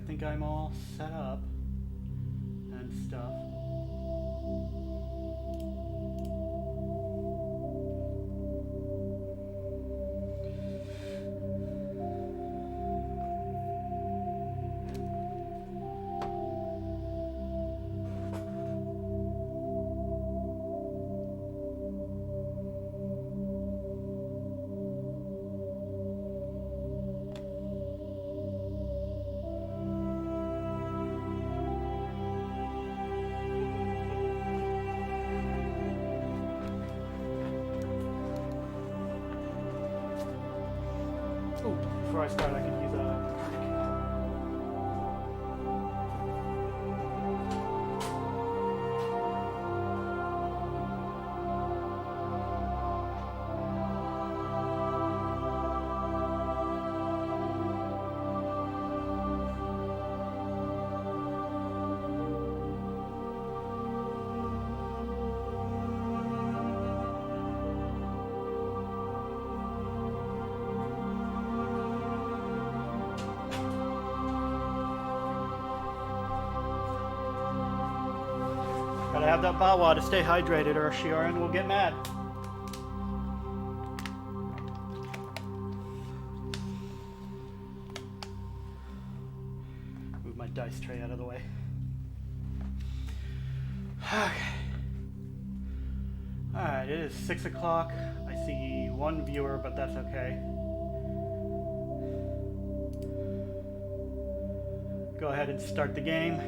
think I'm all set up and stuff. Oh, before I start, I can use a... Gotta have that Bawa to stay hydrated or Sharen will get mad. Move my dice tray out of the way. Okay. Alright, it is 6 o'clock. I see one viewer, but that's okay. Go ahead and start the game.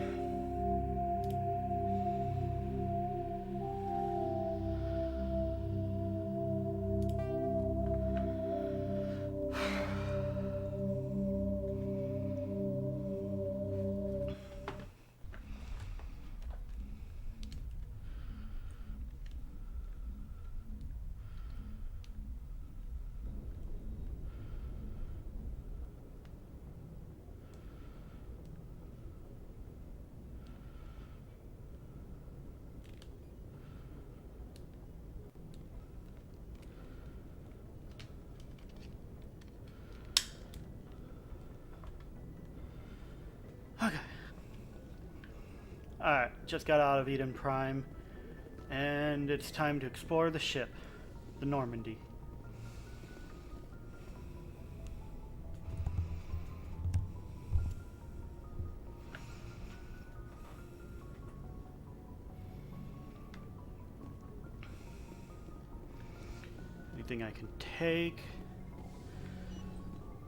Okay. Alright, just got out of Eden Prime, and it's time to explore the ship, the Normandy. Anything I can take?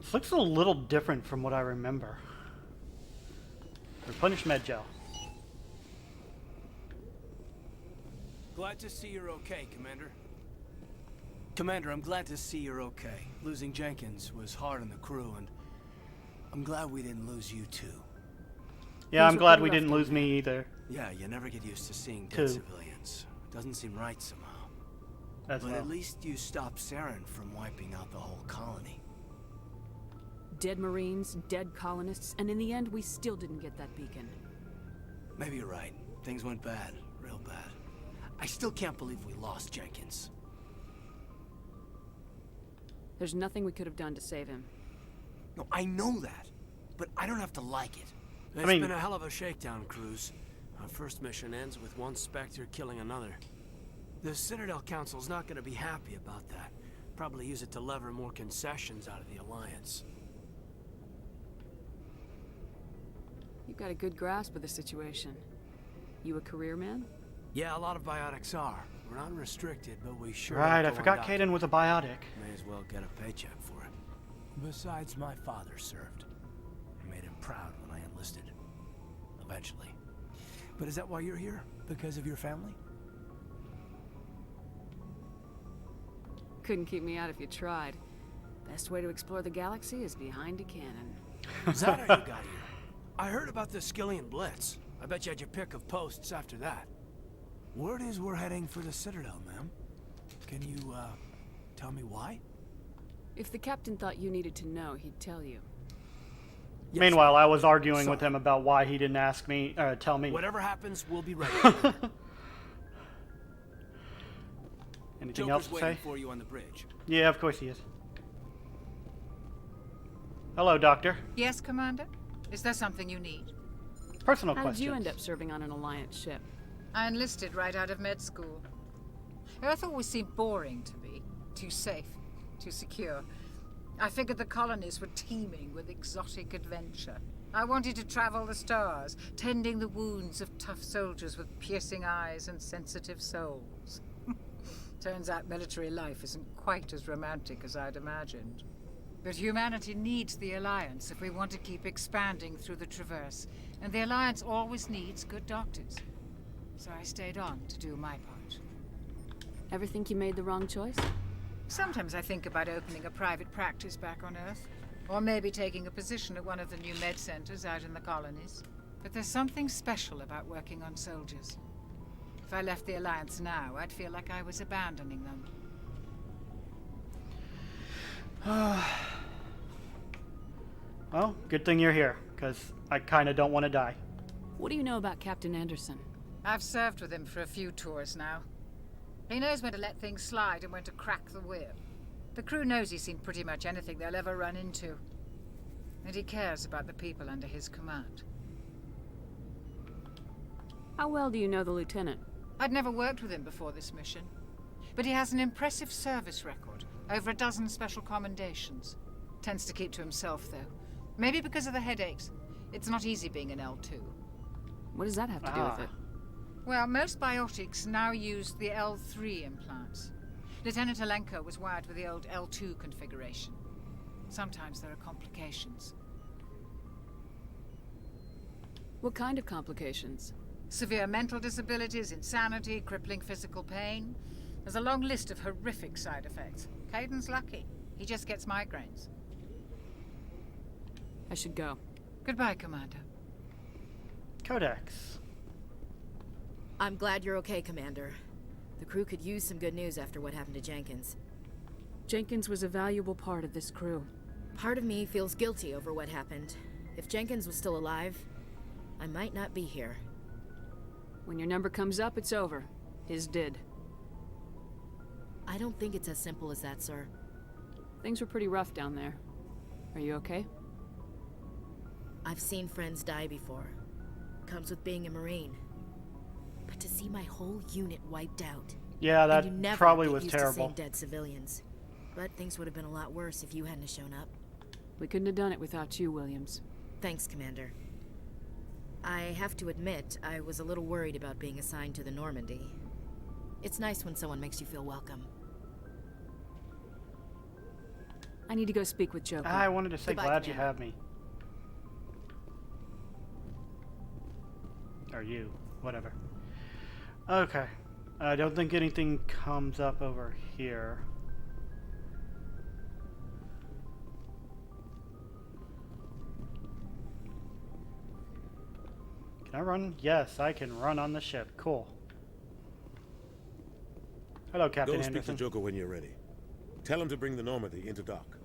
This looks a little different from what I remember. Replenish med gel. Glad to see you're okay, Commander. Commander, I'm glad to see you're okay. Losing Jenkins was hard on the crew, and I'm glad we didn't lose you too. Yeah, I'm glad we didn't lose me either. Yeah, you never get used to seeing dead civilians. Doesn't seem right somehow. But at least you stopped Saren from wiping out the whole colony. Dead Marines, dead colonists, and in the end, we still didn't get that beacon. Maybe you're right. Things went bad. Real bad. I still can't believe we lost Jenkins. There's nothing we could have done to save him. No, I know that. But I don't have to like it. It's been a hell of a shakedown cruise. Our first mission ends with one Spectre killing another. The Citadel Council's not going to be happy about that. Probably use it to lever more concessions out of the Alliance. You've got a good grasp of the situation. You a career man? Yeah, a lot of biotics are. We're not restricted, but we sure... Right, I forgot Caden was a biotic. May as well get a paycheck for it. Besides, my father served. I made him proud when I enlisted. Eventually. But is that why you're here? Because of your family? Couldn't keep me out if you tried. Best way to explore the galaxy is behind a cannon. Is that how you got here? I heard about the Skillian Blitz. I bet you had your pick of posts after that. Word is we're heading for the Citadel, ma'am. Can you, tell me why? If the captain thought you needed to know, he'd tell you. Yes. Meanwhile, I was arguing with him about why he didn't ask me, tell me. Whatever happens, we'll be ready. Anything else to say? Waiting for you on the bridge. Yeah, of course he is. Hello, Doctor. Yes, Commander? Is there something you need? Personal How questions. did you end up serving on an Alliance ship? I enlisted right out of med school. Earth always seemed boring to me. Too safe, too secure. I figured the colonies were teeming with exotic adventure. I wanted to travel the stars, tending the wounds of tough soldiers with piercing eyes and sensitive souls. Turns out military life isn't quite as romantic as I'd imagined. But humanity needs the Alliance if we want to keep expanding through the Traverse. And the Alliance always needs good doctors. So I stayed on to do my part. Ever think you made the wrong choice? Sometimes I think about opening a private practice back on Earth. Or maybe taking a position at one of the new med centers out in the colonies. But there's something special about working on soldiers. If I left the Alliance now, I'd feel like I was abandoning them. Well, good thing you're here, because I kind of don't want to die. What do you know about Captain Anderson? I've served with him for a few tours now. He knows when to let things slide and when to crack the whip. The crew knows he's seen pretty much anything they'll ever run into. And he cares about the people under his command. How well do you know the lieutenant? I'd never worked with him before this mission. But he has an impressive service record. Over a dozen special commendations. Tends to keep to himself, though. Maybe because of the headaches. It's not easy being an L2. What does that have to do with it? Well, most biotics now use the L3 implants. Lieutenant Alenko was wired with the old L2 configuration. Sometimes there are complications. What kind of complications? Severe mental disabilities, insanity, crippling physical pain. There's a long list of horrific side effects. Caden's lucky. He just gets migraines. I should go. Goodbye, Commander. Codex. I'm glad you're okay, Commander. The crew could use some good news after what happened to Jenkins. Jenkins was a valuable part of this crew. Part of me feels guilty over what happened. If Jenkins was still alive, I might not be here. When your number comes up, it's over. His did. I don't think it's as simple as that, sir. Things were pretty rough down there. Are you okay? I've seen friends die before. Comes with being a Marine. But to see my whole unit wiped out... Yeah, that and you never probably get was used to terrible. seeing dead civilians. But things would have been a lot worse if you hadn't shown up. We couldn't have done it without you, Williams. Thanks, Commander. I have to admit, I was a little worried about being assigned to the Normandy. It's nice when someone makes you feel welcome. I need to go speak with Joker. I wanted to say Goodbye, glad you Commander. have me. Or you. Whatever. Okay. I don't think anything comes up over here. Can I run? Yes, I can run on the ship. Cool. Hello, Captain Go speak to Anderson. Joker when you're ready. Tell him to bring the Normandy into dock.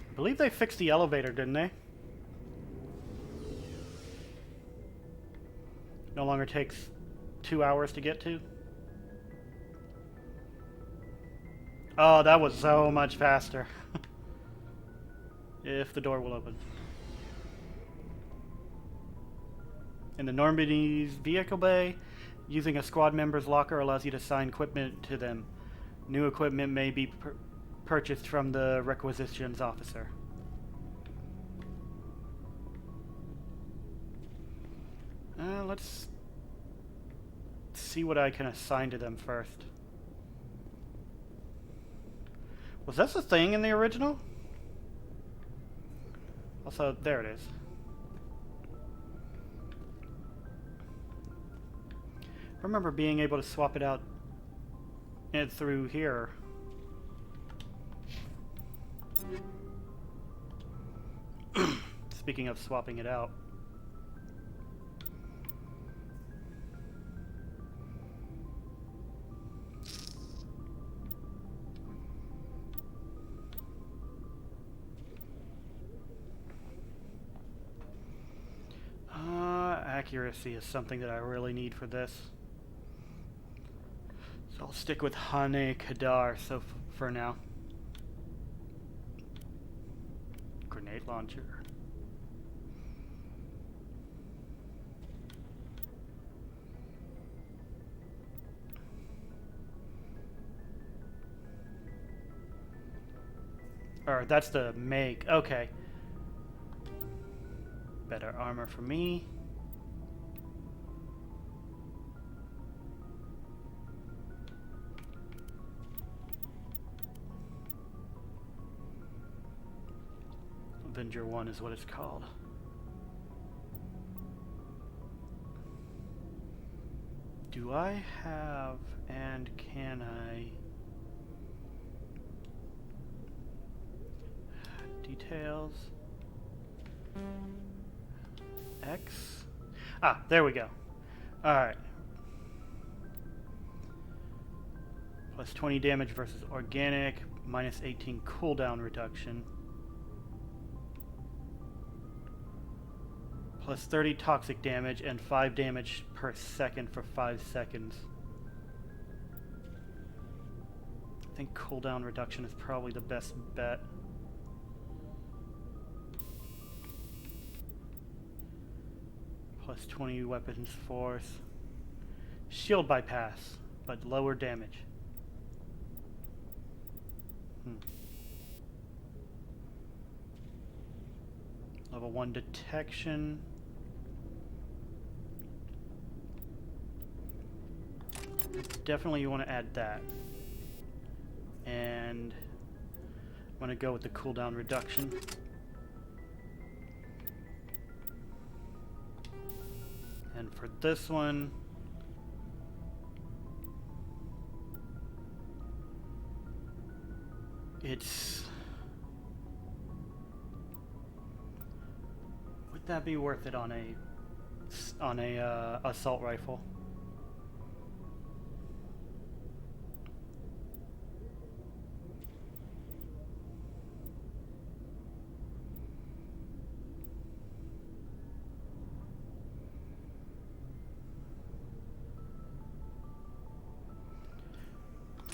I believe they fixed the elevator, didn't they? No longer takes 2 hours to get to. Oh, that was so much faster. If the door will open. In the Normandy's vehicle bay, using a squad member's locker allows you to assign equipment to them. New equipment may be purchased from the requisitions officer. Let's see what I can assign to them first. Was this a thing in the original? Also, there it is. I remember being able to swap it out and through here. Speaking of swapping it out. Accuracy is something that I really need for this. So I'll stick with Hane Kadar for now. Grenade launcher. Or that's the make. Okay. Better armor for me. Avenger 1 is what it's called. Do I have, and can I... Details. X. Ah, there we go. Alright. Plus 20 damage versus organic, minus 18 cooldown reduction. Plus 30 toxic damage and 5 damage per second for 5 seconds. I think cooldown reduction is probably the best bet. Plus 20 weapons force. Shield bypass, but lower damage. Level 1 detection. Definitely you want to add that. And I'm going to go with the cooldown reduction. And for this one, it's... Would that be worth it on a assault rifle?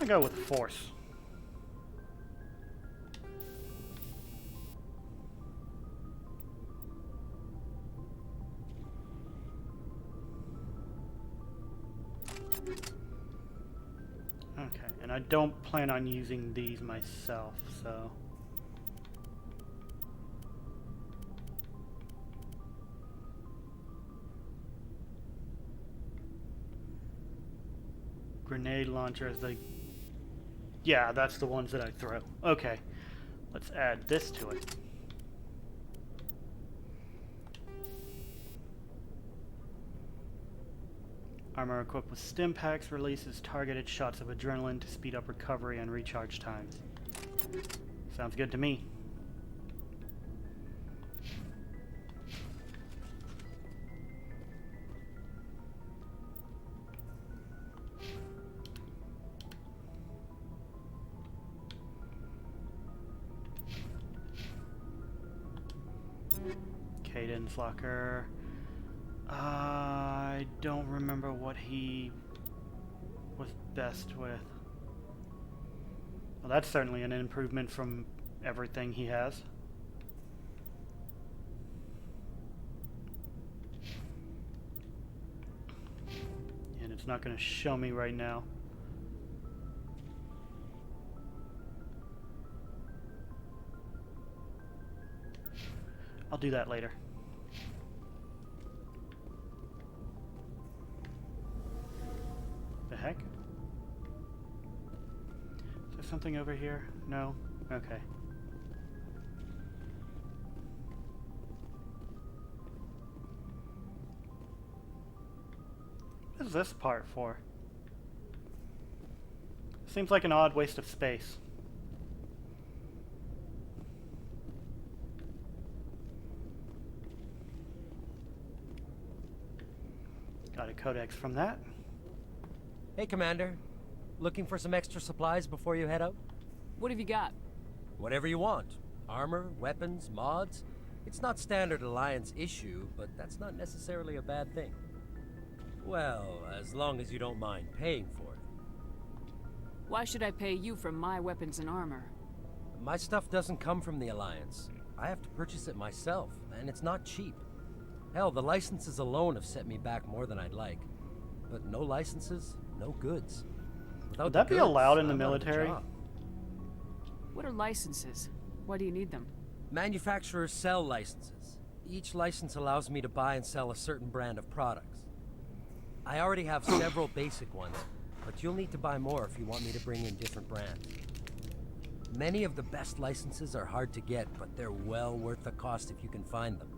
I'll go with force. Okay, and I don't plan on using these myself, so... Grenade launcher is the... Yeah, that's the ones that I throw. Okay, let's add this to it. Armor equipped with stim packs releases targeted shots of adrenaline to speed up recovery and recharge times. Sounds good to me. Cadence locker. I don't remember what he was best with. Well, that's certainly an improvement from everything he has. And it's not going to show me right now. I'll do that later. The heck? Is there something over here? No? Okay. What is this part for? Seems like an odd waste of space. Got a codex from that. Hey, Commander. Looking for some extra supplies before you head out? What have you got? Whatever you want. Armor, weapons, mods. It's not standard Alliance issue, but that's not necessarily a bad thing. Well, as long as you don't mind paying for it. Why should I pay you for my weapons and armor? My stuff doesn't come from the Alliance. I have to purchase it myself, and it's not cheap. Hell, the licenses alone have set me back more than I'd like. But no licenses, no goods. Without Would the that be goods, allowed in the I'm out of a military? job. What are licenses? Why do you need them? Manufacturers sell licenses. Each license allows me to buy and sell a certain brand of products. I already have several basic ones, but you'll need to buy more if you want me to bring in different brands. Many of the best licenses are hard to get, but they're well worth the cost if you can find them.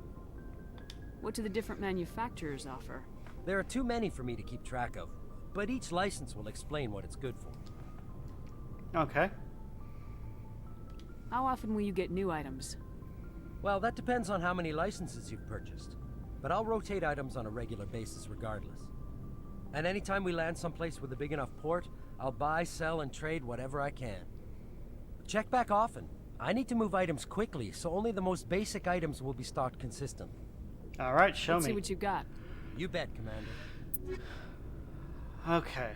What do the different manufacturers offer? There are too many for me to keep track of, but each license will explain what it's good for. Okay. How often will you get new items? Well, that depends on how many licenses you've purchased, but I'll rotate items on a regular basis regardless. And anytime we land someplace with a big enough port, I'll buy, sell, and trade whatever I can. Check back often. I need to move items quickly, so only the most basic items will be stocked consistently. All right, show Let's me. see what you got. You bet, Commander. Okay.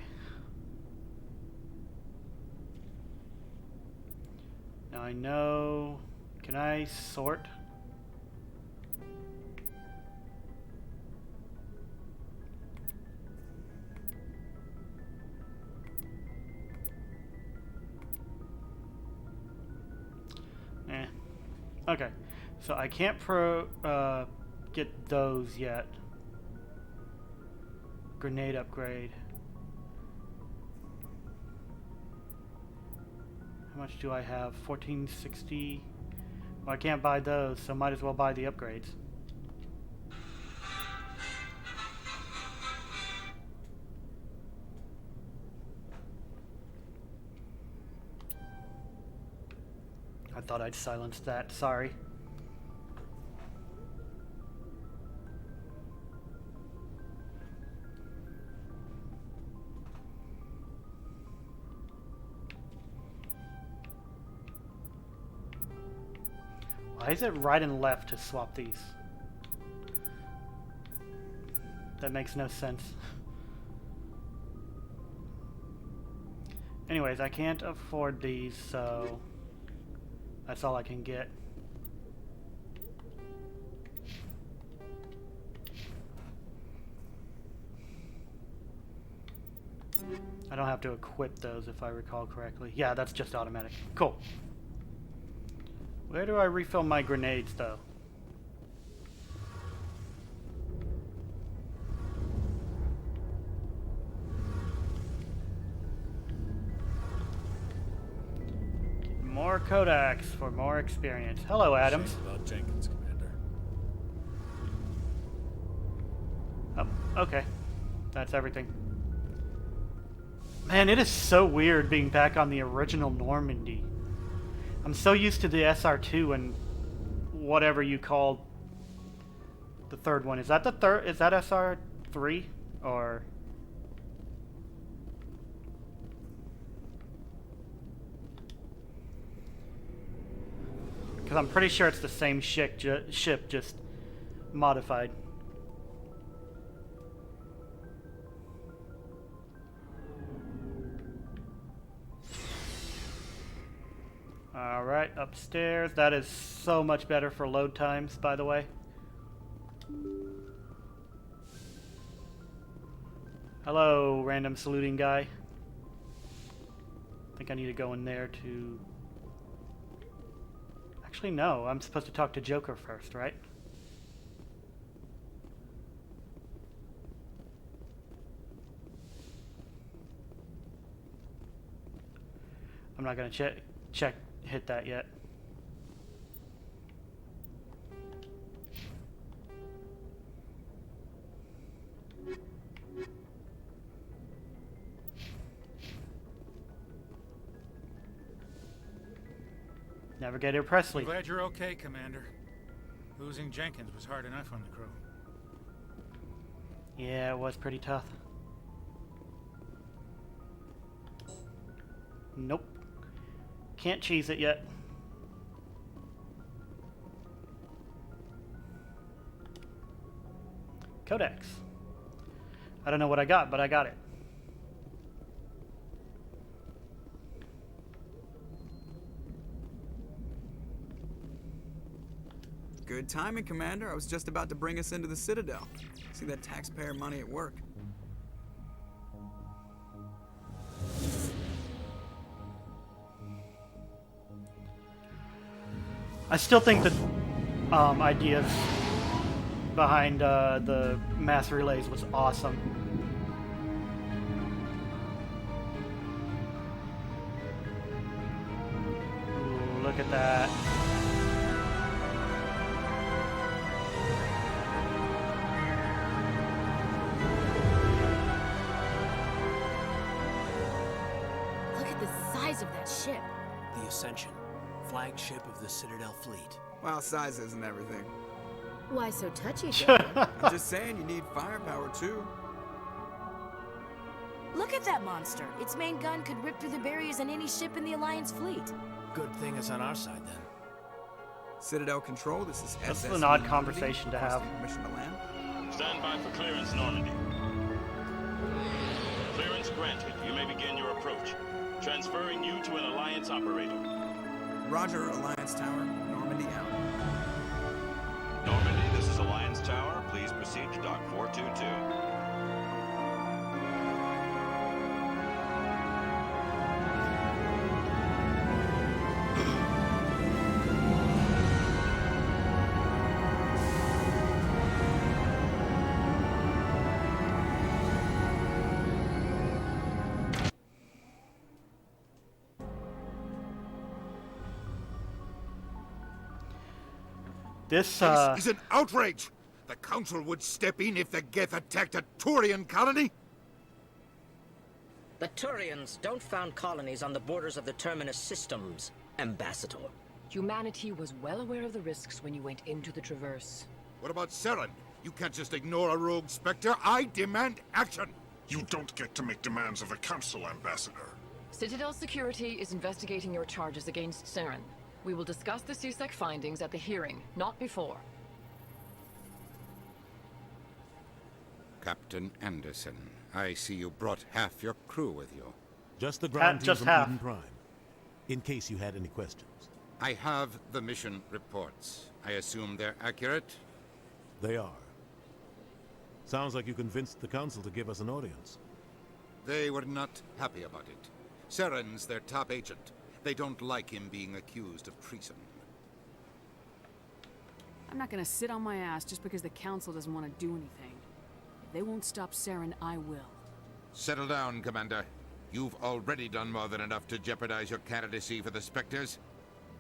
Now I know... Can I sort? Okay. So I can't get those yet. Grenade upgrade. How much do I have? 1460. Well, I can't buy those, so might as well buy the upgrades. I thought I'd silenced that. Sorry. Why is it right and left to swap these? That makes no sense. Anyways, I can't afford these, so that's all I can get. I don't have to equip those if I recall correctly. Yeah, that's just automatic. Cool. Where do I refill my grenades, though? More Kodaks for more experience. Hello, Adams. Shame about Jenkins, Commander. Oh, okay. That's everything. Man, it is so weird being back on the original Normandy. I'm so used to the SR2 and whatever you called the third one. Is that the third? Is that SR3 or? Because I'm pretty sure it's the same ship, just modified. Alright, upstairs. That is so much better for load times, by the way. Hello, random saluting guy. I think I need to go in there to... Actually, no. I'm supposed to talk to Joker first, right? I'm not going to hit that yet. Navigator Presley. Glad you're okay, Commander. Losing Jenkins was hard enough on the crew. Yeah, it was pretty tough. Nope. Can't cheese it yet. Codex. I don't know what I got, but I got it. Good timing, Commander. I was just about to bring us into the Citadel. See that taxpayer money at work. I still think the ideas behind the mass relays was awesome. Ooh, look at that. Look at the size of that ship. The Ascension, flagship of the Citadel fleet. Well, size isn't everything. Why so touchy, Joe? I'm just saying you need firepower, too. Look at that monster. Its main gun could rip through the barriers in any ship in the Alliance fleet. Good thing it's on our side, then. Citadel Control, this is That's SS an odd Normandy, conversation to have. requesting permission to land. Stand by for clearance, Normandy. Clearance granted. You may begin your approach. Transferring you to an Alliance operator. Roger, Alliance Tower. Normandy out. Normandy, this is Alliance Tower. Please proceed to Dock 422. This This is an outrage! The Council would step in if the Geth attacked a Turian colony? The Turians don't found colonies on the borders of the Terminus systems, Ambassador. Humanity was well aware of the risks when you went into the Traverse. What about Saren? You can't just ignore a rogue Spectre. I demand action! You don't get to make demands of the Council, Ambassador. Citadel Security is investigating your charges against Saren. We will discuss the CSEC findings at the hearing, not before. Captain Anderson, I see you brought half your crew with you. Just the ground team just from half. Eden Prime. In case you had any questions. I have the mission reports. I assume they're accurate? They are. Sounds like you convinced the Council to give us an audience. They were not happy about it. Saren's their top agent. They don't like him being accused of treason. I'm not gonna sit on my ass just because the Council doesn't want to do anything. If they won't stop Saren, I will. Settle down, Commander. You've already done more than enough to jeopardize your candidacy for the Spectres.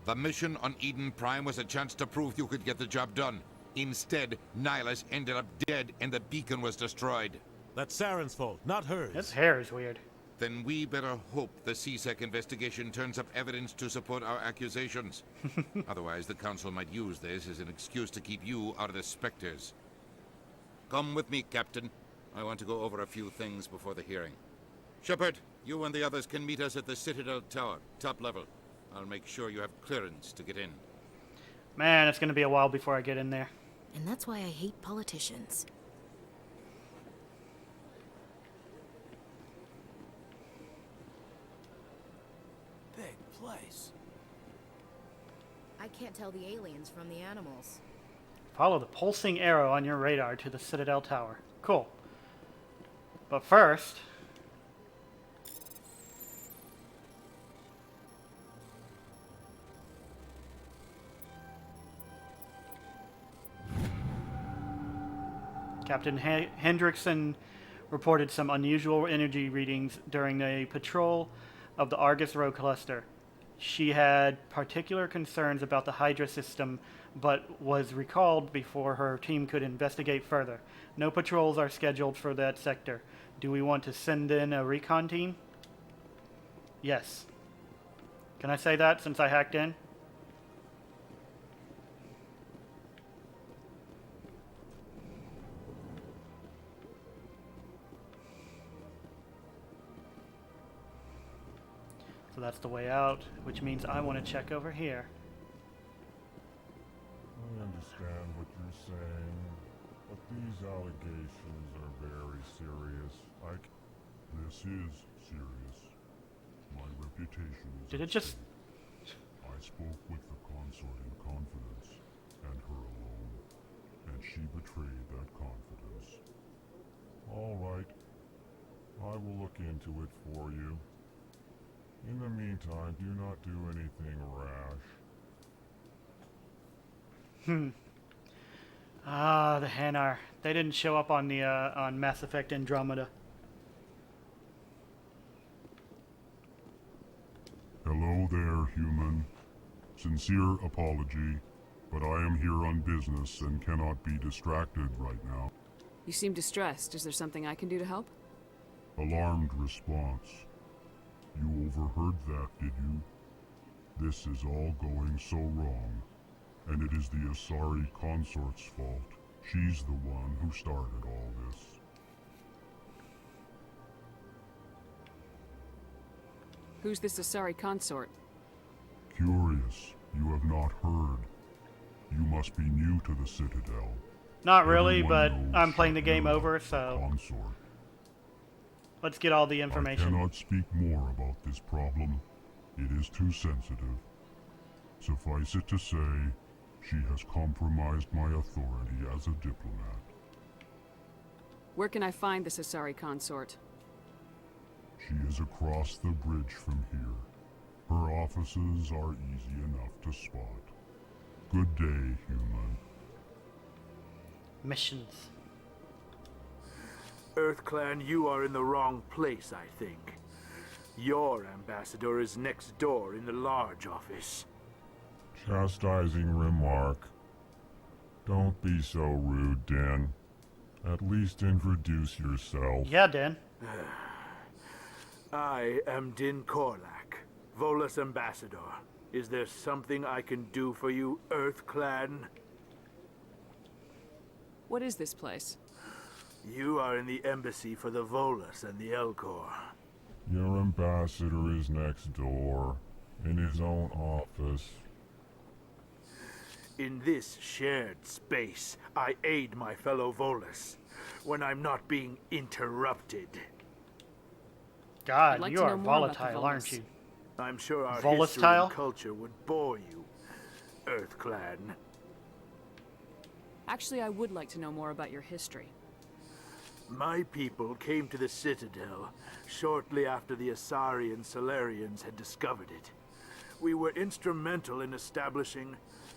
The mission on Eden Prime was a chance to prove you could get the job done. Instead, Nihilus ended up dead and the beacon was destroyed. That's Saren's fault, not hers. His hair is weird. Then we better hope the CSEC investigation turns up evidence to support our accusations. Otherwise, the Council might use this as an excuse to keep you out of the Spectres. Come with me, Captain. I want to go over a few things before the hearing. Shepard, you and the others can meet us at the Citadel Tower, top level. I'll make sure you have clearance to get in. Man, it's gonna be a while before I get in there. And that's why I hate politicians. Big place. I can't tell the aliens from the animals. Follow the pulsing arrow on your radar to the Citadel Tower. Cool. But first... Captain Hendrickson reported some unusual energy readings during a patrol of the Argus Row cluster. She had particular concerns about the Hydra system, but was recalled before her team could investigate further. No patrols are scheduled for that sector. Do we want to send in a recon team? Yes. Can I say that since I hacked in? So that's the way out, which means I want to check over here. I understand what you're saying, but these allegations are very serious. This is serious. My reputation is Did it just... I spoke with the consort in confidence, and her that she betrayed that confidence. All right. I will look into it for you. In the meantime, do not do anything rash. Ah, the Hanar. They didn't show up on the on Mass Effect Andromeda. Hello there, human. Sincere apology, but I am here on business and cannot be distracted right now. You seem distressed. Is there something I can do to help? Alarmed response. You overheard that, did you? This is all going so wrong, and it is the Asari consort's fault. She's the one who started all this. Who's this Asari consort? Curious, you have not heard. You must be new to the Citadel. Not really, Everyone but knows I'm playing the game Shepard, over, the so consort. let's get all the I information. cannot speak more about this problem. It is too sensitive. Suffice it to say, she has compromised my authority as a diplomat. Where can I find this Asari consort? She is across the bridge from here. Her offices are easy enough to spot. Good day, human. Missions. EarthClan, you are in the wrong place, I think. Your ambassador is next door in the large office. Chastising remark. Don't be so rude, Dan. At least introduce yourself. Yeah, Dan. I am Din Korlak, Volus ambassador. Is there something I can do for you, EarthClan? What is this place? You are in the embassy for the Volus and the Elcor. Your ambassador is next door, in his own office. In this shared space, I aid my fellow Volus when I'm not being interrupted. God, like you to are know more about the volatile, aren't you? I'm sure our Volatile? history and culture would bore you, EarthClan. Actually, I would like to know more about your history. My people came to the Citadel shortly after the Asari and Salarians had discovered it. We were instrumental in establishing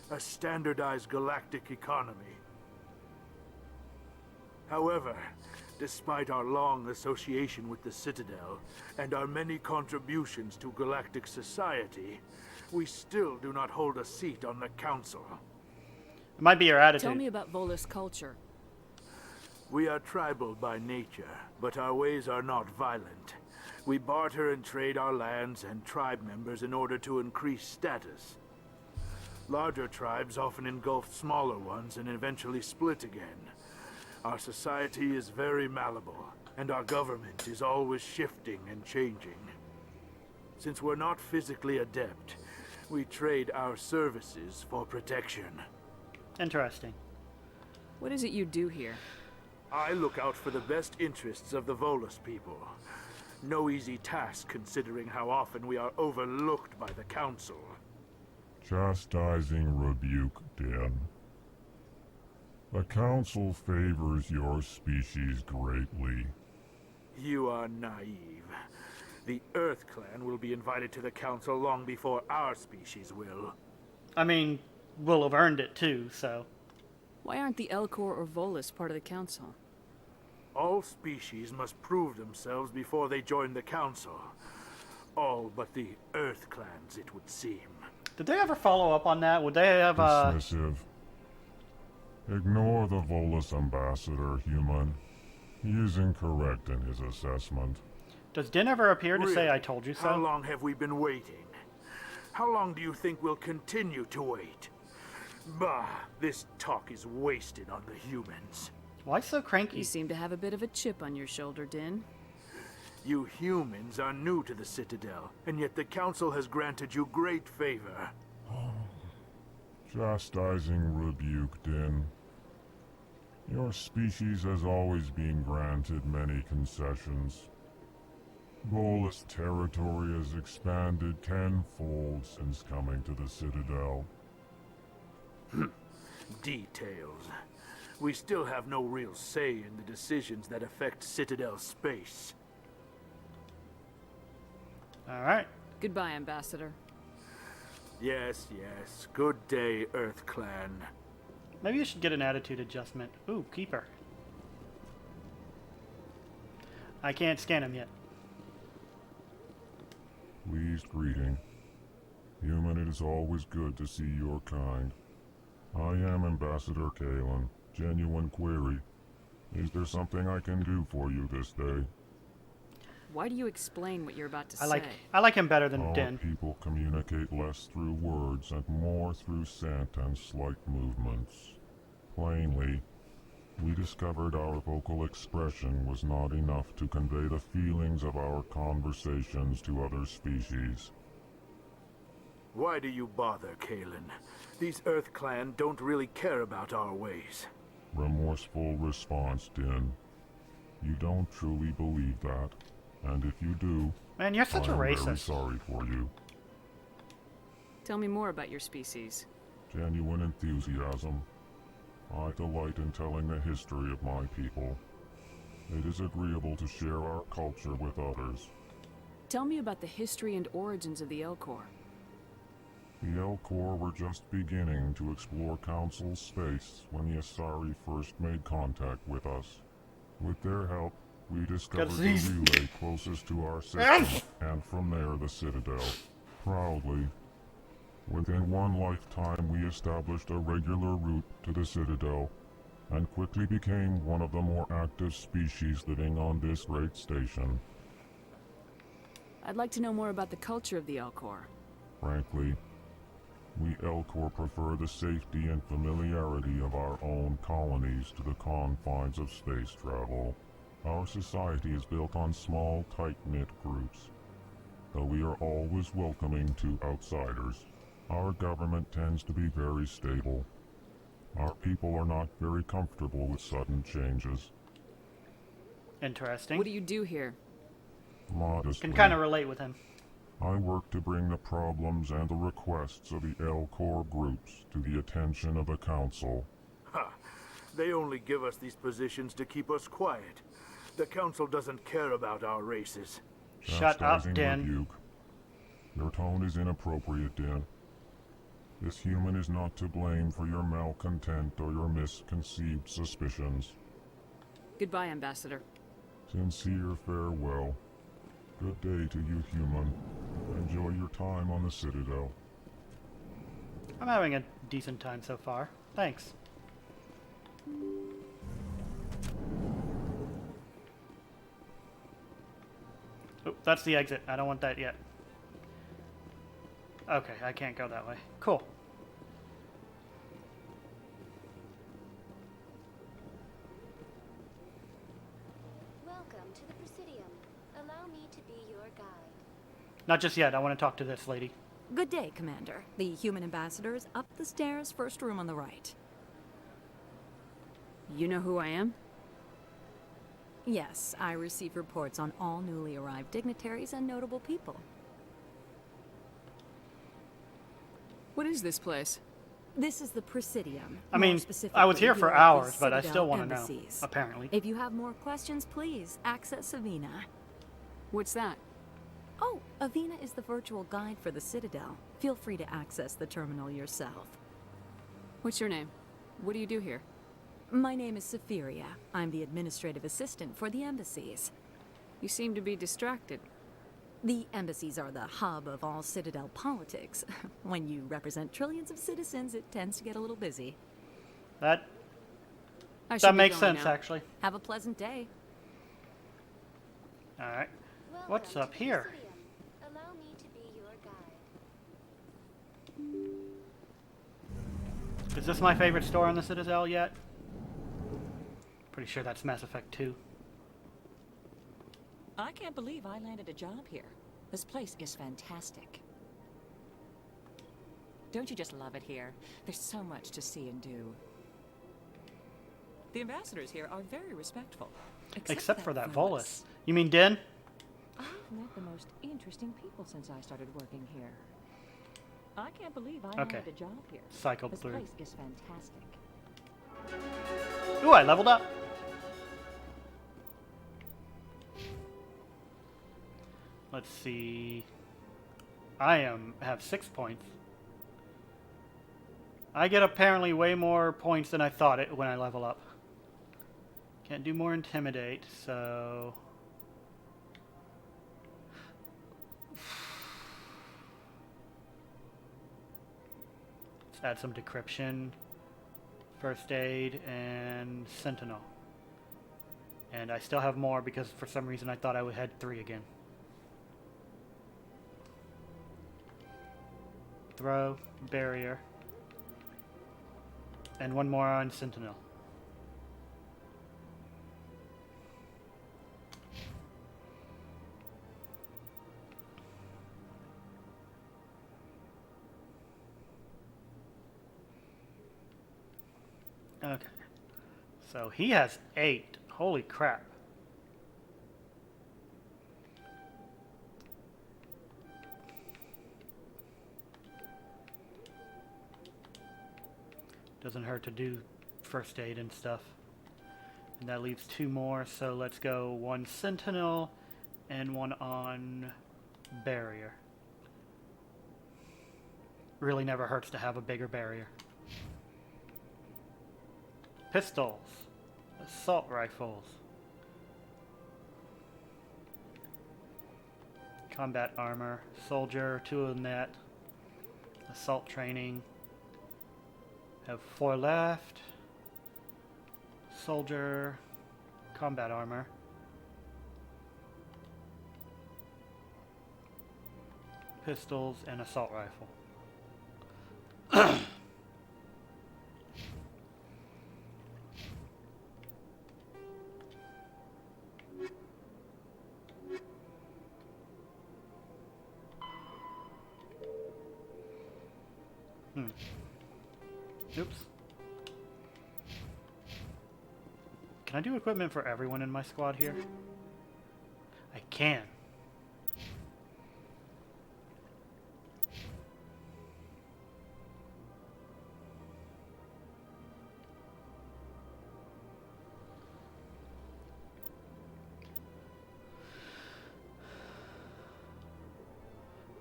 a standardized galactic economy. However, despite our long association with the Citadel and our many contributions to galactic society, we still do not hold a seat on the Council. It might be your attitude. Tell me about Volus culture. We are tribal by nature, but our ways are not violent. We barter and trade our lands and tribe members in order to increase status. Larger tribes often engulf smaller ones and eventually split again. Our society is very malleable, and our government is always shifting and changing. Since we're not physically adept, we trade our services for protection. Interesting. What is it you do here? I look out for the best interests of the Volus people. No easy task considering how often we are overlooked by the Council. Chastising rebuke, Dan. The Council favors your species greatly. You are naive. The EarthClan will be invited to the Council long before our species will. I mean, we'll have earned it too, so. Why aren't the Elcor or Volus part of the Council? All species must prove themselves before they join the Council. All but the EarthClans, it would seem. Did they ever follow up on that? Would they have, Dismissive. Ignore the Volus ambassador, human. He is incorrect in his assessment. Does Din ever appear to say, Really? I told you so? How long have we been waiting? How long do you think we'll continue to wait? Bah, this talk is wasted on the humans. Why so cranky? You seem to have a bit of a chip on your shoulder, Din. You humans are new to the Citadel, and yet the Council has granted you great favor. Chastising rebuke, Din. Your species has always been granted many concessions. Volus territory has expanded tenfold since coming to the Citadel. Details. we still have no real say in the decisions that affect Citadel space. Alright. Goodbye, Ambassador. Yes, yes. Good day, Earth Clan. Maybe you should get an attitude adjustment. Ooh, Keeper. I can't scan him yet. Pleased greeting. Human, it is always good to see your kind. I am Ambassador Kalen. Genuine query. Is there something I can do for you this day? Why do you explain what you're about to say? I like him better than Our Den. people communicate less through words and more through scent and slight movements. Plainly, we discovered our vocal expression was not enough to convey the feelings of our conversations to other species. Why do you bother, Kalen? These Earth Clan don't really care about our ways. Remorseful response, Din. You don't truly believe that, and if you do, man, you're such a very racist. Sorry for you. Tell me more about your species. Genuine enthusiasm. I delight in telling the history of my people. It is agreeable to share our culture with others. Tell me about the history and origins of the Elcor. The Elcor were just beginning to explore Council space when the Asari first made contact with us. With their help, we discovered the relay closest to our system, and from there the Citadel. Proudly, within one lifetime we established a regular route to the Citadel, and quickly became one of the more active species living on this great station. I'd like to know more about the culture of the Elcor. Frankly, we Elcor prefer the safety and familiarity of our own colonies to the confines of space travel. Our society is built on small, tight-knit groups. Though we are always welcoming to outsiders, our government tends to be very stable. Our people are not very comfortable with sudden changes. Interesting. What do you do here? Modestly, Can kind of relate with him. I work to bring the problems and the requests of the Elcor groups to the attention of the Council. Ha! They only give us these positions to keep us quiet. The Council doesn't care about our races. Shut up, Chastising Dan. rebuke. Your tone is inappropriate, Dan. This human is not to blame for your malcontent or your misconceived suspicions. Goodbye, Ambassador. Sincere farewell. Good day to you, human. Enjoy your time on the Citadel. I'm having a decent time so far. Thanks. Oh, that's the exit. I don't want that yet. Okay, I can't go that way. Cool. Welcome to the Presidium. Allow me to be your guide. Not just yet. I want to talk to this lady. Good day, Commander. The human ambassador is up the stairs, first room on the right. You know who I am? Yes, I receive reports on all newly arrived dignitaries and notable people. What is this place? This is the Presidium. I mean, More specifically, I was here for the hours, but I Citadel still want to know, embassies. apparently. If you have more questions, please access Avina. What's that? Oh, Avina is the virtual guide for the Citadel. Feel free to access the terminal yourself. What's your name? What do you do here? My name is Saphiria. I'm the administrative assistant for the embassies. You seem to be distracted. The embassies are the hub of all Citadel politics. When you represent trillions of citizens, it tends to get a little busy. That should that be makes going sense, now. actually. Have a pleasant day. All right. What's up here? Allow me to be your guide. Is this my favorite store on the Citadel yet? Pretty sure that's Mass Effect 2. I can't believe I landed a job here. This place is fantastic. Don't you just love it here? There's so much to see and do. The ambassadors here are very respectful. Except for that Volus. You mean Din? I've met the most interesting people since I started working here. I can't believe I landed a job here. Cycled this through. This place is fantastic. Ooh, I leveled up. Let's see. I have 6 points. I get apparently way more points than I thought it when I level up. Can't do more intimidate, so let's add some decryption, first aid, and sentinel. And I still have more because for some reason I thought I would had 3 again. Throw, barrier, and 1 more on sentinel. Okay. So he has 8. Holy crap. Doesn't hurt to do first aid and stuff. And that leaves 2 more, so let's go 1 sentinel and 1 on barrier. Really never hurts to have a bigger barrier. Pistols. Assault rifles. Combat armor. Soldier, 2 in that. Assault training. Have 4 left. Soldier. Combat armor. Pistols and assault rifle. Oops. Can I do equipment for everyone in my squad here? I can.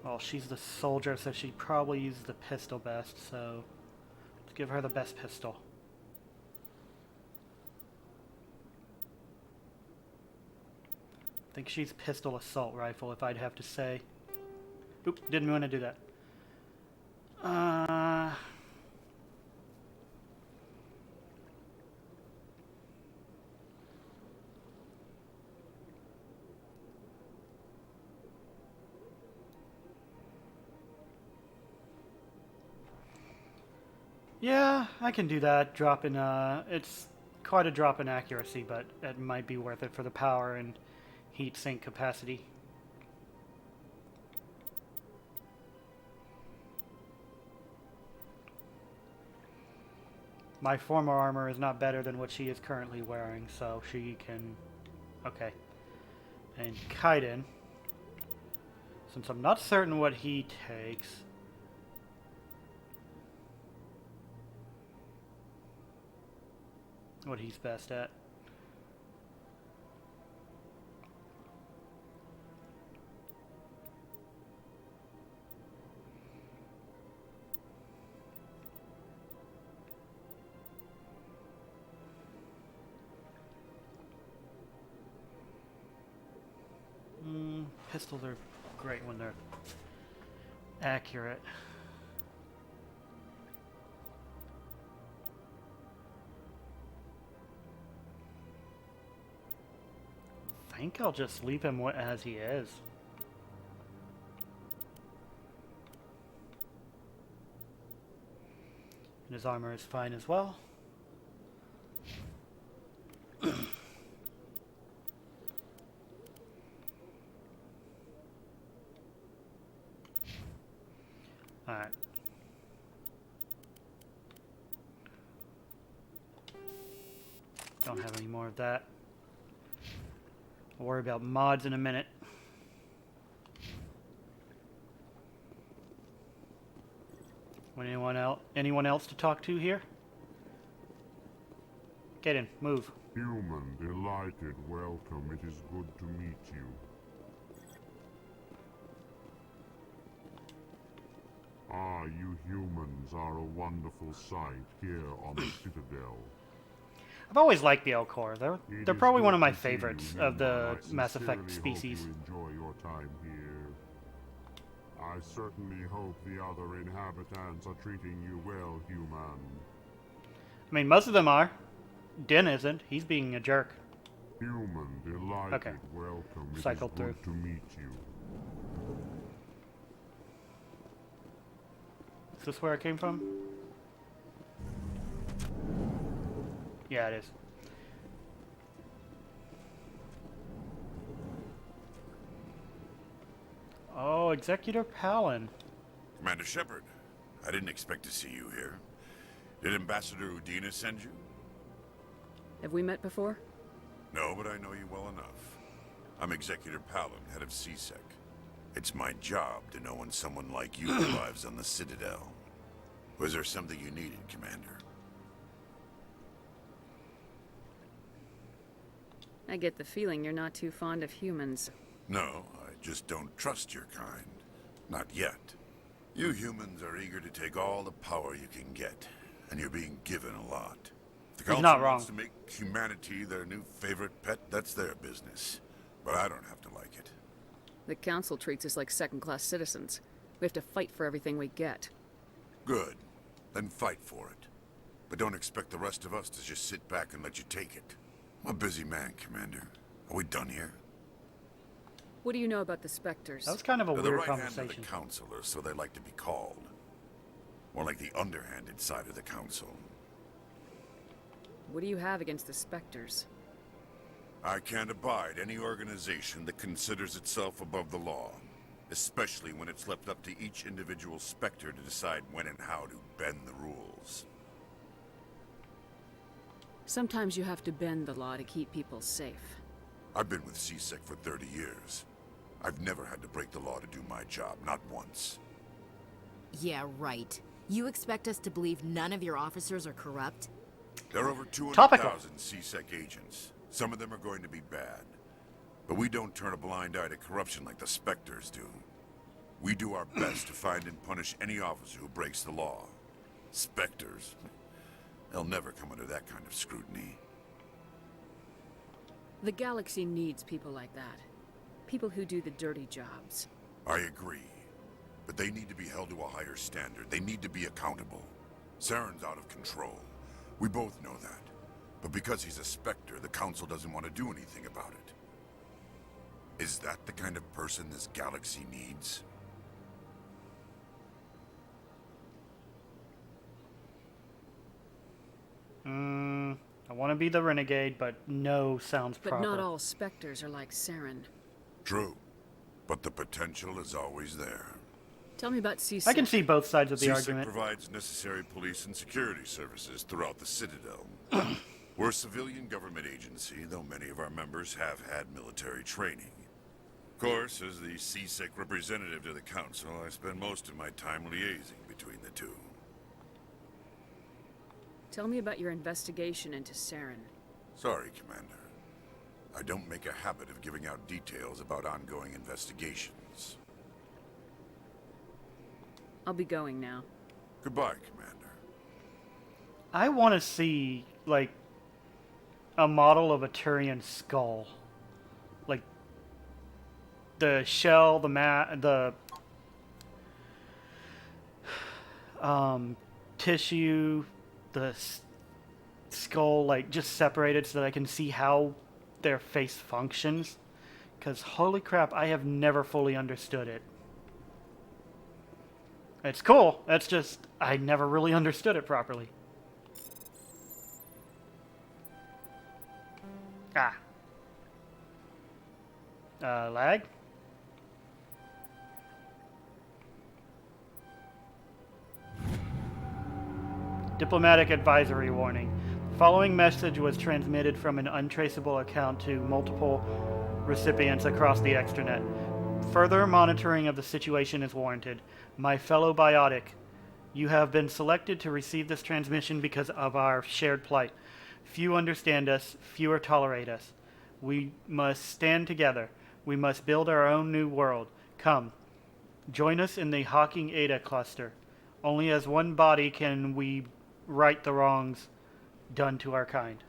Well, she's the soldier, so she probably uses the pistol best, so let's give her the best pistol. I think she's pistol assault rifle, if I'd have to say. Oop, didn't want to do that. Yeah, I can do that. Drop in, it's quite a drop in accuracy, but it might be worth it for the power and heat sink capacity. My former armor is not better than what she is currently wearing, so she can... Okay. And Kaiden, since I'm not certain what he takes... what he's best at. Pistols are great when they're accurate. I think I'll just leave him as he is. And his armor is fine as well. Alright. Don't have any more of that. I'll worry about mods in a minute. Anyone else to talk to here? Get in. Move. Human, delighted, welcome. It is good to meet you. Ah, you humans are a wonderful sight here on the Citadel. I've always liked the Elcor. They're probably one of my favorites of the I Mass Effect sincerely species. hope you enjoy your time here. I certainly hope the other inhabitants are treating you well, human. I mean, most of them are. Din isn't. He's being a jerk. Human, delighted, Okay. welcome. It Cycle is through. good to meet you. Is this where I came from? Yeah, it is. Oh, Executor Palin. Commander Shepard, I didn't expect to see you here. Did Ambassador Udina send you? Have we met before? No, but I know you well enough. I'm Executor Palin, head of CSEC. It's my job to know when someone like you arrives on the Citadel. Was there something you needed, Commander? I get the feeling you're not too fond of humans. No, I just don't trust your kind. Not yet. You humans are eager to take all the power you can get, and you're being given a lot. If the Council not wrong. wants to make humanity their new favorite pet, that's their business. But I don't have to like it. The Council treats us like second-class citizens. We have to fight for everything we get. Good. Then fight for it. But don't expect the rest of us to just sit back and let you take it. I'm a busy man, Commander. Are we done here? What do you know about the Spectres? That was kind of a They're the weird right hand of conversation. the Council, or so they like to be called. More like the underhanded side of the Council. What do you have against the Spectres? I can't abide any organization that considers itself above the law. Especially when it's left up to each individual Spectre to decide when and how to bend the rules. Sometimes you have to bend the law to keep people safe. I've been with CSEC for 30 years. I've never had to break the law to do my job, not once. Yeah, right. You expect us to believe none of your officers are corrupt? There are over Topical. 200,000 CSEC agents. Some of them are going to be bad. But we don't turn a blind eye to corruption like the Spectres do. We do our best to find and punish any officer who breaks the law. Spectres, they'll never come under that kind of scrutiny. The galaxy needs people like that. People who do the dirty jobs. I agree. But they need to be held to a higher standard. They need to be accountable. Saren's out of control. We both know that. But because he's a Spectre, the Council doesn't want to do anything about it. Is that the kind of person this galaxy needs? I want to be the renegade, but no sounds But proper. not all Spectres are like Saren. True. But the potential is always there. Tell me about CSEC. I can see both sides of the CSEC argument. provides necessary police and security services throughout the Citadel. We're a civilian government agency, though many of our members have had military training. Of course, as the CSEC representative to the Council, I spend most of my time liaising between the two. Tell me about your investigation into Saren. Sorry, Commander. I don't make a habit of giving out details about ongoing investigations. I'll be going now. Goodbye, Commander. I want to see, like, a model of a Turian skull. Like, the shell, the tissue, the skull, like, just separated so that I can see how their face functions. Because, holy crap, I have never fully understood it. It's cool. That's just, I never really understood it properly. Ah. Lag? Diplomatic advisory warning. The following message was transmitted from an untraceable account to multiple recipients across the extranet. Further monitoring of the situation is warranted. My fellow biotic, you have been selected to receive this transmission because of our shared plight. Few understand us, fewer tolerate us. We must stand together. We must build our own new world. Come, join us in the Hawking Ada cluster. Only as one body can we right the wrongs done to our kind.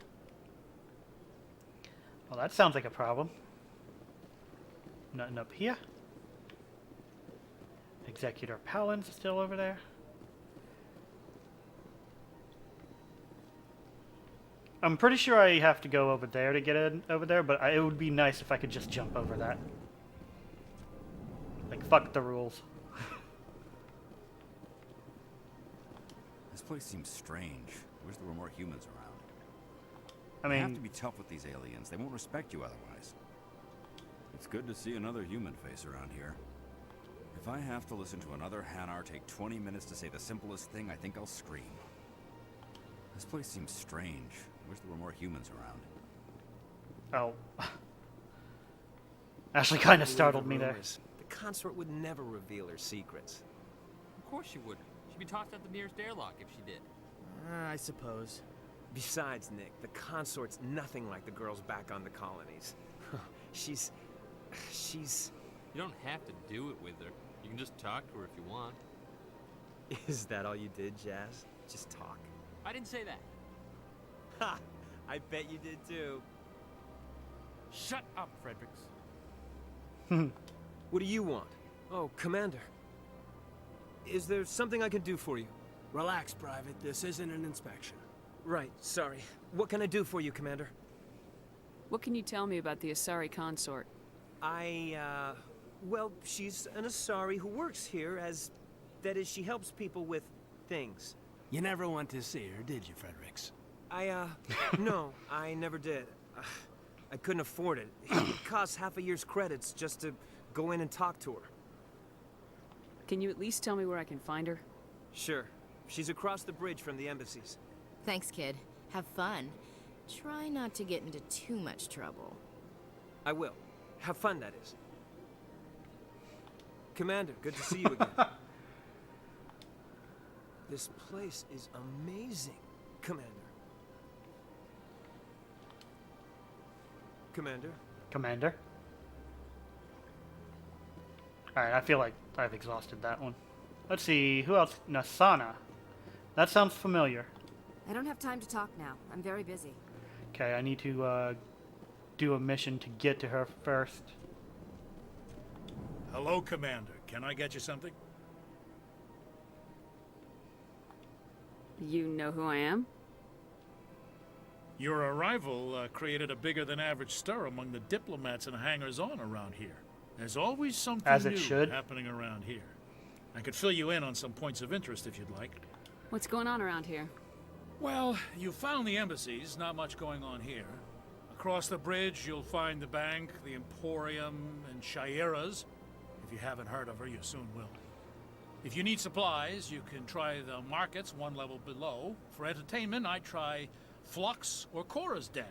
Well, that sounds like a problem. Nothing up here. Executor Palin's still over there. I'm pretty sure I have to go over there to get in over there, but it would be nice if I could just jump over that. Like, fuck the rules. This place seems strange. I wish there were more humans around. I mean, you have to be tough with these aliens. They won't respect you otherwise. It's good to see another human face around here. If I have to listen to another Hanar take 20 minutes to say the simplest thing, I think I'll scream. This place seems strange. I wish there were more humans around. Oh. Ashley kind of startled me there. The consort would never reveal her secrets. Of course she wouldn't. She'd be tossed out the nearest airlock if she did. I suppose. Besides, Nick, the consort's nothing like the girls back on the colonies. She's... You don't have to do it with her. You can just talk to her if you want. Is that all you did, Jazz? Just talk? I didn't say that. Ha! I bet you did too. Shut up, Fredericks. What do you want? Oh, Commander. Is there something I can do for you? Relax, Private. This isn't an inspection. Right, sorry. What can I do for you, Commander? What can you tell me about the Asari consort? Well, she's an Asari who works here as... That is, she helps people with things. You never went to see her, did you, Fredericks? No, I never did. I couldn't afford it. It costs half a year's credits just to go in and talk to her. Can you at least tell me where I can find her? Sure. She's across the bridge from the embassies. Thanks, kid. Have fun. Try not to get into too much trouble. I will. Have fun, that is. Commander, good to see you again. This place is amazing, Commander. Commander? Alright, I feel like I've exhausted that one. Let's see, who else? Nasana. That sounds familiar. I don't have time to talk now. I'm very busy. Okay, I need to do a mission to get to her first. Hello, Commander. Can I get you something? You know who I am? Your arrival created a bigger-than-average stir among the diplomats and hangers-on around here. There's always something new happening around here. I could fill you in on some points of interest if you'd like. What's going on around here? Well, you found the embassies, not much going on here. Across the bridge, you'll find the bank, the Emporium, and Shaira's. If you haven't heard of her, you soon will. If you need supplies, you can try the markets one level below. For entertainment, I try Flux or Cora's Den.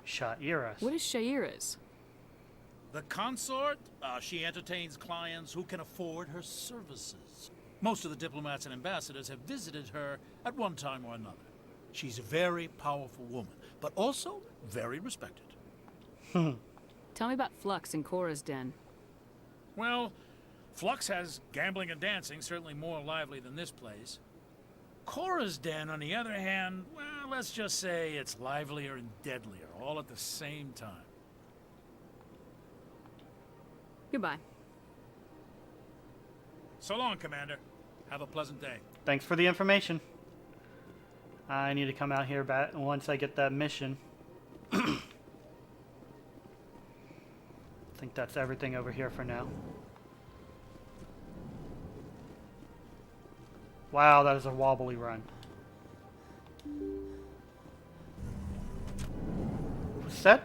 Shaira's. What is Shaira's? The consort, she entertains clients who can afford her services. Most of the diplomats and ambassadors have visited her at one time or another. She's a very powerful woman, but also very respected. Tell me about Flux and Cora's Den. Well, Flux has gambling and dancing, certainly more lively than this place. Cora's Den, on the other hand, well, let's just say it's livelier and deadlier, all at the same time. Goodbye. So long, Commander. Have a pleasant day. Thanks for the information. I need to come out here back once I get that mission. I think that's everything over here for now. Wow, that is a wobbly run. What's that?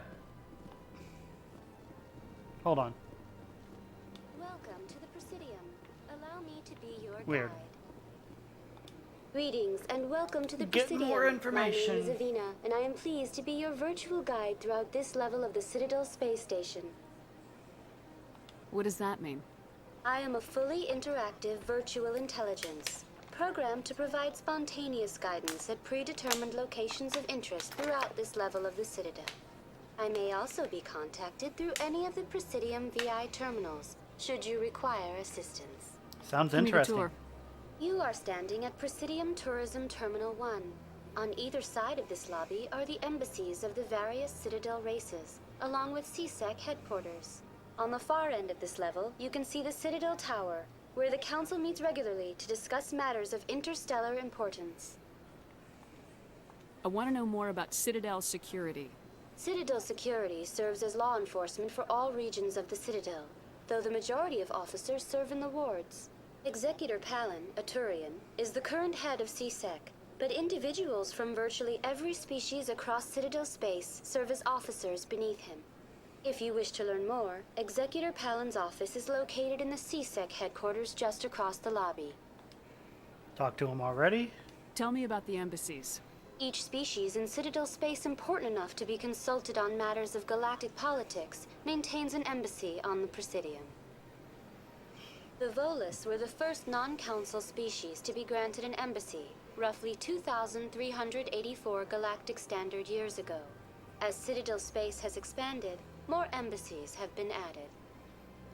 Hold on. Welcome to the Presidium. Allow me to be your Weird. guide. Greetings and welcome to the Get Presidium. more information. My name is Avina, and I am pleased to be your virtual guide throughout this level of the Citadel space station. What does that mean? I am a fully interactive virtual intelligence. programmed to provide spontaneous guidance at predetermined locations of interest throughout this level of the Citadel. I may also be contacted through any of the Presidium VI terminals, should you require assistance. Sounds Give me the interesting. tour. You are standing at Presidium Tourism Terminal 1. On either side of this lobby are the embassies of the various Citadel races, along with CSEC headquarters. On the far end of this level, you can see the Citadel Tower, where the Council meets regularly to discuss matters of interstellar importance. I want to know more about Citadel security. Citadel security serves as law enforcement for all regions of the Citadel, though the majority of officers serve in the wards. Executor Palin, a Turian, is the current head of CSEC, but individuals from virtually every species across Citadel space serve as officers beneath him. If you wish to learn more, Executor Palin's office is located in the CSEC headquarters just across the lobby. Talked to him already? Tell me about the embassies. Each species in Citadel space important enough to be consulted on matters of galactic politics maintains an embassy on the Presidium. The Volus were the first non-council species to be granted an embassy, roughly 2,384 galactic standard years ago. As Citadel space has expanded, more embassies have been added.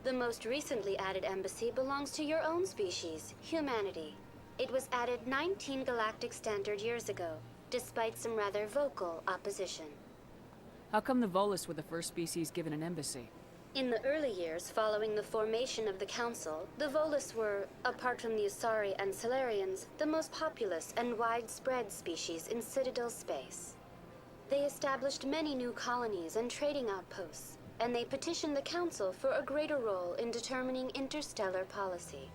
The most recently added embassy belongs to your own species, humanity. It was added 19 galactic standard years ago, despite some rather vocal opposition. How come the Volus were the first species given an embassy? In the early years following the formation of the Council, the Volus were, apart from the Asari and Salarians, the most populous and widespread species in Citadel space. They established many new colonies and trading outposts, and they petitioned the Council for a greater role in determining interstellar policy.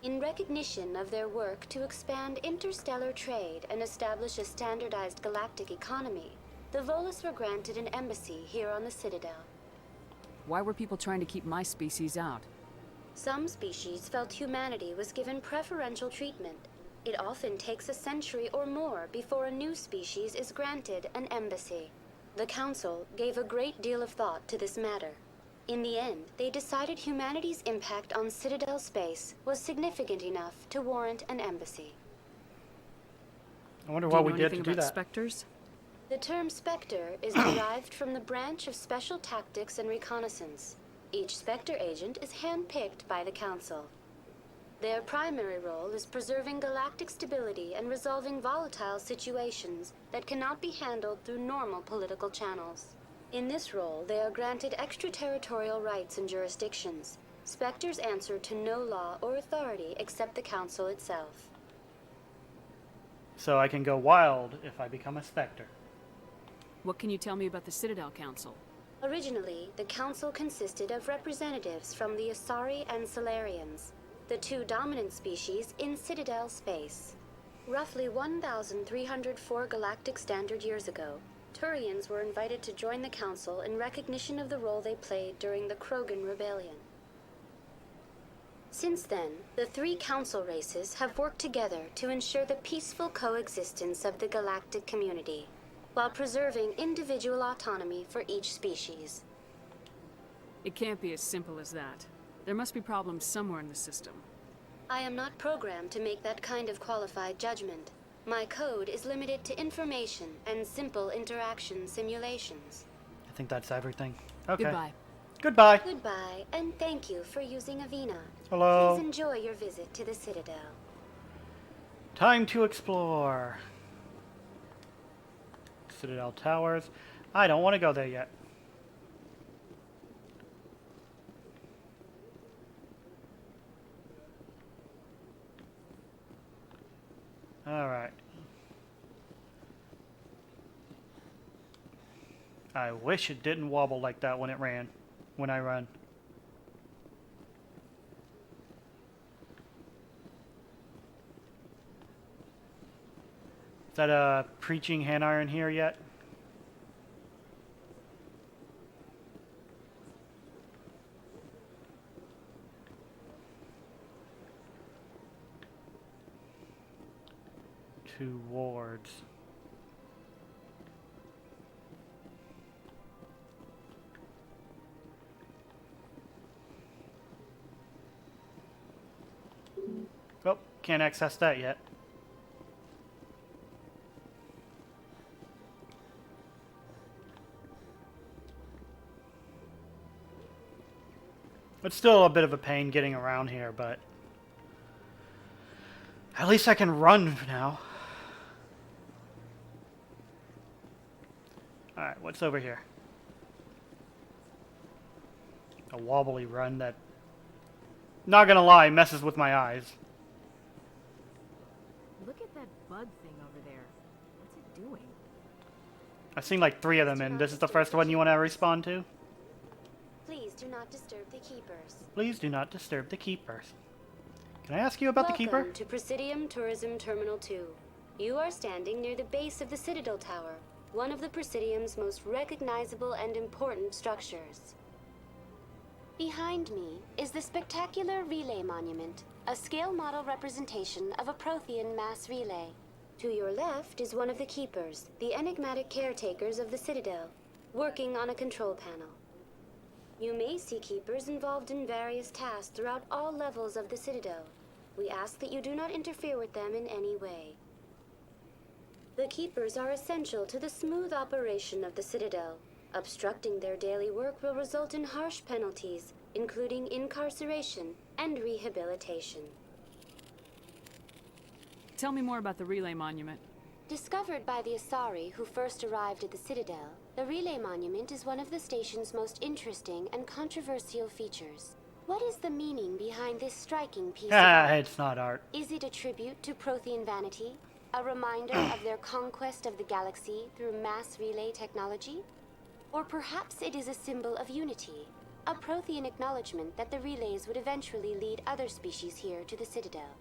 In recognition of their work to expand interstellar trade and establish a standardized galactic economy, the Volus were granted an embassy here on the Citadel. Why were people trying to keep my species out? Some species felt humanity was given preferential treatment. It often takes a century or more before a new species is granted an embassy. The Council gave a great deal of thought to this matter. In the end, they decided humanity's impact on Citadel space was significant enough to warrant an embassy. I wonder why we did to do anything about that. Spectres? The term Spectre is derived from the branch of Special Tactics and Reconnaissance. Each Spectre agent is handpicked by the Council. Their primary role is preserving galactic stability and resolving volatile situations that cannot be handled through normal political channels. In this role, they are granted extraterritorial rights and jurisdictions. Spectres answer to no law or authority except the Council itself. So I can go wild if I become a Spectre. What can you tell me about the Citadel Council? Originally, the Council consisted of representatives from the Asari and Salarians, the two dominant species in Citadel space. Roughly 1,304 galactic standard years ago, Turians were invited to join the Council in recognition of the role they played during the Krogan Rebellion. Since then, the three Council races have worked together to ensure the peaceful coexistence of the galactic community, while preserving individual autonomy for each species. It can't be as simple as that. There must be problems somewhere in the system. I am not programmed to make that kind of qualified judgment. My code is limited to information and simple interaction simulations. I think that's everything. Okay. Goodbye. Goodbye. Goodbye, and thank you for using Avina. Hello. Please enjoy your visit to the Citadel. Time to explore. Citadel Towers. I don't want to go there yet. Alright. I wish it didn't wobble like that when I run. Is that a preaching hand iron here yet? Two wards. Oh, can't access that yet. It's still a bit of a pain getting around here, but at least I can run now. Alright, what's over here? A wobbly run that, not gonna lie, messes with my eyes. Look at that bug thing over there. What's it doing? I've seen like 3 of them, and this is the first one you want to respond to? Please do not disturb the keepers. Please do not disturb the keepers. Can I ask you about the keeper? Welcome to Presidium Tourism Terminal 2. You are standing near the base of the Citadel Tower, one of the Presidium's most recognizable and important structures. Behind me is the spectacular Relay Monument, a scale model representation of a Prothean mass relay. To your left is one of the keepers, the enigmatic caretakers of the Citadel, working on a control panel. You may see keepers involved in various tasks throughout all levels of the Citadel. We ask that you do not interfere with them in any way. The keepers are essential to the smooth operation of the Citadel. Obstructing their daily work will result in harsh penalties, including incarceration and rehabilitation. Tell me more about the Relay Monument. Discovered by the Asari who first arrived at the Citadel, the Relay Monument is one of the station's most interesting and controversial features. What is the meaning behind this striking piece of art? It's not art. Is it a tribute to Prothean vanity? A reminder of their conquest of the galaxy through mass relay technology? Or perhaps it is a symbol of unity, a Prothean acknowledgement that the relays would eventually lead other species here to the Citadel.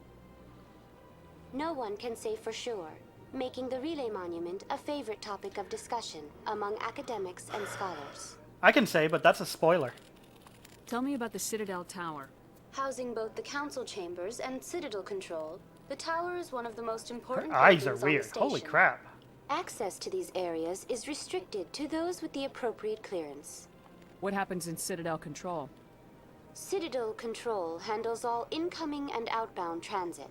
No one can say for sure, making the Relay Monument a favorite topic of discussion among academics and scholars. I can say, but that's a spoiler. Tell me about the Citadel Tower. Housing both the council chambers and Citadel control, the tower is one of the most important Her eyes are buildings on the weird. station. Holy crap. Access to these areas is restricted to those with the appropriate clearance. What happens in Citadel Control? Citadel Control handles all incoming and outbound transit.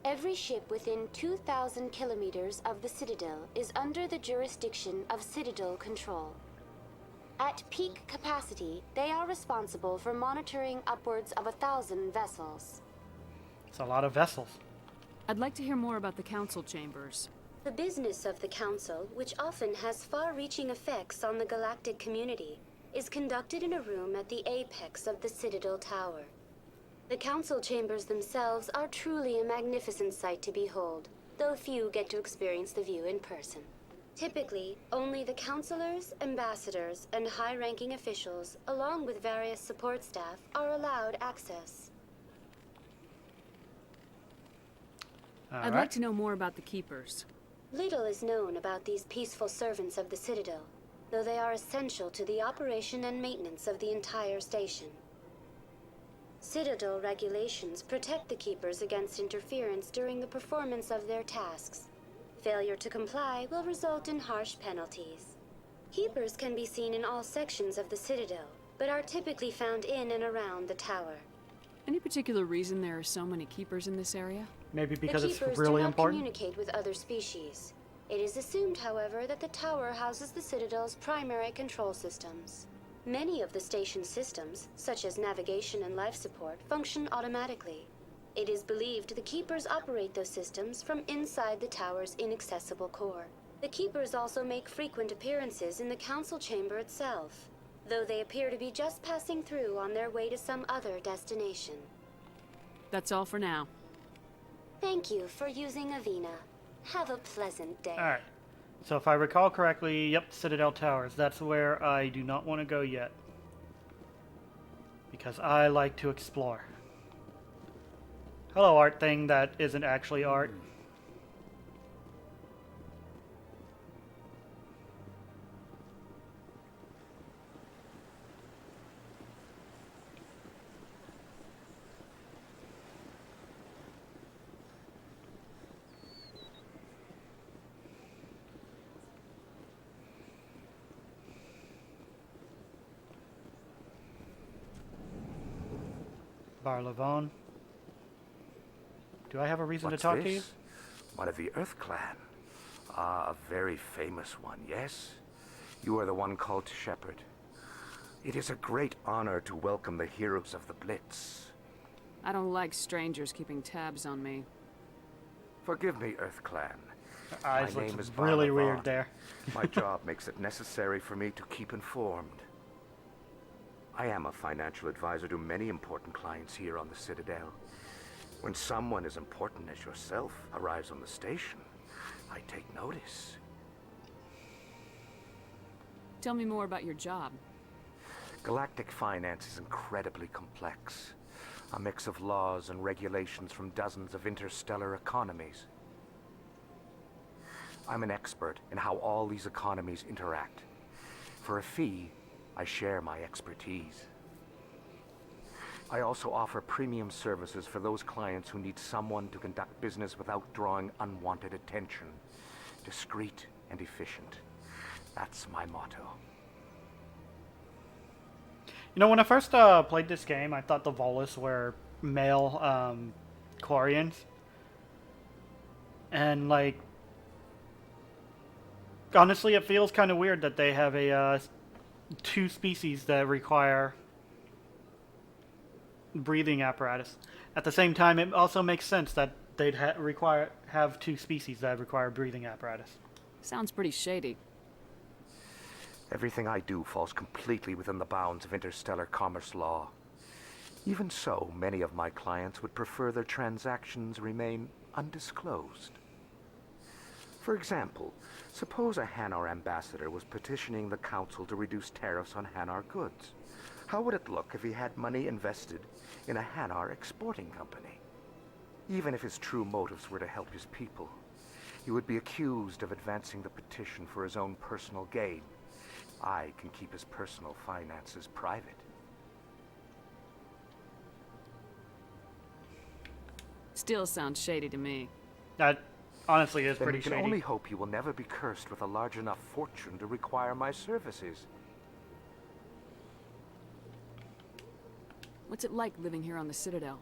Every ship within 2,000 kilometers of the Citadel is under the jurisdiction of Citadel Control. At peak capacity, they are responsible for monitoring upwards of 1,000 vessels. It's a lot of vessels. I'd like to hear more about the council chambers. The business of the Council, which often has far-reaching effects on the galactic community, is conducted in a room at the apex of the Citadel Tower. The Council chambers themselves are truly a magnificent sight to behold, though few get to experience the view in person. Typically, only the councilors, ambassadors, and high-ranking officials, along with various support staff, are allowed access. I'd like to know more about the keepers. Little is known about these peaceful servants of the Citadel, though they are essential to the operation and maintenance of the entire station. Citadel regulations protect the keepers against interference during the performance of their tasks. Failure to comply will result in harsh penalties. Keepers can be seen in all sections of the Citadel, but are typically found in and around the tower. Any particular reason there are so many keepers in this area? Maybe because it's keepers really do not important. communicate with other species. It is assumed, however, that the tower houses the Citadel's primary control systems. Many of the station's systems, such as navigation and life support, function automatically. It is believed the keepers operate those systems from inside the tower's inaccessible core. The keepers also make frequent appearances in the council chamber itself, though they appear to be just passing through on their way to some other destination. That's all for now. Thank you for using Avina. Have a pleasant day. Alright. So if I recall correctly, yep, Citadel Towers. That's where I do not want to go yet. Because I like to explore. Hello, art thing that isn't actually art. Bar Levon. Do I have a reason What's to talk to you? this? One of the Earth Clan. Ah, a very famous one, yes? You are the one called Shepard. It is a great honor to welcome the heroes of the Blitz. I don't like strangers keeping tabs on me. Forgive me, Earth Clan. Eyes My looks name is really Barnavon. weird there. My job makes it necessary for me to keep informed. I am a financial advisor to many important clients here on the Citadel. When someone as important as yourself arrives on the station, I take notice. Tell me more about your job. Galactic finance is incredibly complex. A mix of laws and regulations from dozens of interstellar economies. I'm an expert in how all these economies interact. For a fee, I share my expertise. I also offer premium services for those clients who need someone to conduct business without drawing unwanted attention. Discreet and efficient. That's my motto. You know, when I first played this game, I thought the Volus were male Quarians. And, like, honestly, it feels kind of weird that they have a two species that require breathing apparatus. At the same time, it also makes sense that they'd have two species that require breathing apparatus. Sounds pretty shady. Everything I do falls completely within the bounds of interstellar commerce law. Even so, many of my clients would prefer their transactions remain undisclosed. For example, suppose a Hanar ambassador was petitioning the Council to reduce tariffs on Hanar goods. How would it look if he had money invested in a Hanar exporting company? Even if his true motives were to help his people, he would be accused of advancing the petition for his own personal gain. I can keep his personal finances private. Still sounds shady to me. That honestly is Then pretty we can shady. only hope you will never be cursed with a large enough fortune to require my services. What's it like living here on the Citadel?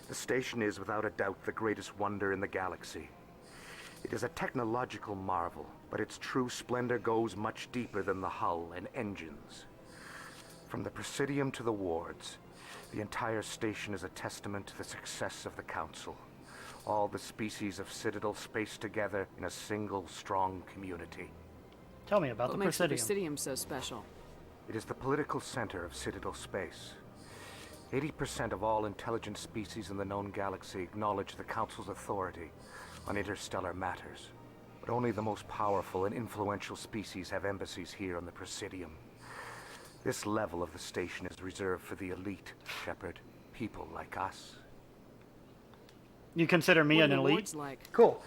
The station is without a doubt the greatest wonder in the galaxy. It is a technological marvel, but its true splendor goes much deeper than the hull and engines. From the Presidium to the wards, the entire station is a testament to the success of the Council. All the species of Citadel spaced together in a single strong community. Tell me about What the makes the Presidium. Presidium so special? It is the political center of Citadel space. 80% of all intelligent species in the known galaxy acknowledge the Council's authority on interstellar matters. But only the most powerful and influential species have embassies here on the Presidium. This level of the station is reserved for the elite, Shepard. People like us. You consider me What an are the elite? wards like? Cool.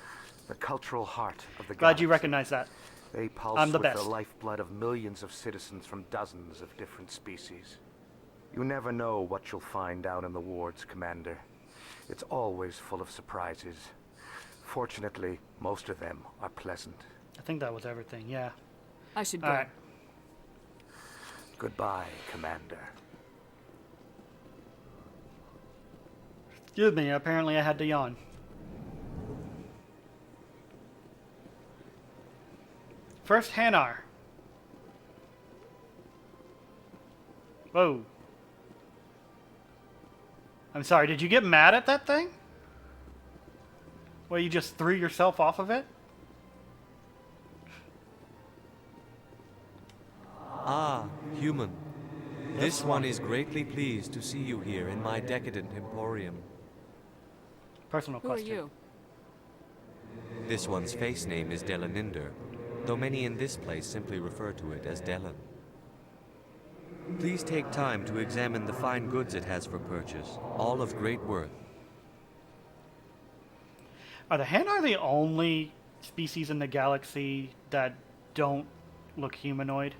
The cultural heart of the Glad you galaxy. recognize that. They pulse I'm the with best. the lifeblood of millions of citizens from dozens of different species. You never know what you'll find down in the wards, Commander. It's always full of surprises. Fortunately, most of them are pleasant. I think that was everything, yeah. I should go. All right. Goodbye, Commander. Excuse me, apparently I had to yawn. First Hanar. Whoa. I'm sorry, did you get mad at that thing? Well, you just threw yourself off of it? Ah, human. This one is greatly pleased to see you here in my decadent emporium. Personal Who are question. you? This one's face name is Delaninder, though many in this place simply refer to it as Delan. Please take time to examine the fine goods it has for purchase, all of great worth. Are the Hanar the only species in the galaxy that don't look humanoid?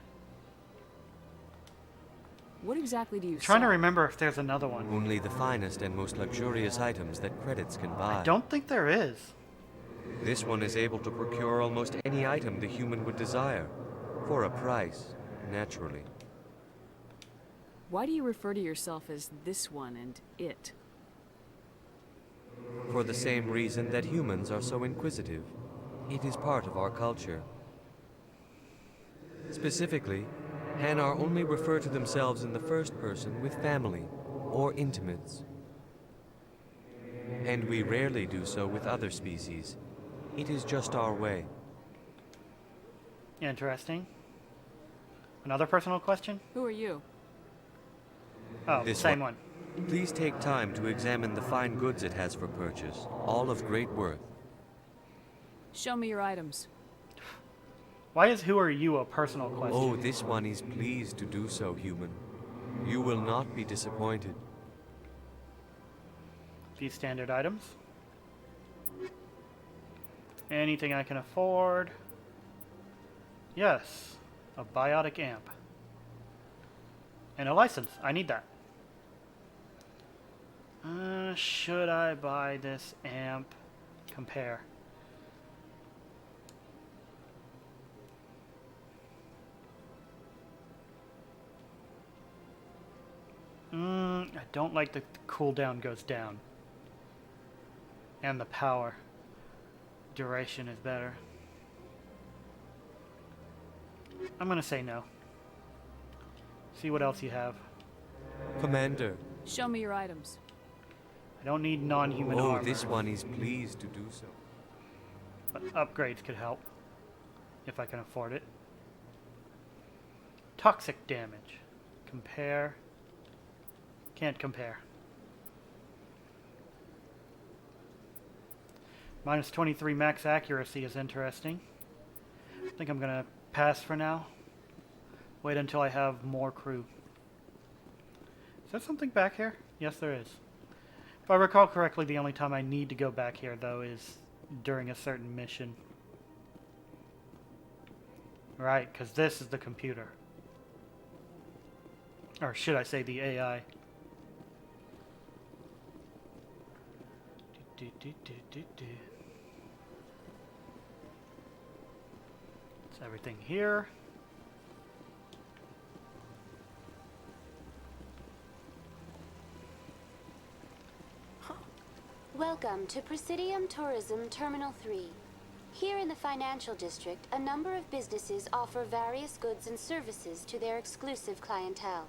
What exactly do you Trying to sell? remember if there's another one. Only the finest and most luxurious items that credits can buy. I don't think there is. This one is able to procure almost any item the human would desire, for a price, naturally. Why do you refer to yourself as this one and it? For the same reason that humans are so inquisitive. It is part of our culture. Specifically, Hanar only refer to themselves in the first person with family or intimates. And we rarely do so with other species. It is just our way. Interesting. Another personal question? Who are you? Oh, This same one. Please take time to examine the fine goods it has for purchase, all of great worth. Show me your items. Why is who are you a personal question? Oh, this one is pleased to do so, human. You will not be disappointed. These standard items. Anything I can afford. Yes, a biotic amp. And a license. I need that. Should I buy this amp? Compare. I don't like the cooldown goes down. And the power. Duration is better. I'm gonna say no. See what else you have. Commander. Show me your items. I don't need non-human armor. Oh, this one is pleased to do so. But upgrades could help. If I can afford it. Toxic damage. Compare. Can't compare. Minus 23 max accuracy is interesting. I think I'm gonna pass for now. Wait until I have more crew. Is there something back here? Yes, there is. If I recall correctly, the only time I need to go back here, though, is during a certain mission. Right, because this is the computer. Or should I say the AI. It's everything here. Welcome to Presidium Tourism Terminal 3. Here in the financial district, a number of businesses offer various goods and services to their exclusive clientele.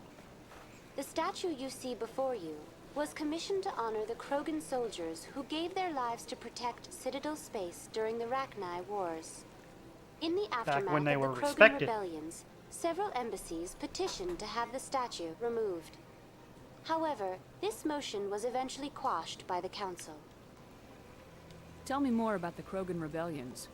The statue you see before you was commissioned to honor the Krogan soldiers who gave their lives to protect Citadel space during the Rachni Wars. In the aftermath when they of the were Krogan respected. rebellions, several embassies petitioned to have the statue removed. However, this motion was eventually quashed by the Council. Tell me more about the Krogan rebellions.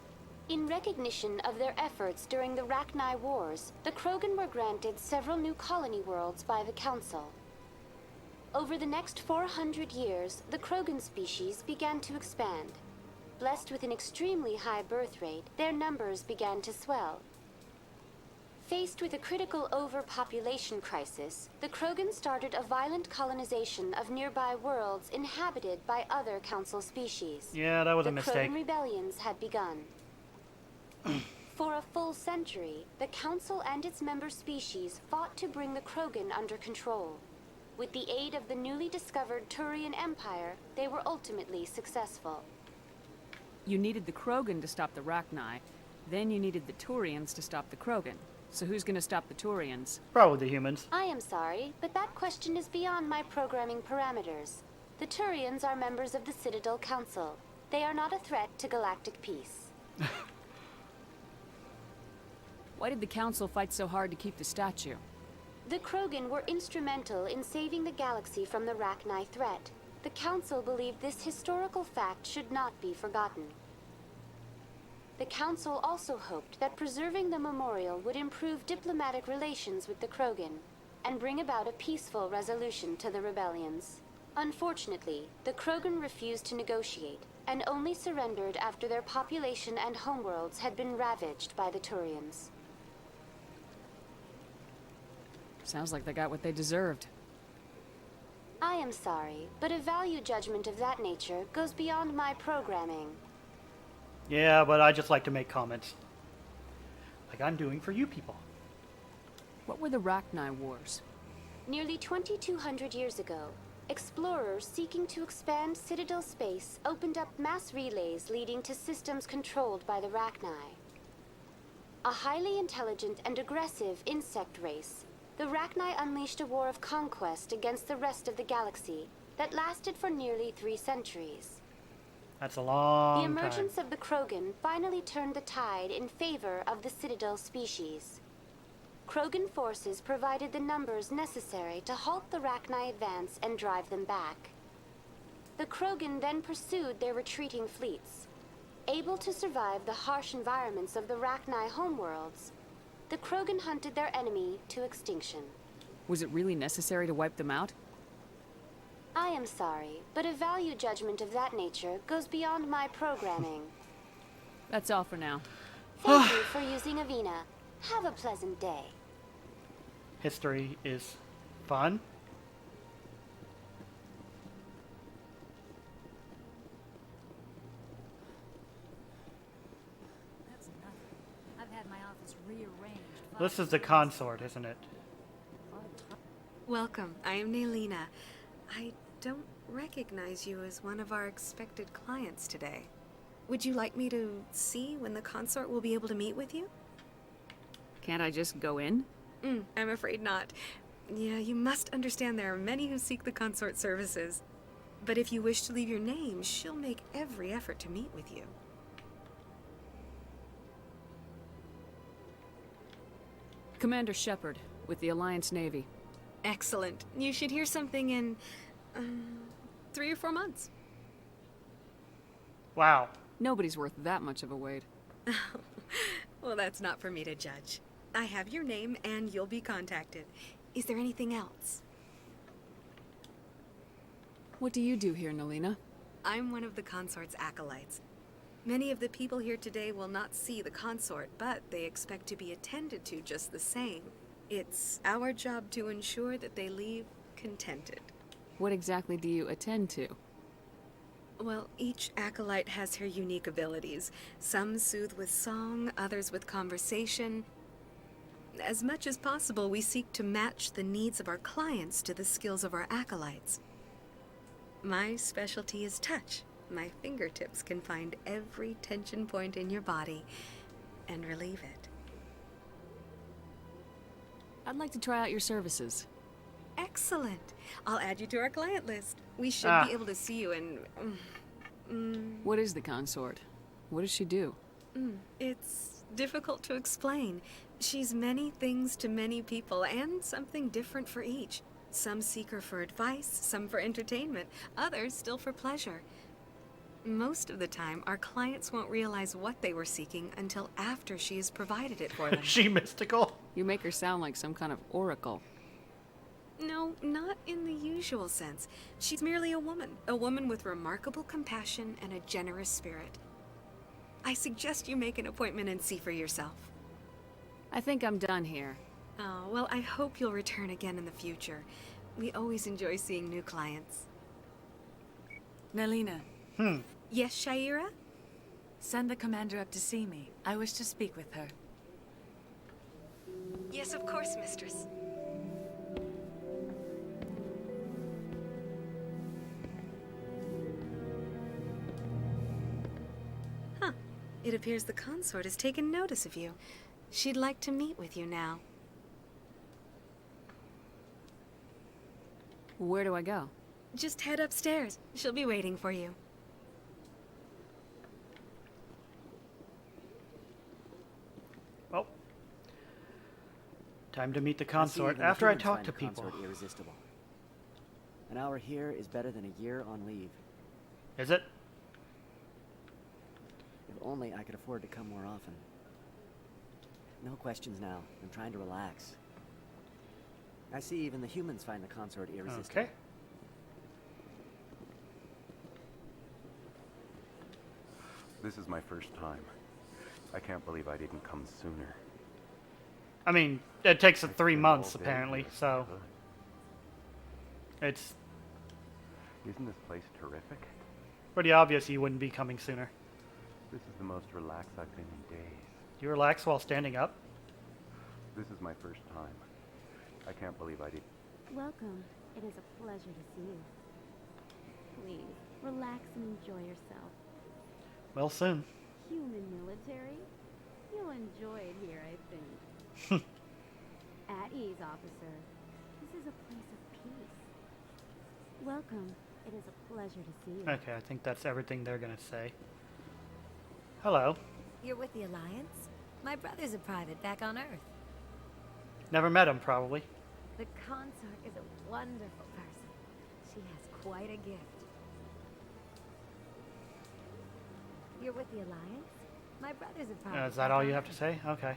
In recognition of their efforts during the Rachni Wars, the Krogan were granted several new colony worlds by the Council. Over the next 400 years, the Krogan species began to expand. Blessed with an extremely high birth rate, their numbers began to swell. Faced with a critical overpopulation crisis, the Krogan started a violent colonization of nearby worlds inhabited by other Council species. Yeah, that was a The mistake. Krogan rebellions had begun. For a full century, the Council and its member species fought to bring the Krogan under control. With the aid of the newly discovered Turian Empire, they were ultimately successful. You needed the Krogan to stop the Rachni, then you needed the Turians to stop the Krogan. So who's gonna stop the Turians? Probably the humans. I am sorry, but that question is beyond my programming parameters. The Turians are members of the Citadel Council. They are not a threat to galactic peace. Why did the Council fight so hard to keep the statue? The Krogan were instrumental in saving the galaxy from the Rachni threat. The Council believed this historical fact should not be forgotten. The Council also hoped that preserving the memorial would improve diplomatic relations with the Krogan and bring about a peaceful resolution to the rebellions. Unfortunately, the Krogan refused to negotiate and only surrendered after their population and homeworlds had been ravaged by the Turians. Sounds like they got what they deserved. I am sorry, but a value judgment of that nature goes beyond my programming. Yeah, but I just like to make comments. Like I'm doing for you people. What were the Rachni Wars? Nearly 2,200 years ago, explorers seeking to expand Citadel space opened up mass relays leading to systems controlled by the Rachni. A highly intelligent and aggressive insect race, the Rachni unleashed a war of conquest against the rest of the galaxy that lasted for nearly 3 centuries. That's a long The time. emergence of the Krogan finally turned the tide in favor of the Citadel species. Krogan forces provided the numbers necessary to halt the Rachni advance and drive them back. The Krogan then pursued their retreating fleets. Able to survive the harsh environments of the Rachni homeworlds, the Krogan hunted their enemy to extinction. Was it really necessary to wipe them out? I am sorry, but a value judgment of that nature goes beyond my programming. That's all for now. Thank you for using Avina. Have a pleasant day. History is fun. That's nothing. I've had my office rearranged. This is the consort, isn't it? Welcome. I am Nelina. I don't recognize you as one of our expected clients today. Would you like me to see when the consort will be able to meet with you? Can't I just go in? I'm afraid not. Yeah, you must understand there are many who seek the consort services. But if you wish to leave your name, she'll make every effort to meet with you. Commander Shepard, with the Alliance Navy. Excellent. You should hear something in 3 or 4 months. Wow. Nobody's worth that much of a wait. Well, that's not for me to judge. I have your name and you'll be contacted. Is there anything else? What do you do here, Nelina? I'm one of the consort's acolytes. Many of the people here today will not see the consort, but they expect to be attended to just the same. It's our job to ensure that they leave contented. What exactly do you attend to? Well, each acolyte has her unique abilities. Some soothe with song, others with conversation. As much as possible, we seek to match the needs of our clients to the skills of our acolytes. My specialty is touch. My fingertips can find every tension point in your body and relieve it. I'd like to try out your services. Excellent. I'll add you to our client list. We should be able to see you in... What is the consort? What does she do? It's difficult to explain. She's many things to many people, and something different for each. Some seek her for advice, some for entertainment, others still for pleasure. Most of the time, our clients won't realize what they were seeking until after she has provided it for them. She mystical? You make her sound like some kind of oracle. No, not in the usual sense. She's merely a woman with remarkable compassion and a generous spirit. I suggest you make an appointment and see for yourself. I think I'm done here. Oh, well, I hope you'll return again in the future. We always enjoy seeing new clients. Nelina. Yes, Shaira? Send the commander up to see me. I wish to speak with her. Yes, of course, mistress. Huh. It appears the consort has taken notice of you. She'd like to meet with you now. Where do I go? Just head upstairs. She'll be waiting for you. Well, time to meet the consort after I talk to people. Irresistible. An hour here is better than a year on leave. Is it? If only I could afford to come more often. No questions now. I'm trying to relax. I see even the humans find the consort irresistible. Okay. This is my first time. I can't believe I didn't come sooner. I mean, it takes 3 months apparently, so it's Isn't this place terrific? pretty obvious you wouldn't be coming sooner. This is the most relaxed I've been in days. You relax while standing up? This is my first time. I can't believe I did. Welcome. It is a pleasure to see you. Please, relax and enjoy yourself. Well, soon. Human military? You'll enjoy it here, I think. At ease, officer. This is a place of peace. Welcome. It is a pleasure to see you. Okay, I think that's everything they're gonna say. Hello. You're with the Alliance? My brother's a private back on Earth. Never met him, probably. The consort is a wonderful person. She has quite a gift. You're with the Alliance? My brother's a private Is that all you have to say? Okay.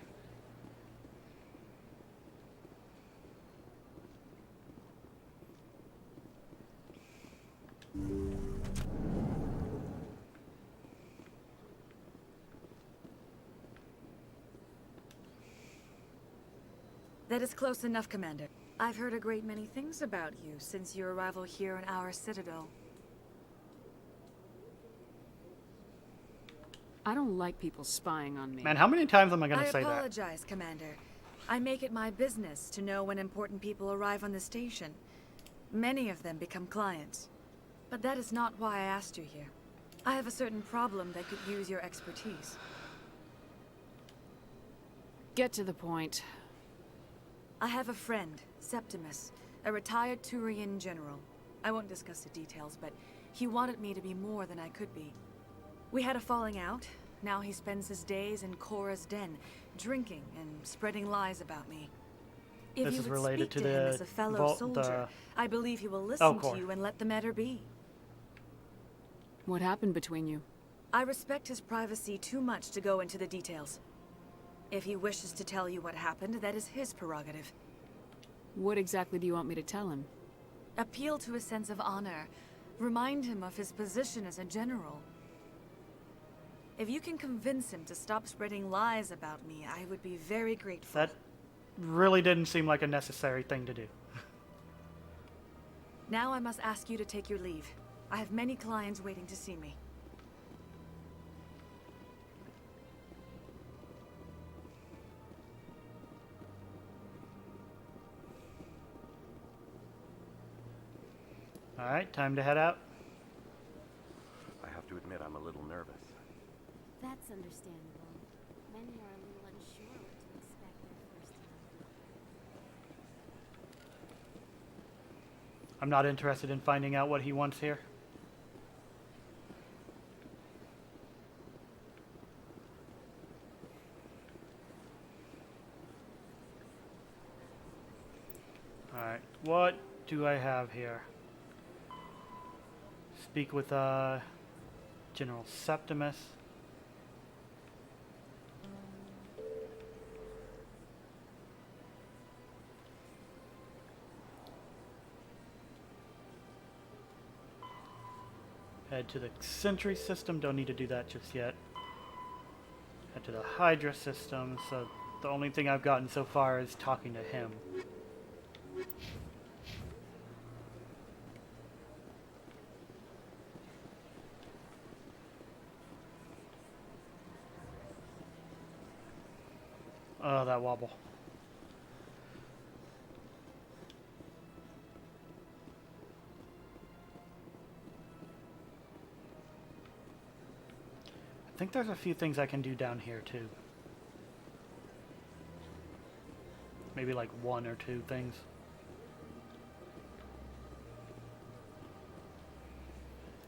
That is close enough, Commander. I've heard a great many things about you since your arrival here in our citadel. I don't like people spying on me. Man, how many times am I gonna say that? I apologize, Commander. I make it my business to know when important people arrive on the station. Many of them become clients. But that is not why I asked you here. I have a certain problem that could use your expertise. Get to the point. I have a friend, Septimus, a retired Turian general. I won't discuss the details, but he wanted me to be more than I could be. We had a falling out. Now he spends his days in Cora's den, drinking and spreading lies about me. If This you is would related speak to to him the as a fellow vault- soldier, the- I believe he will listen core. to you and let the matter be. What happened between you? I respect his privacy too much to go into the details. If he wishes to tell you what happened, that is his prerogative. What exactly do you want me to tell him? Appeal to his sense of honor. Remind him of his position as a general. If you can convince him to stop spreading lies about me, I would be very grateful. That really didn't seem like a necessary thing to do. Now I must ask you to take your leave. I have many clients waiting to see me. Alright, time to head out. I have to admit I'm a little nervous. That's understandable. Many are a little unsure what to expect their first time. I'm not interested in finding out what he wants here. Alright, what do I have here? Speak with General Septimus. Head to the Sentry system, don't need to do that just yet. Head to the Hydra system, so the only thing I've gotten so far is talking to him. Oh, that wobble. I think there's a few things I can do down here too. Maybe like one or two things.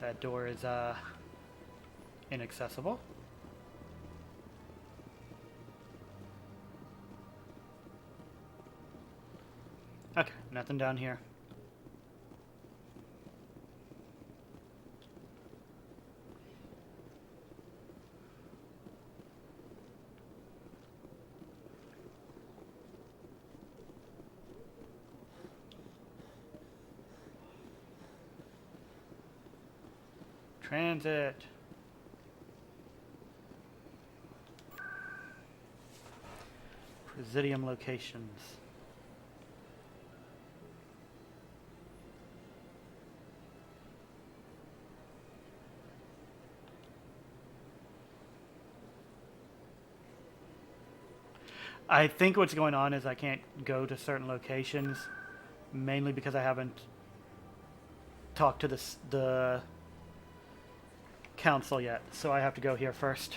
That door is inaccessible. Okay, nothing down here. Transit. Presidium locations. I think what's going on is I can't go to certain locations Mainly because I haven't talked to the council yet, so I have to go here first.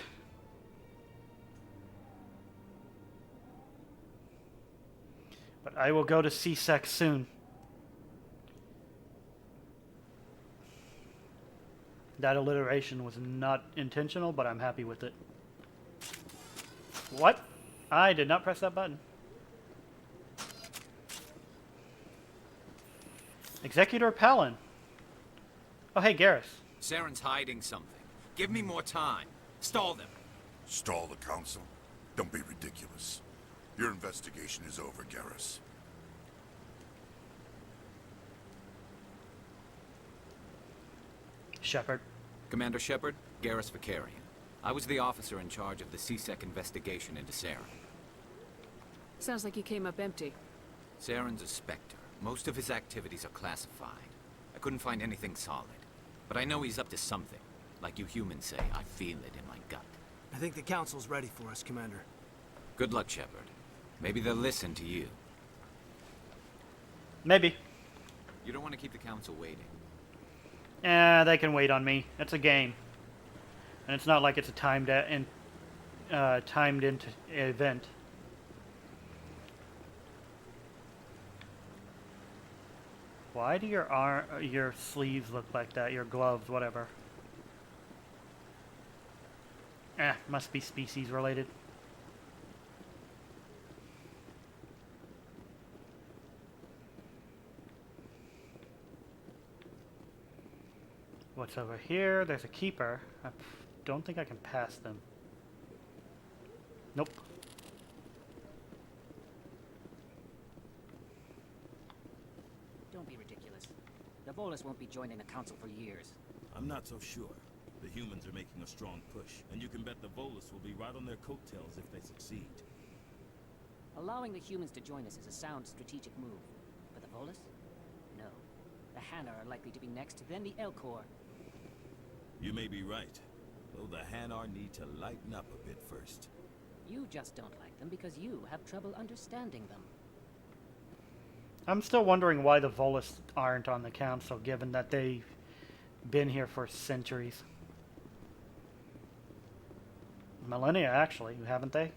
But I will go to CSEC soon. That alliteration was not intentional, but I'm happy with it. What? I did not press that button. Executor Palin. Oh, hey, Garrus. Saren's hiding something. Give me more time. Stall them. Stall the council? Don't be ridiculous. Your investigation is over, Garrus. Shepard. Commander Shepard, Garrus Vicarian. I was the officer in charge of the CSEC investigation into Saren. Sounds like you came up empty. Saren's a Spectre. Most of his activities are classified. I couldn't find anything solid. But I know he's up to something. Like you humans say, I feel it in my gut. I think the council's ready for us, Commander. Good luck, Shepard. Maybe they'll listen to you. Maybe. You don't want to keep the council waiting. They can wait on me. It's a game. And it's not like it's a timed into event. Why do your sleeves look like that? Your gloves, whatever. Must be species related. What's over here? There's a keeper. I don't think I can pass them. Nope. Don't be ridiculous. The Volus won't be joining the council for years. I'm not so sure. The humans are making a strong push, and you can bet the Volus will be right on their coattails if they succeed. Allowing the humans to join us is a sound strategic move. But the Volus? No. The Hanna are likely to be next, then the Elcor. You may be right, though the Hanar need to lighten up a bit first. You just don't like them because you have trouble understanding them. I'm still wondering why the Volus aren't on the council, given that they've been here for centuries. Millennia, actually, haven't they?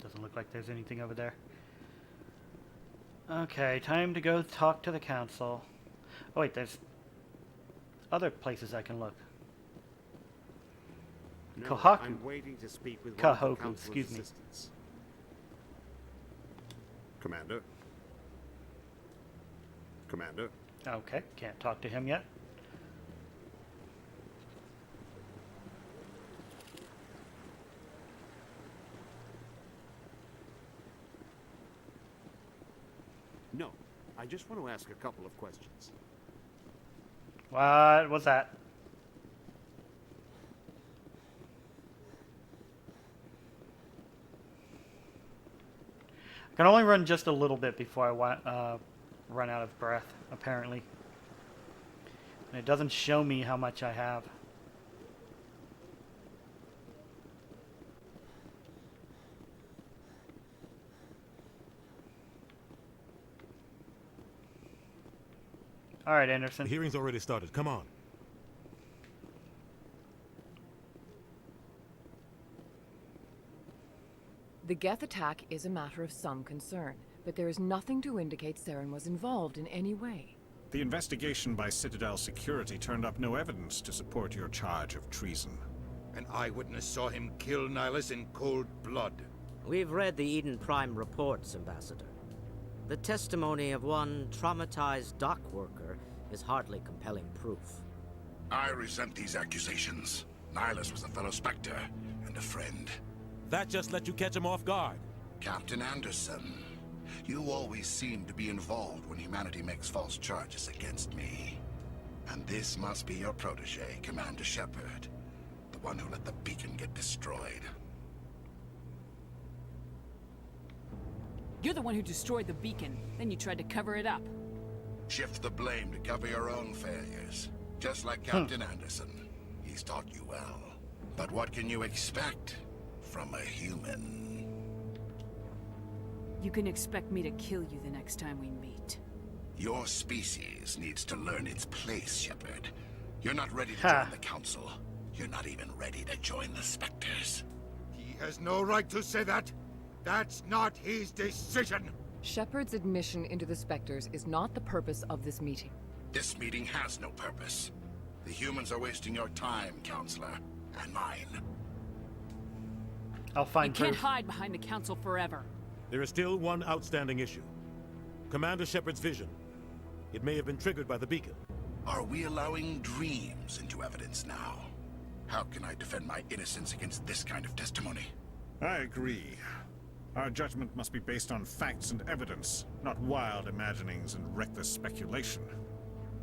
Doesn't look like there's anything over there. Okay, time to go talk to the council. Oh wait, there's other places I can look. No, Kohaku. I'm waiting to speak with one of the Kahoku, council's excuse me. assistants. Commander? Commander? Okay, can't talk to him yet. No, I just want to ask a couple of questions. What was that? I can only run just a little bit before I run out of breath, apparently. And it doesn't show me how much I have. All right, Anderson. The hearing's already started. Come on. The Geth attack is a matter of some concern, but there is nothing to indicate Saren was involved in any way. The investigation by Citadel Security turned up no evidence to support your charge of treason. An eyewitness saw him kill Nihilus in cold blood. We've read the Eden Prime reports, Ambassador. The testimony of one traumatized dock worker is hardly compelling proof. I resent these accusations. Nihilus was a fellow Spectre and a friend. That just let you catch him off guard. Captain Anderson, you always seem to be involved when humanity makes false charges against me. And this must be your protege, Commander Shepard. The one who let the beacon get destroyed. You're the one who destroyed the beacon, then you tried to cover it up. Shift the blame to cover your own failures. Just like Captain Anderson. He's taught you well. But what can you expect from a human? You can expect me to kill you the next time we meet. Your species needs to learn its place, Shepard. You're not ready to join the Council. You're not even ready to join the Spectres. He has no right to say that. That's not his decision. Shepard's admission into the Spectres is not the purpose of this meeting. This meeting has no purpose. The humans are wasting your time, Counselor, and mine. I'll find You can't hide behind the Council forever. There is still one outstanding issue. Commander Shepard's vision. It may have been triggered by the beacon. Are we allowing dreams into evidence now? How can I defend my innocence against this kind of testimony? I agree. Our judgment must be based on facts and evidence, not wild imaginings and reckless speculation.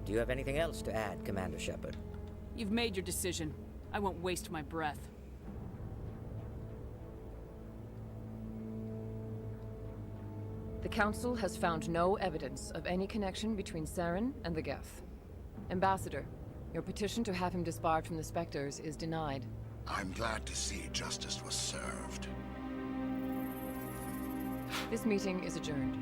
Do you have anything else to add, Commander Shepard? You've made your decision. I won't waste my breath. The Council has found no evidence of any connection between Saren and the Geth. Ambassador, your petition to have him disbarred from the Spectres is denied. I'm glad to see justice was served. This meeting is adjourned.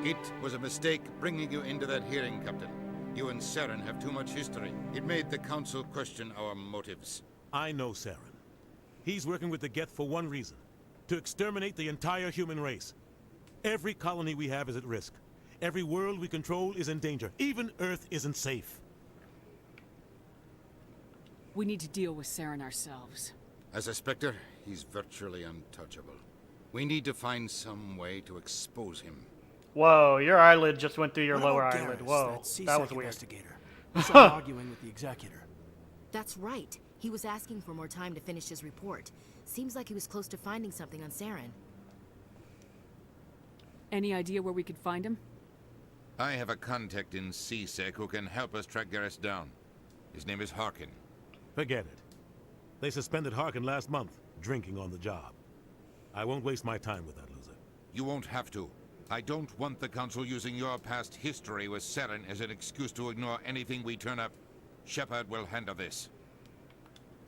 It was a mistake bringing you into that hearing, Captain. You and Saren have too much history. It made the Council question our motives. I know Saren. He's working with the Geth for one reason. To exterminate the entire human race. Every colony we have is at risk. Every world we control is in danger. Even Earth isn't safe. We need to deal with Saren ourselves. As a Spectre, he's virtually untouchable. We need to find some way to expose him. Whoa, your eyelid just went through your What lower about eyelid. Garrus, Whoa, that CSEC that was weird. investigator? He's arguing with the executor. That's right. He was asking for more time to finish his report. Seems like he was close to finding something on Saren. Any idea where we could find him? I have a contact in CSEC who can help us track Garrus down. His name is Harkin. Forget it. They suspended Harkin last month, drinking on the job. I won't waste my time with that loser. You won't have to. I don't want the Council using your past history with Saren as an excuse to ignore anything we turn up. Shepard will handle this.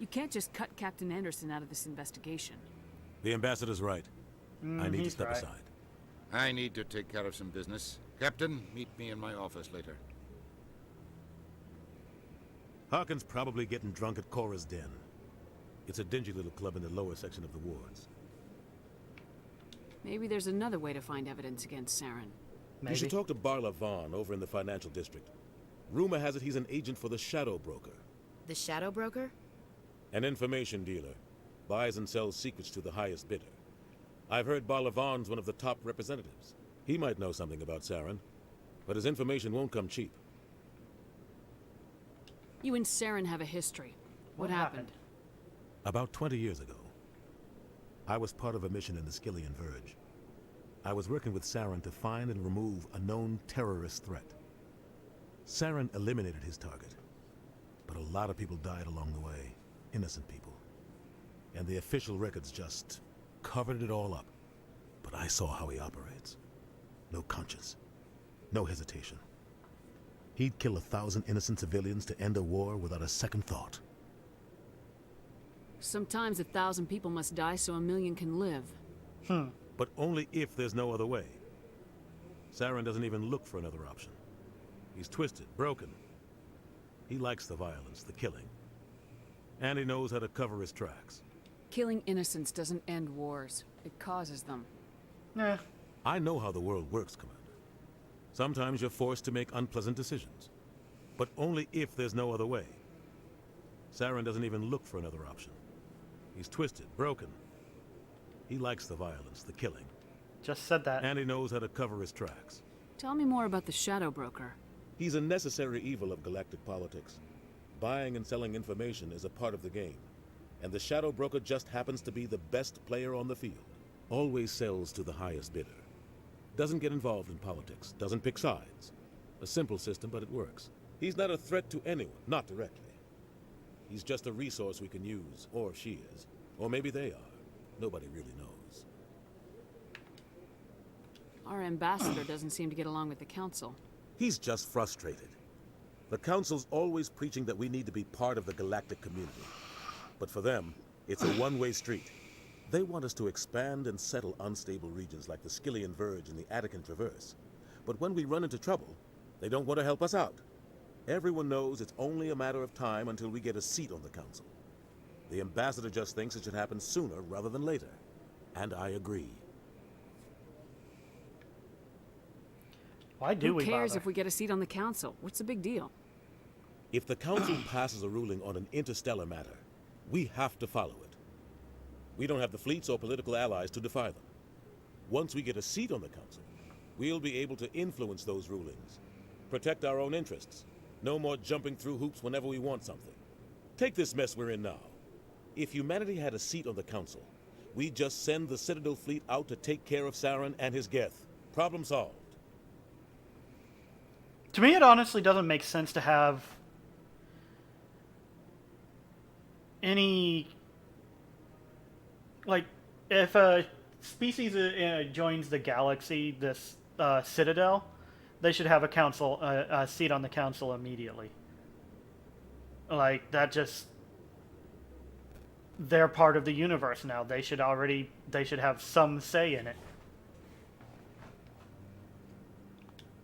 You can't just cut Captain Anderson out of this investigation. The ambassador's right. I need to step aside. I need to take care of some business. Captain, meet me in my office later. Harkin's probably getting drunk at Cora's Den. It's a dingy little club in the lower section of the wards. Maybe there's another way to find evidence against Saren. You should talk to Barla Vaughn over in the financial district. Rumor has it he's an agent for the Shadow Broker. The Shadow Broker? An information dealer. Buys and sells secrets to the highest bidder. I've heard Barla Vaughn's one of the top representatives. He might know something about Saren, but his information won't come cheap. You and Saren have a history. What happened? About 20 years ago, I was part of a mission in the Skillian Verge. I was working with Saren to find and remove a known terrorist threat. Saren eliminated his target, but a lot of people died along the way, innocent people. And the official records just covered it all up. But I saw how he operates. No conscience, no hesitation. He'd kill 1,000 innocent civilians to end a war without a second thought. Sometimes 1,000 people must die so 1,000,000 can live. But only if there's no other way. Saren doesn't even look for another option. He's twisted, broken. He likes the violence, the killing. And he knows how to cover his tracks. Killing innocents doesn't end wars. It causes them. Nah. I know how the world works, Commander. Sometimes you're forced to make unpleasant decisions. But only if there's no other way. Saren doesn't even look for another option. He's twisted, broken. He likes the violence, the killing. Just said that. And he knows how to cover his tracks. Tell me more about the Shadow Broker. He's a necessary evil of galactic politics. Buying and selling information is a part of the game. And the Shadow Broker just happens to be the best player on the field. Always sells to the highest bidder. Doesn't get involved in politics. Doesn't pick sides. A simple system, but it works. He's not a threat to anyone, not directly. He's just a resource we can use, or she is. Or maybe they are. Nobody really knows. Our ambassador doesn't seem to get along with the council. He's just frustrated. The council's always preaching that we need to be part of the galactic community. But for them, it's a one-way street. They want us to expand and settle unstable regions like the Skillian Verge and the Attican Traverse. But when we run into trouble, they don't want to help us out. Everyone knows it's only a matter of time until we get a seat on the council. The ambassador just thinks it should happen sooner rather than later. And I agree. Why do we Who cares bother? if we get a seat on the council? What's the big deal? If the council passes a ruling on an interstellar matter, we have to follow it. We don't have the fleets or political allies to defy them. Once we get a seat on the council, we'll be able to influence those rulings, protect our own interests. No more jumping through hoops whenever we want something. Take this mess we're in now. If humanity had a seat on the council, we'd just send the Citadel fleet out to take care of Saren and his Geth. Problem solved. To me, it honestly doesn't make sense to have any... Like, if a species joins the galaxy, this Citadel, they should have a seat on the council immediately. Like, that just... They're part of the universe now. They should have some say in it.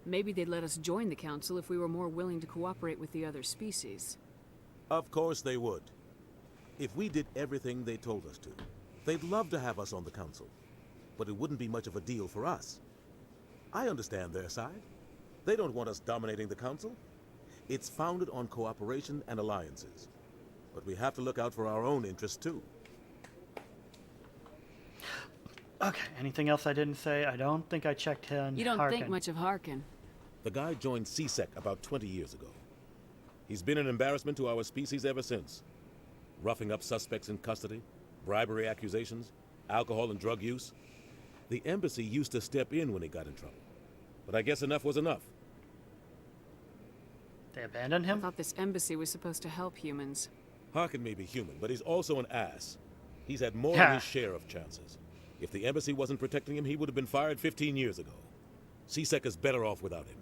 Maybe they'd let us join the council if we were more willing to cooperate with the other species. Of course they would. If we did everything they told us to, they'd love to have us on the council. But it wouldn't be much of a deal for us. I understand their side. They don't want us dominating the council. It's founded on cooperation and alliances. But we have to look out for our own interests too. Okay, anything else I didn't say? I don't think I checked him. You don't think much of Harkin. The guy joined CSEC about 20 years ago. He's been an embarrassment to our species ever since. Roughing up suspects in custody, bribery accusations, alcohol and drug use. The embassy used to step in when he got in trouble. But I guess enough was enough. They abandoned him? I thought this embassy was supposed to help humans. Harkin may be human, but he's also an ass. He's had more than his share of chances. If the embassy wasn't protecting him, he would have been fired 15 years ago. CSEC is better off without him.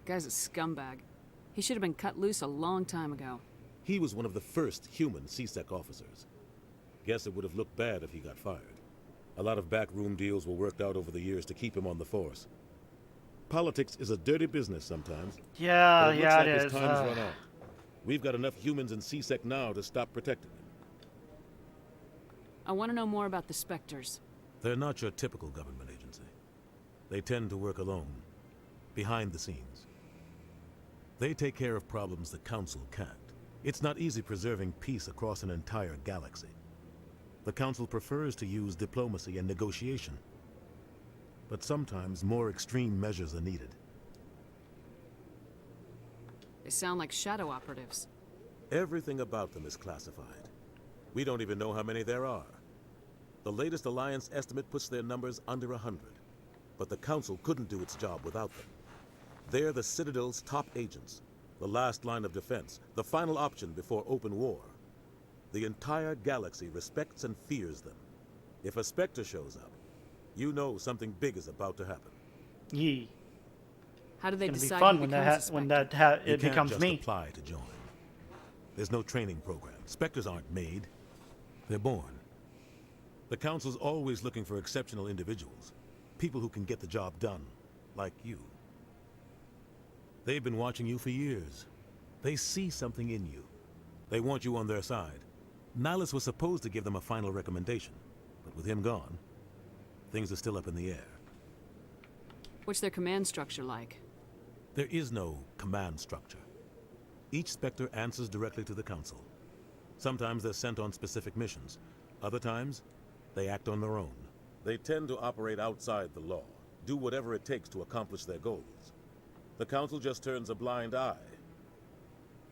Guy's a scumbag. He should have been cut loose a long time ago. He was one of the first human CSEC officers. Guess it would have looked bad if he got fired. A lot of backroom deals were worked out over the years to keep him on the force. Politics is a dirty business sometimes. Yeah, but it looks yeah, like it his is. time's run out. We've got enough humans in CSEC now to stop protecting him. I want to know more about the Spectres. They're not your typical government agency. They tend to work alone, behind the scenes. They take care of problems the Council can't. It's not easy preserving peace across an entire galaxy. The Council prefers to use diplomacy and negotiation. But sometimes more extreme measures are needed. They sound like shadow operatives. Everything about them is classified. We don't even know how many there are. The latest Alliance estimate puts their numbers under 100. But the Council couldn't do its job without them. They're the Citadel's top agents, the last line of defense, the final option before open war. The entire galaxy respects and fears them. If a Spectre shows up, you know something big is about to happen. Yee. How do they It's decide gonna who be fun becomes when a Spectre? it becomes You me. can't just apply to join. There's no training program. Spectres aren't made. They're born. The Council's always looking for exceptional individuals. People who can get the job done. Like you. They've been watching you for years. They see something in you. They want you on their side. Nihilus was supposed to give them a final recommendation. But with him gone, things are still up in the air. What's their command structure like? There is no command structure. Each Spectre answers directly to the Council. Sometimes they're sent on specific missions. Other times, they act on their own. They tend to operate outside the law, do whatever it takes to accomplish their goals. The Council just turns a blind eye.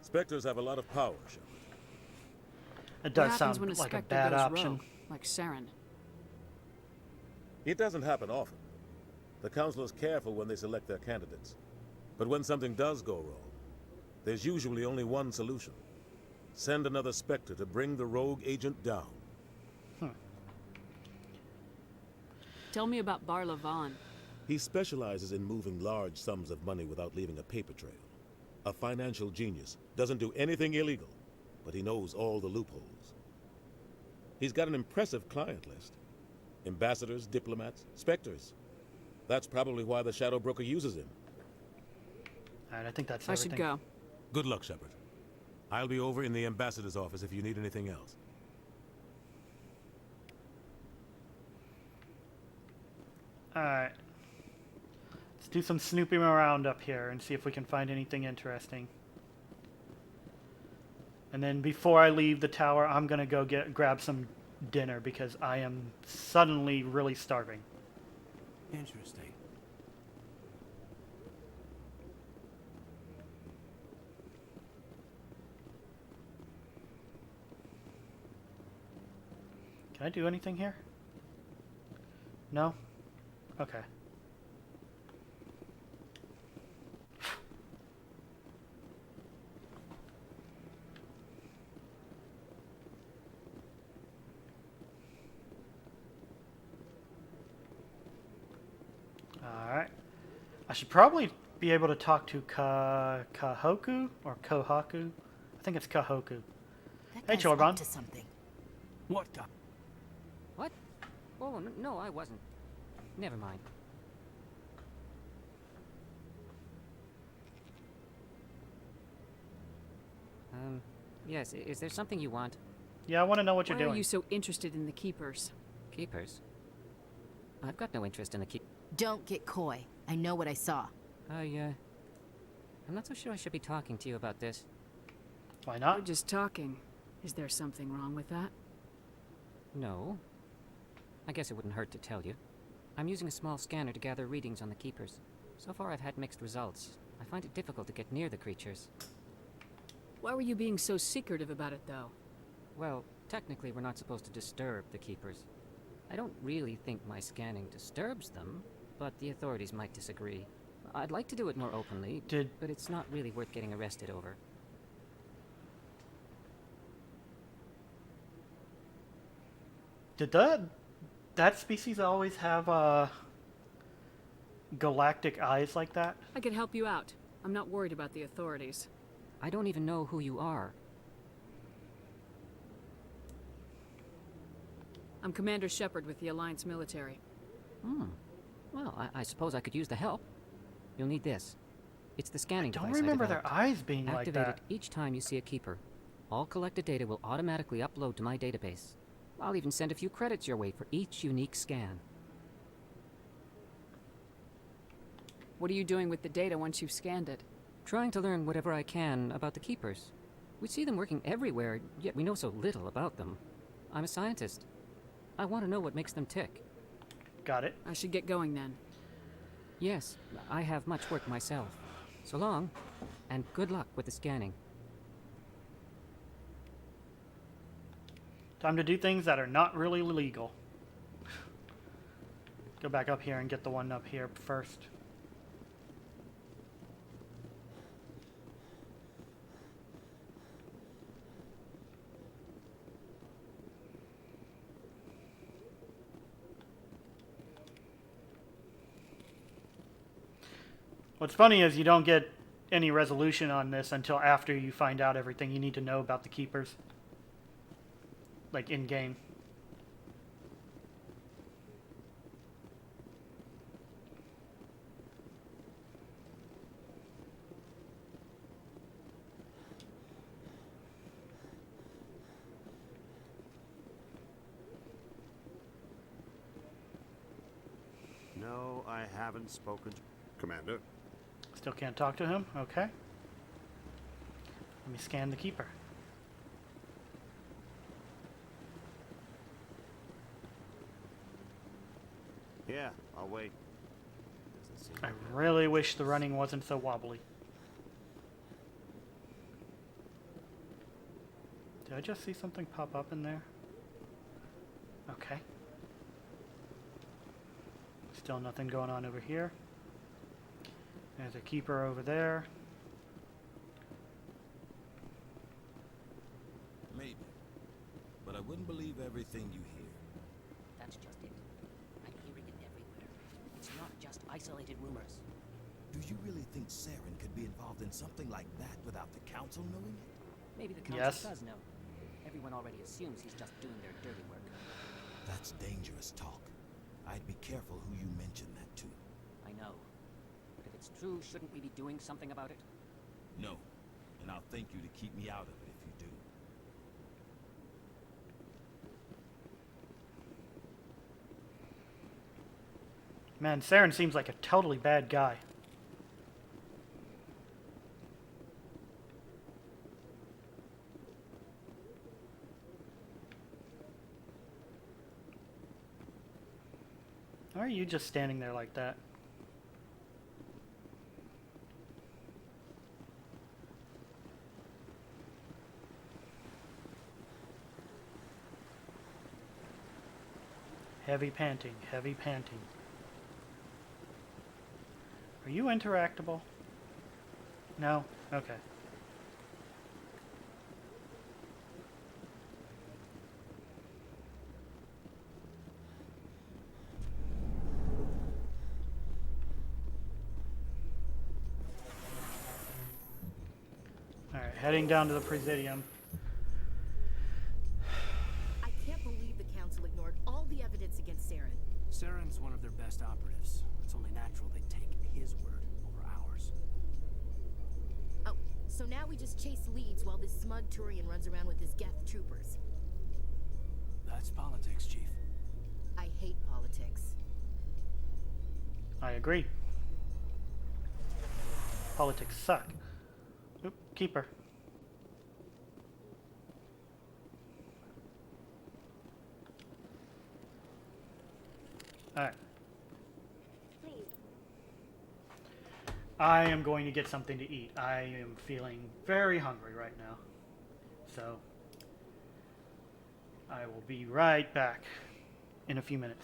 Spectres have a lot of power, Shepard. It What does happens sound when a like a Spectre bad goes option. rogue, like Saren? It doesn't happen often. The Council is careful when they select their candidates. But when something does go wrong, There's usually only one solution. Send another Spectre to bring the rogue agent down. Tell me about Barla Vaughn. He specializes in moving large sums of money without leaving a paper trail. A financial genius. Doesn't do anything illegal, but he knows all the loopholes. He's got an impressive client list. Ambassadors, diplomats, Spectres. That's probably why the Shadow Broker uses him. Alright, I think that's I everything. should go. Good luck, Shepard. I'll be over in the ambassador's office if you need anything else. Alright. Let's do some snooping around up here and see if we can find anything interesting. And then before I leave the tower, I'm gonna go grab some dinner because I am suddenly really starving. Interesting. Can I do anything here? No? Okay. Alright. I should probably be able to talk to Kahoku or Kohaku. I think it's Kahoku. Hey, Chorban. To something. What the? What? Oh, no, I wasn't. Never mind. Yes, is there something you want? Yeah, I want to know what you're Why doing. are you so interested in the Keepers? Keepers? I've got no interest in the Don't get coy. I know what I saw. I'm not so sure I should be talking to you about this. Why not? We're just talking. Is there something wrong with that? No. I guess it wouldn't hurt to tell you. I'm using a small scanner to gather readings on the Keepers. So far I've had mixed results. I find it difficult to get near the creatures. Why were you being so secretive about it, though? Well, technically we're not supposed to disturb the Keepers. I don't really think my scanning disturbs them, but the authorities might disagree. I'd like to do it more openly, but it's not really worth getting arrested over. Did that species always have galactic eyes like that? I could help you out. I'm not worried about the authorities. I don't even know who you are. I'm Commander Shepard with the Alliance military. Well, I suppose I could use the help. You'll need this. It's the scanning device I don't remember their developed. eyes being like Activate that. it each time you see a Keeper. All collected data will automatically upload to my database. I'll even send a few credits your way for each unique scan. What are you doing with the data once you've scanned it? Trying to learn whatever I can about the Keepers. We see them working everywhere, yet we know so little about them. I'm a scientist. I want to know what makes them tick. Got it. I should get going then. Yes, I have much work myself. So long, and good luck with the scanning. Time to do things that are not really legal. Go back up here and get the one up here first. What's funny is you don't get any resolution on this until after you find out everything you need to know about the Keepers. Like in-game. No, I haven't spoken to... Commander? Still can't talk to him? Okay. Let me scan the Keeper. Yeah, I'll wait. I really wish the running wasn't so wobbly. Did I just see something pop up in there? Okay. Still nothing going on over here. There's a Keeper over there. wouldn't believe everything you hear. That's just it. I'm hearing it everywhere. It's not just isolated rumors. Do you really think Saren could be involved in something like that without the Council knowing it? Maybe the Council does know. Everyone already assumes he's just doing their dirty work. That's dangerous talk. I'd be careful who you mention that to. I know. But if it's true, shouldn't we be doing something about it? No. And I'll thank you to keep me out of it if you do. Man, Saren seems like a totally bad guy. Why are you just standing there like that? Heavy panting, heavy panting. Are you interactable? No? Okay. Alright, heading down to the Presidium. I can't believe the Council ignored all the evidence against Saren. Saren's one of their best operatives. It's only natural they take his word over ours. Oh, so now we just chase leads while this smug Turian runs around with his Geth troopers. That's politics, Chief. I hate politics. I agree. Politics suck. Oop, keeper. Alright. I am going to get something to eat. I am feeling very hungry right now. So, I will be right back in a few minutes.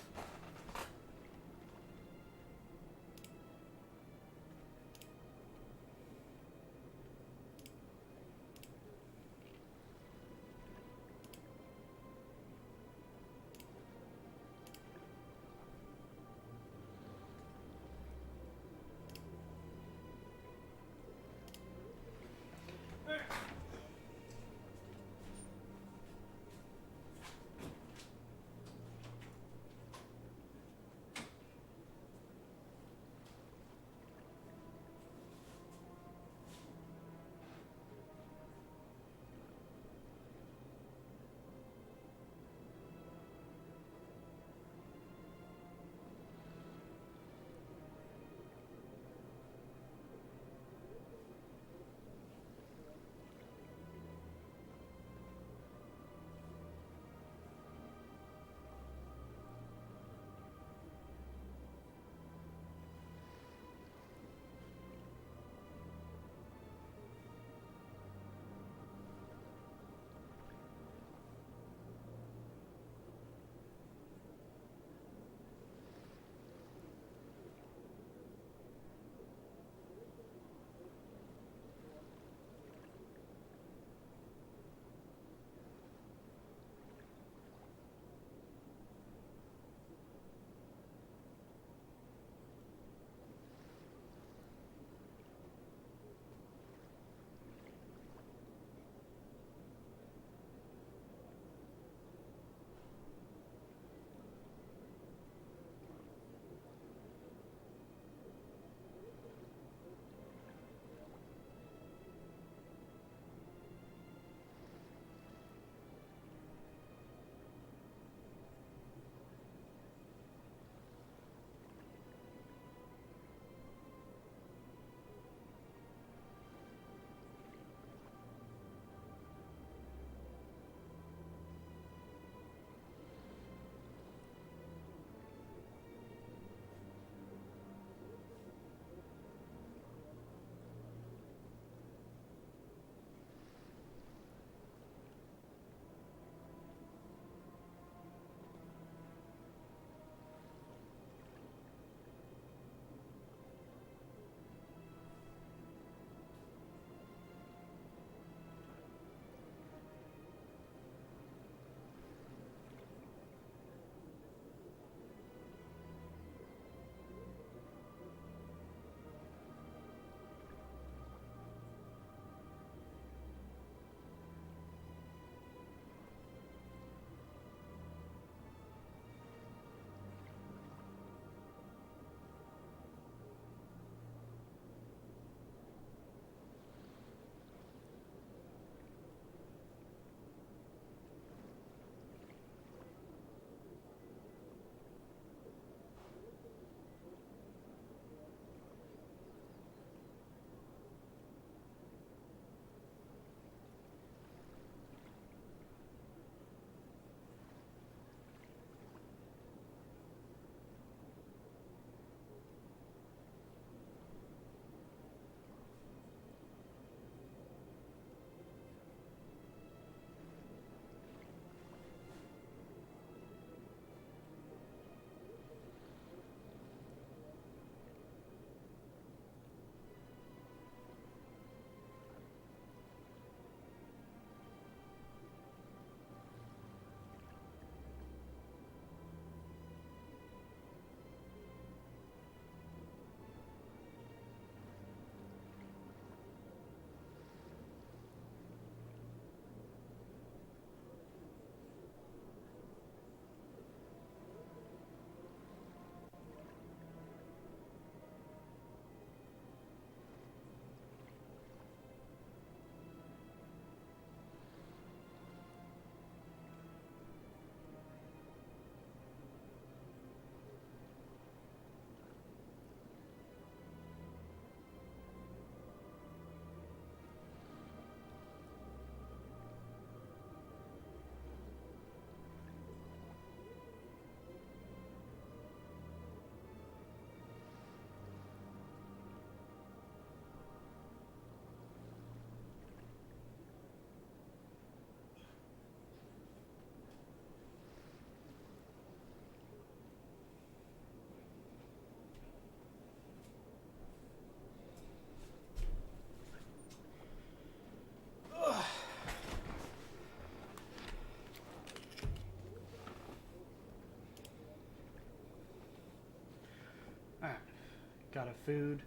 got a food.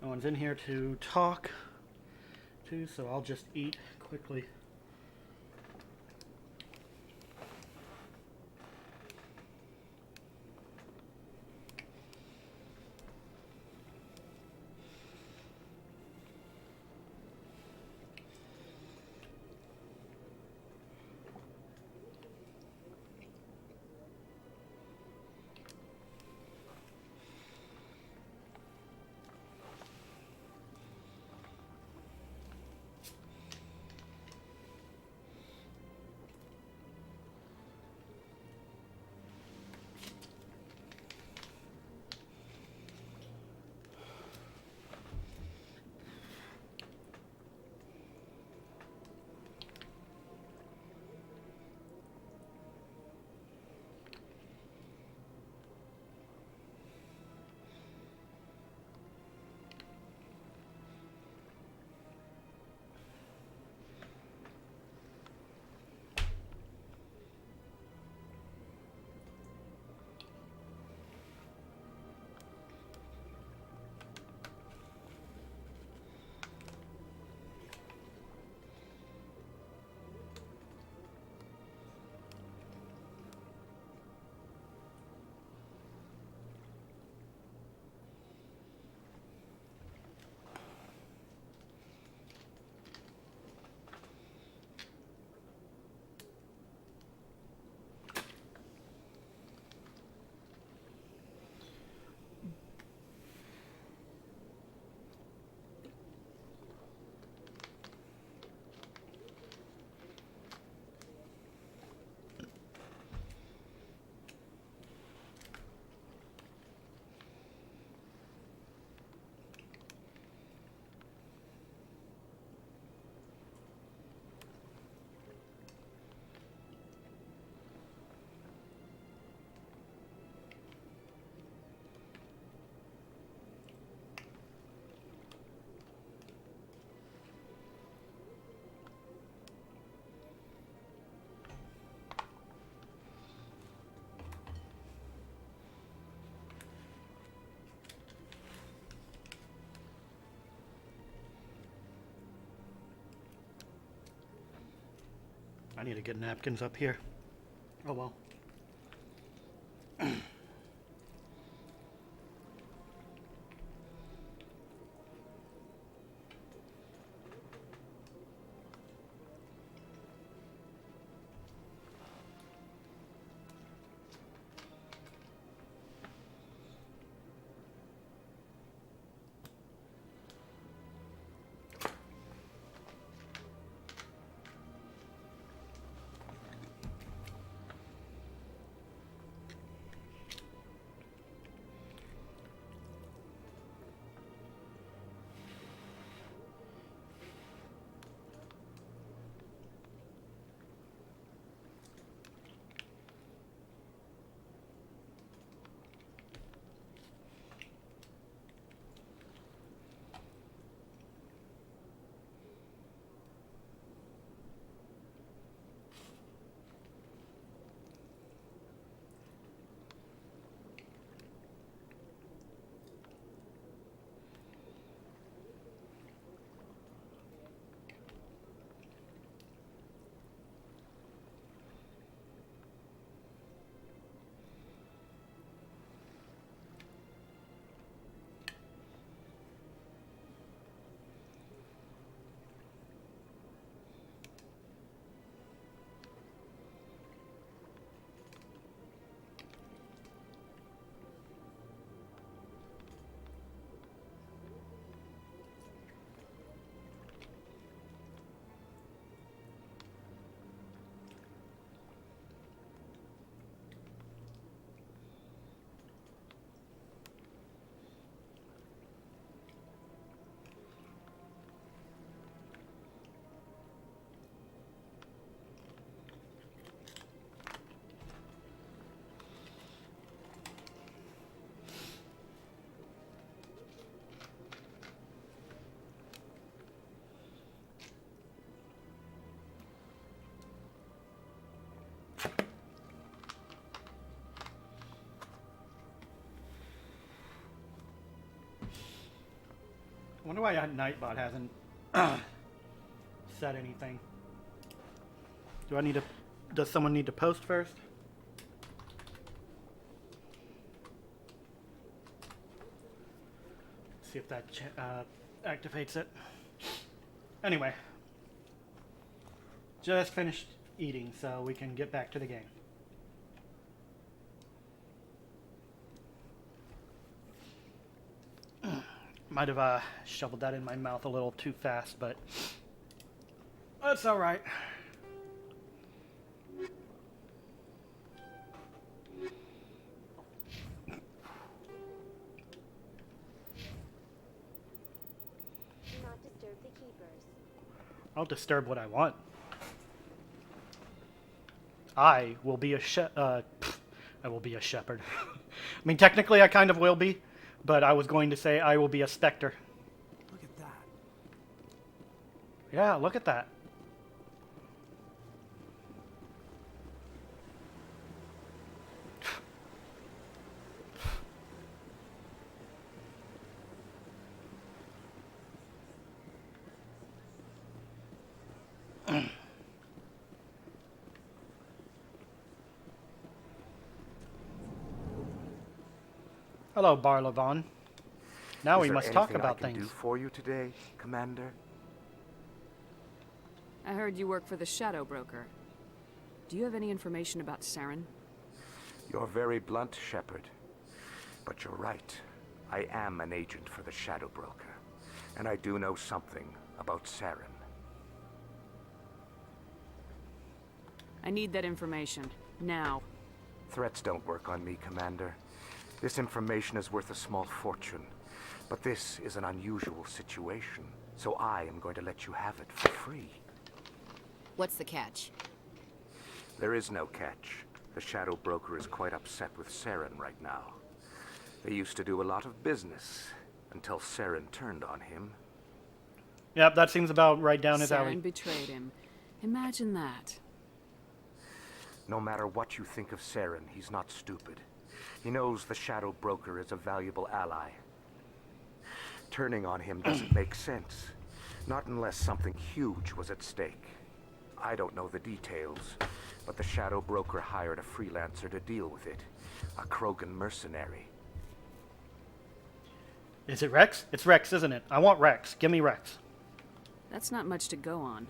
No one's in here to talk to, so I'll just eat quickly. I need to get napkins up here. Oh well. wonder why Nightbot hasn't said anything. Do I need to... Does someone need to post first? See if that activates it. Anyway. Just finished eating, so we can get back to the game. Might have shoveled that in my mouth a little too fast, but that's alright. I'll disturb what I want. I will be a I will be a shepherd. I mean, technically I kind of will be, but I was going to say I will be a specter. Look at that. Yeah, look at that. Hello, Barlavon. Now we must talk about things. Is there anything I can do for you today, Commander? I heard you work for the Shadow Broker. Do you have any information about Saren? You're very blunt, Shepard. But you're right. I am an agent for the Shadow Broker. And I do know something about Saren. I need that information. Now. Threats don't work on me, Commander. This information is worth a small fortune. But this is an unusual situation, so I am going to let you have it for free. What's the catch? There is no catch. The Shadow Broker is quite upset with Saren right now. They used to do a lot of business, until Saren turned on him. Yep, that seems about right down his alley. Saren betrayed him. Imagine that. No matter what you think of Saren, he's not stupid. He knows the Shadow Broker is a valuable ally. Turning on him doesn't make sense. Not unless something huge was at stake. I don't know the details, but the Shadow Broker hired a freelancer to deal with it. A Krogan mercenary. Is it Rex? It's Rex, isn't it? I want Rex. Give me Rex. That's not much to go on.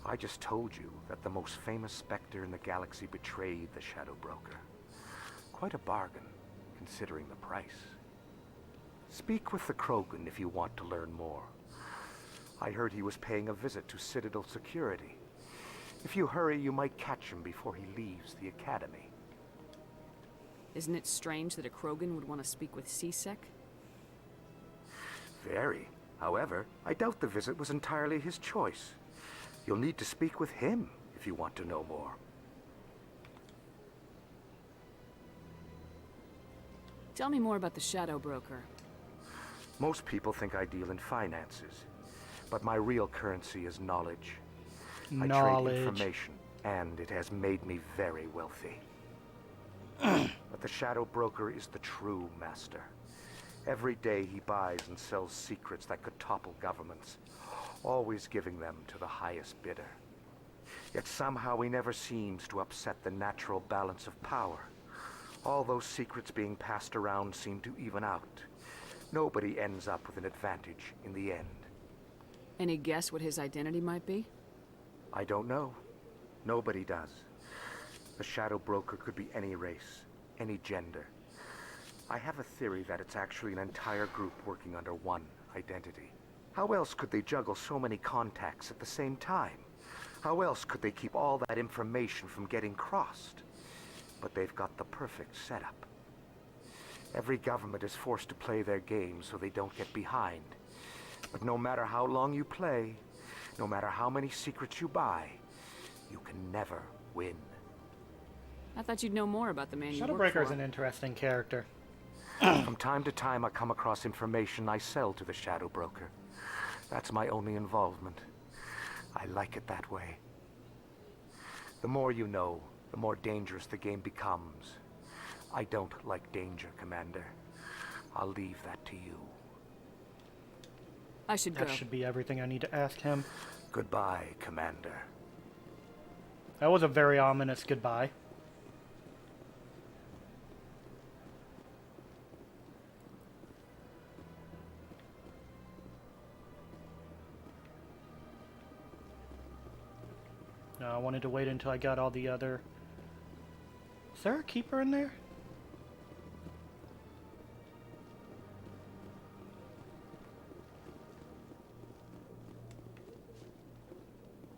I just told you that the most famous Spectre in the galaxy betrayed the Shadow Broker. Quite a bargain, considering the price. Speak with the Krogan if you want to learn more. I heard he was paying a visit to Citadel security. If you hurry, you might catch him before he leaves the Academy. Isn't it strange that a Krogan would want to speak with C-Sec? Very. However, I doubt the visit was entirely his choice. You'll need to speak with him if you want to know more. Tell me more about the Shadow Broker. Most people think I deal in finances, but my real currency is knowledge. I trade information, and it has made me very wealthy. But the Shadow Broker is the true master. Every day he buys and sells secrets that could topple governments, always giving them to the highest bidder. Yet somehow he never seems to upset the natural balance of power. All those secrets being passed around seem to even out. Nobody ends up with an advantage in the end. Any guess what his identity might be? I don't know. Nobody does. The Shadow Broker could be any race, any gender. I have a theory that it's actually an entire group working under one identity. How else could they juggle so many contacts at the same time? How else could they keep all that information from getting crossed? But they've got the perfect setup. Every government is forced to play their game so they don't get behind. But no matter how long you play, no matter how many secrets you buy, you can never win. I thought you'd know more about the man you work for. Shadowbreaker's an interesting character. From time to time, I come across information I sell to the Shadow Broker. That's my only involvement. I like it that way. The more you know, the more dangerous the game becomes. I don't like danger, Commander. I'll leave that to you. I should go. That should be everything I need to ask him. Goodbye, Commander. That was a very ominous goodbye. No, I wanted to wait until I got all the other... Is there a keeper in there?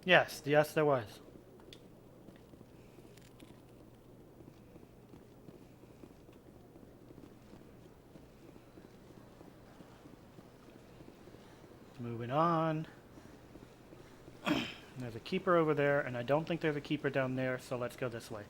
Yes, there was. Moving on. There's a keeper over there, and I don't think there's a keeper down there, so let's go this way.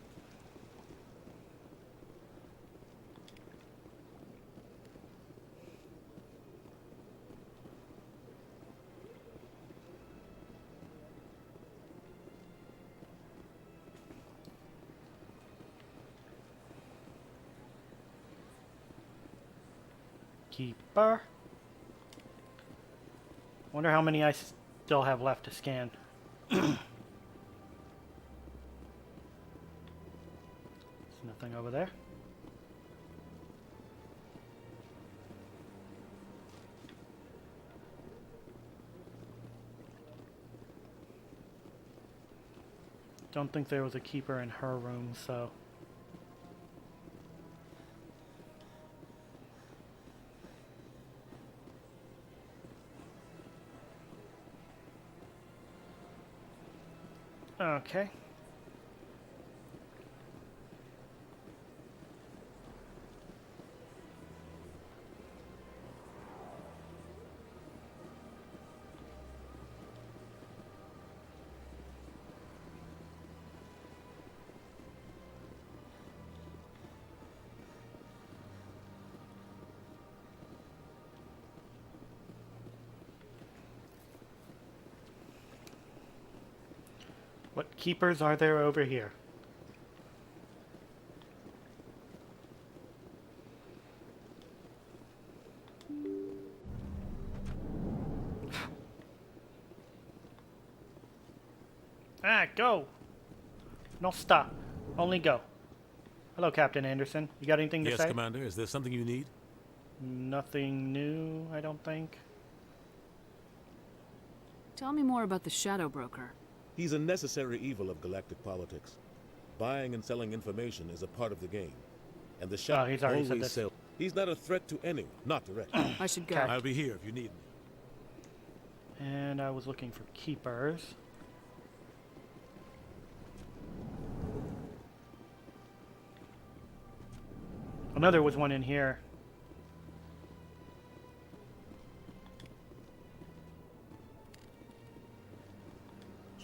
Keeper. Wonder how many I still have left to scan. There's nothing over there. Don't think there was a keeper in her room, so... Okay. What keepers are there over here? Go! No, stop. Only go. Hello, Captain Anderson. You got anything to say? Yes, Commander. Is there something you need? Nothing new, I don't think. Tell me more about the Shadow Broker. He's a necessary evil of galactic politics. Buying and selling information is a part of the game. And the Shadow he's already said always this. sells. He's not a threat to anyone, not directly. I should go. I'll be here if you need me. And I was looking for keepers. I know there was one in here.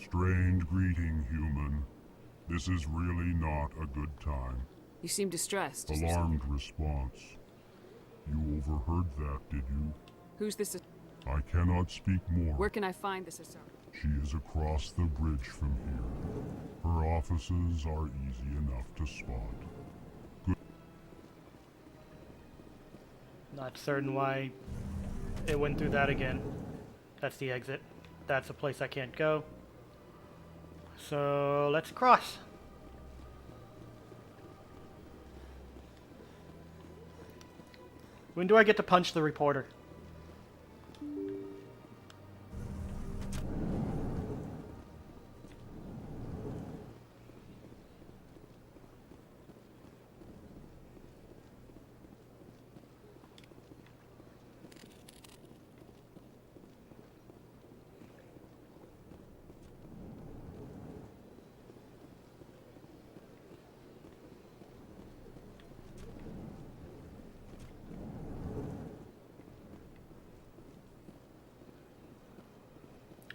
Strange greeting, human. This is really not a good time. You seem distressed. Alarmed response. You overheard that, did you? Who's this? I cannot speak more. Where can I find this Saren? She is across the bridge from here. Her offices are easy enough to spot. Good. Not certain why it went through that again. That's the exit. That's a place I can't go. So let's cross. When do I get to punch the reporter?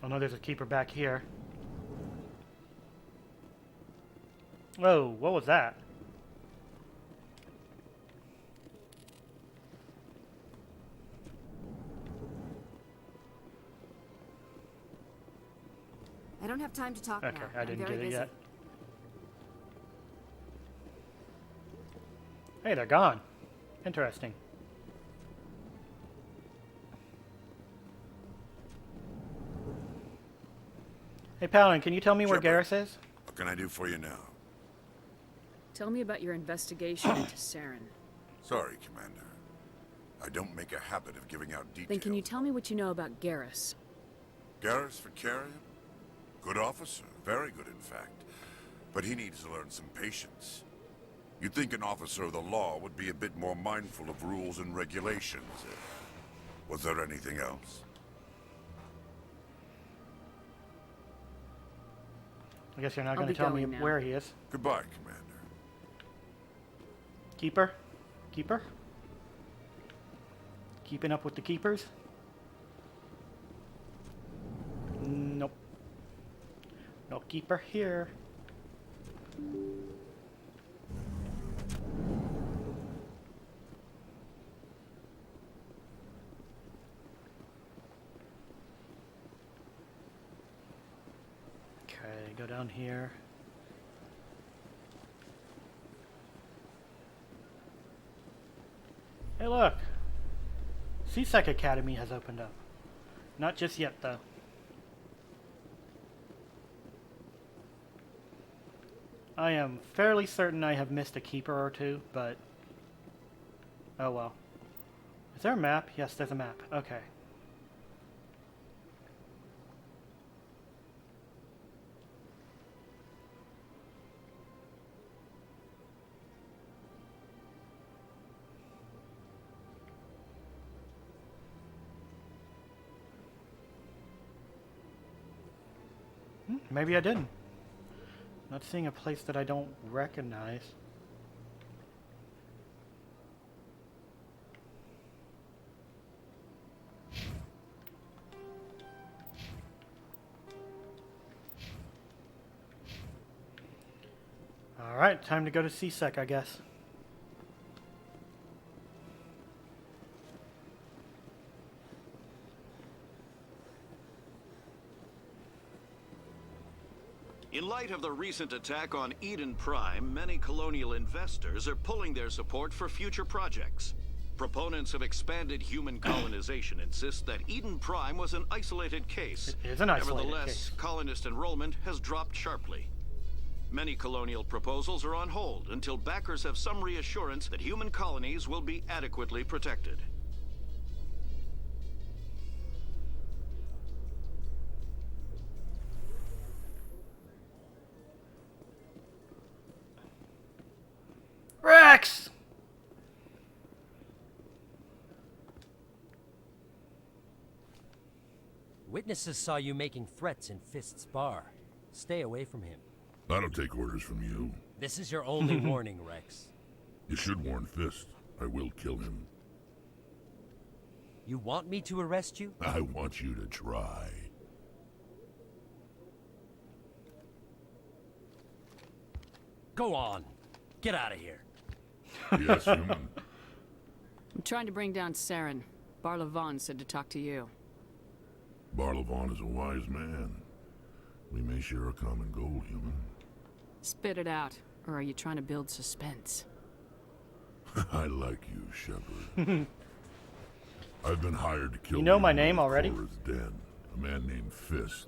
Oh no, there's a keeper back here. Whoa, what was that? I don't have time to talk Okay, now. I didn't I'm very get it busy. yet. Hey, they're gone. Interesting. Hey, Paladin, can you tell me where Shepard, Garrus is? what can I do for you now? Tell me about your investigation into Saren. Sorry, Commander. I don't make a habit of giving out details. Then can you tell me what you know about Garrus? Garrus Vicarian? Good officer. Very good, in fact. But he needs to learn some patience. You'd think an officer of the law would be a bit more mindful of rules and regulations. Was there anything else? I guess you're not going to tell me where he is. Goodbye, Commander. Keeper? Keeper? Keeping up with the keepers? Nope. No keeper here. Okay, go down here. Hey, look! CSEC Academy has opened up. Not just yet, though. I am fairly certain I have missed a keeper or two, but... oh well. Is there a map? Yes, there's a map. Okay. Maybe I didn't. Not seeing a place that I don't recognize. Alright, time to go to CSEC, I guess. In light of the recent attack on Eden Prime, many colonial investors are pulling their support for future projects. Proponents of expanded human colonization insist that Eden Prime was an isolated case. It is an isolated Nevertheless, case. colonist enrollment has dropped sharply. Many colonial proposals are on hold until backers have some reassurance that human colonies will be adequately protected. Rex! Witnesses saw you making threats in Fist's bar. Stay away from him. I don't take orders from you. This is your only warning, Rex. You should warn Fist. I will kill him. You want me to arrest you? I want you to try. Go on. Get out of here. Yes, human. I'm trying to bring down Saren. Barlavon said to talk to you. Barlavon is a wise man. We may share a common goal, human. Spit it out, or are you trying to build suspense? I like you, Shepard. I've been hired to kill you know my leader name of already? Cora's Den, a man named Fist.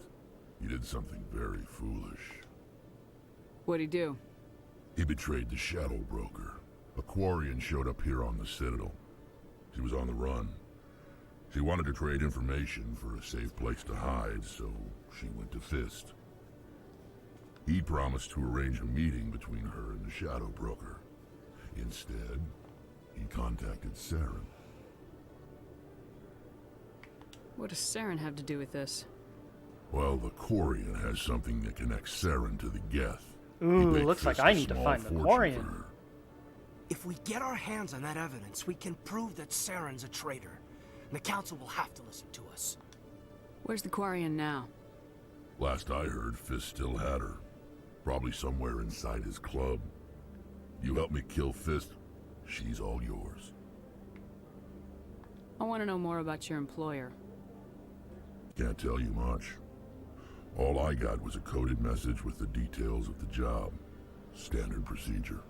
He did something very foolish. What'd he do? He betrayed the Shadow Broker. A Quarian showed up here on the Citadel. She was on the run. She wanted to trade information for a safe place to hide, so she went to Fist. He promised to arrange a meeting between her and the Shadow Broker. Instead, he contacted Saren. What does Saren have to do with this? Well, the Quarian has something that connects Saren to the Geth. Ooh, looks like I need to find the Quarian. If we get our hands on that evidence, we can prove that Saren's a traitor. And the Council will have to listen to us. Where's the Quarian now? Last I heard, Fist still had her. Probably somewhere inside his club. You help me kill Fist, she's all yours. I want to know more about your employer. Can't tell you much. All I got was a coded message with the details of the job. Standard procedure.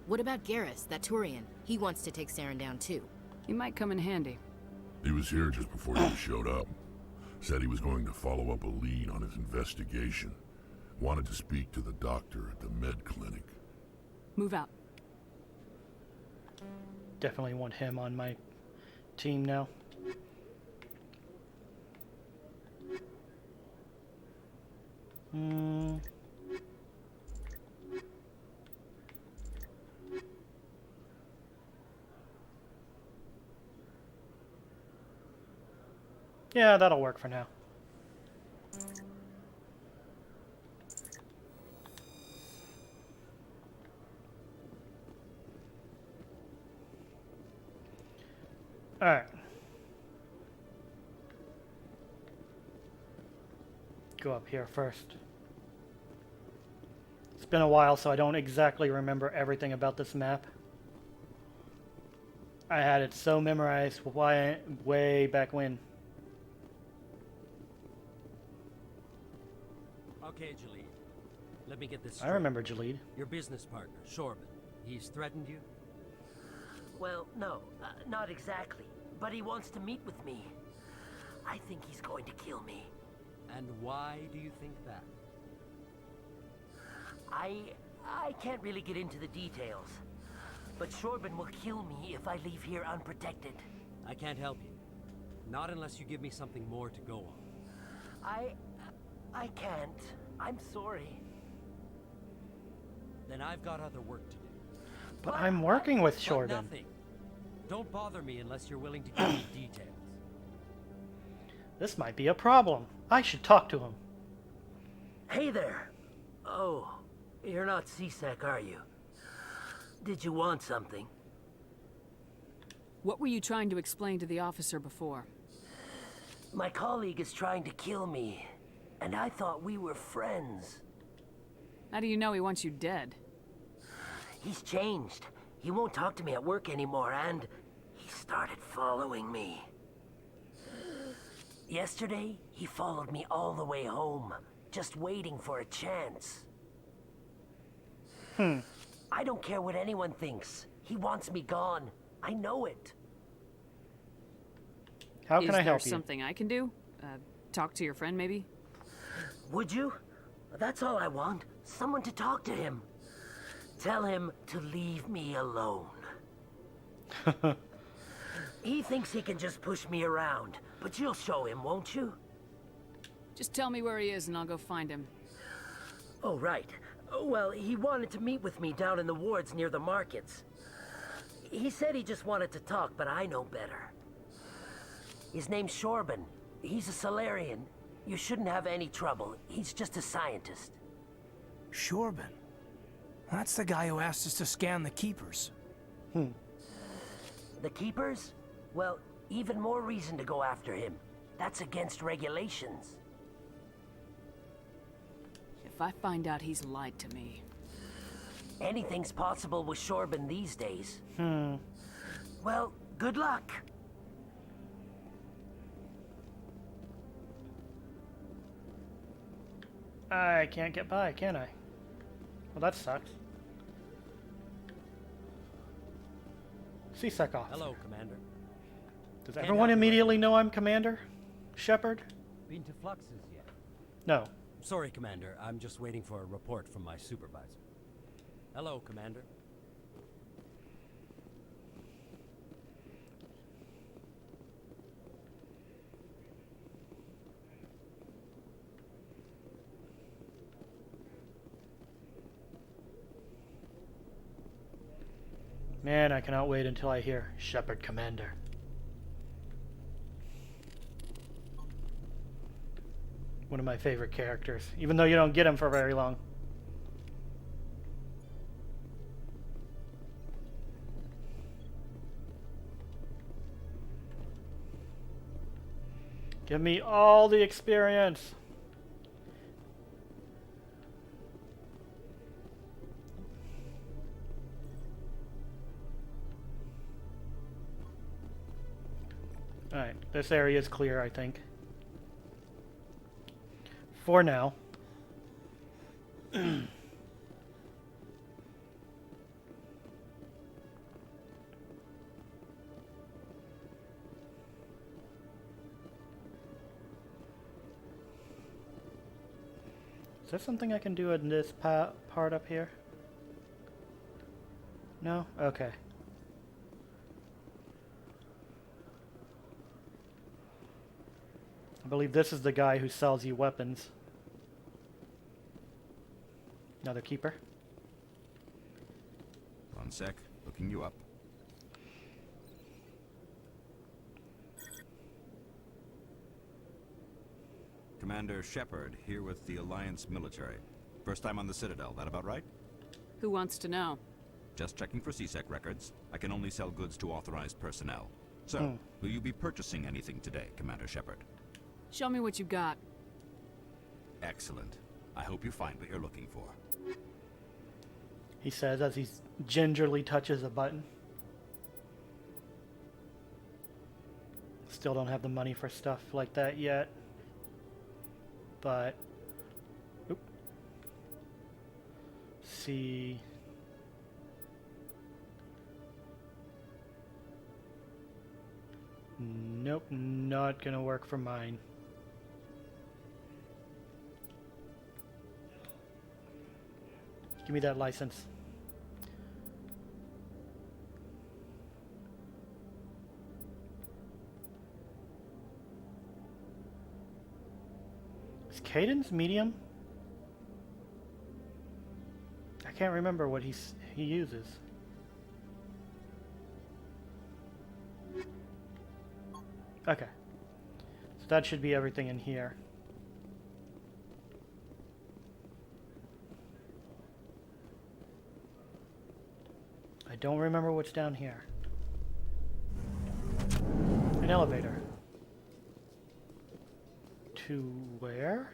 What about Garrus, that Turian? He wants to take Saren down too. He might come in handy. He was here just before you showed up. Said he was going to follow up a lead on his investigation. Wanted to speak to the doctor at the med clinic. Move out. Definitely want him on my team now. Yeah, that'll work for now. Alright. Go up here first. It's been a while, so I don't exactly remember everything about this map. I had it so memorized way back when. Okay, Jalid. Let me get this straight. I remember Jalid. Your business partner, Shorban. He's threatened you? Well, no, not exactly. But he wants to meet with me. I think he's going to kill me. And why do you think that? I can't really get into the details. But Shorban will kill me if I leave here unprotected. I can't help you. Not unless you give me something more to go on. I can't. I'm sorry. Then I've got other work to do. But I'm working with But Shorban. nothing. Don't bother me unless you're willing to give me details. This might be a problem. I should talk to him. Hey there. Oh, you're not C-Sec, are you? Did you want something? What were you trying to explain to the officer before? My colleague is trying to kill me, and I thought we were friends. How do you know he wants you dead? He's changed. He won't talk to me at work anymore, and he started following me. Yesterday, he followed me all the way home, just waiting for a chance. I don't care what anyone thinks. He wants me gone. I know it. How can I help you? Is there something I can do? Talk to your friend, maybe? Would you? That's all I want. Someone to talk to him. Tell him to leave me alone. He thinks he can just push me around, but you'll show him, won't you? Just tell me where he is and I'll go find him. Oh, right. Well, he wanted to meet with me down in the wards near the markets. He said he just wanted to talk, but I know better. His name's Shorban. He's a Salarian. You shouldn't have any trouble. He's just a scientist. Shorban? That's the guy who asked us to scan the Keepers. The Keepers? Well, even more reason to go after him. That's against regulations. If I find out he's lied to me... Anything's possible with Shorban these days. Well, good luck. I can't get by, can I? Well, that sucks. C-Sec officer. Hello, Commander. Does everyone immediately right know I'm Commander? Shepard? Been to Fluxes yet? No. Sorry, Commander. I'm just waiting for a report from my supervisor. Hello, Commander. Man, I cannot wait until I hear Shepard Commander. One of my favorite characters, even though you don't get him for very long. Give me all the experience. Alright, this area is clear, I think. For now. Is there something I can do in this part up here? No? Okay. I believe this is the guy who sells you weapons. Another keeper. One sec, looking you up. Commander Shepard, here with the Alliance military. First time on the Citadel, that about right? Who wants to know? Just checking for CSEC records. I can only sell goods to authorized personnel. So, will you be purchasing anything today, Commander Shepard? Show me what you got. Excellent. I hope you find what you're looking for. He says as he gingerly touches a button. Still don't have the money for stuff like that yet. But... Oop. See... Nope, not gonna work for mine. Give me that license. Is Cadence medium? I can't remember what he uses. Okay. So that should be everything in here. I don't remember what's down here. An elevator. To where?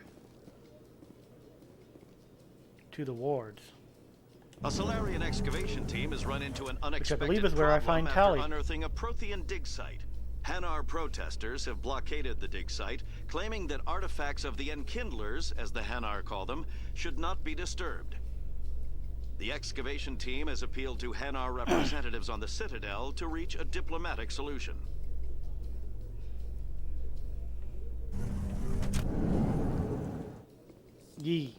To the wards. A Salarian excavation team has run into an unexpected believe is where I find after Tally. unearthing a Prothean dig site. Hanar protesters have blockaded the dig site, claiming that artifacts of the Enkindlers, as the Hanar call them, should not be disturbed. The excavation team has appealed to Hanar representatives on the Citadel to reach a diplomatic solution. Yee.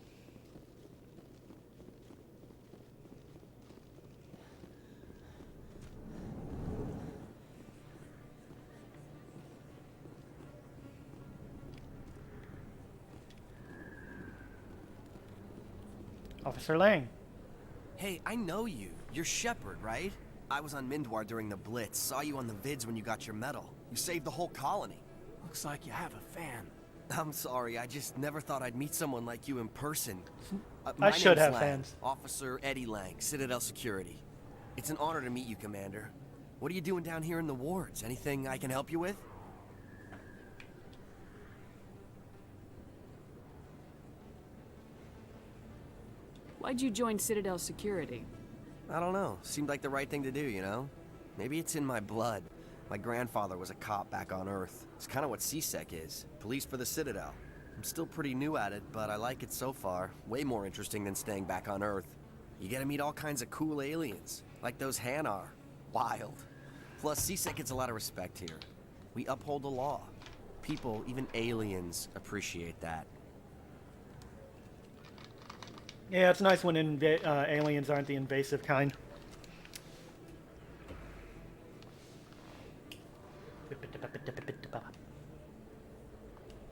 Officer Lang. Hey, I know you. You're Shepard, right? I was on Mindwar during the Blitz. Saw you on the vids when you got your medal. You saved the whole colony. Looks like you have a fan. I'm sorry, I just never thought I'd meet someone like you in person. I should have Lang, fans. Officer Eddie Lang, Citadel Security. It's an honor to meet you, Commander. What are you doing down here in the wards? Anything I can help you with? Why'd you join Citadel Security? I don't know. Seemed like the right thing to do, you know? Maybe it's in my blood. My grandfather was a cop back on Earth. It's kind of what CSEC is. Police for the Citadel. I'm still pretty new at it, but I like it so far. Way more interesting than staying back on Earth. You get to meet all kinds of cool aliens, like those Hanar. Wild. Plus, CSEC gets a lot of respect here. We uphold the law. People, even aliens, appreciate that. Yeah, it's nice when aliens aren't the invasive kind.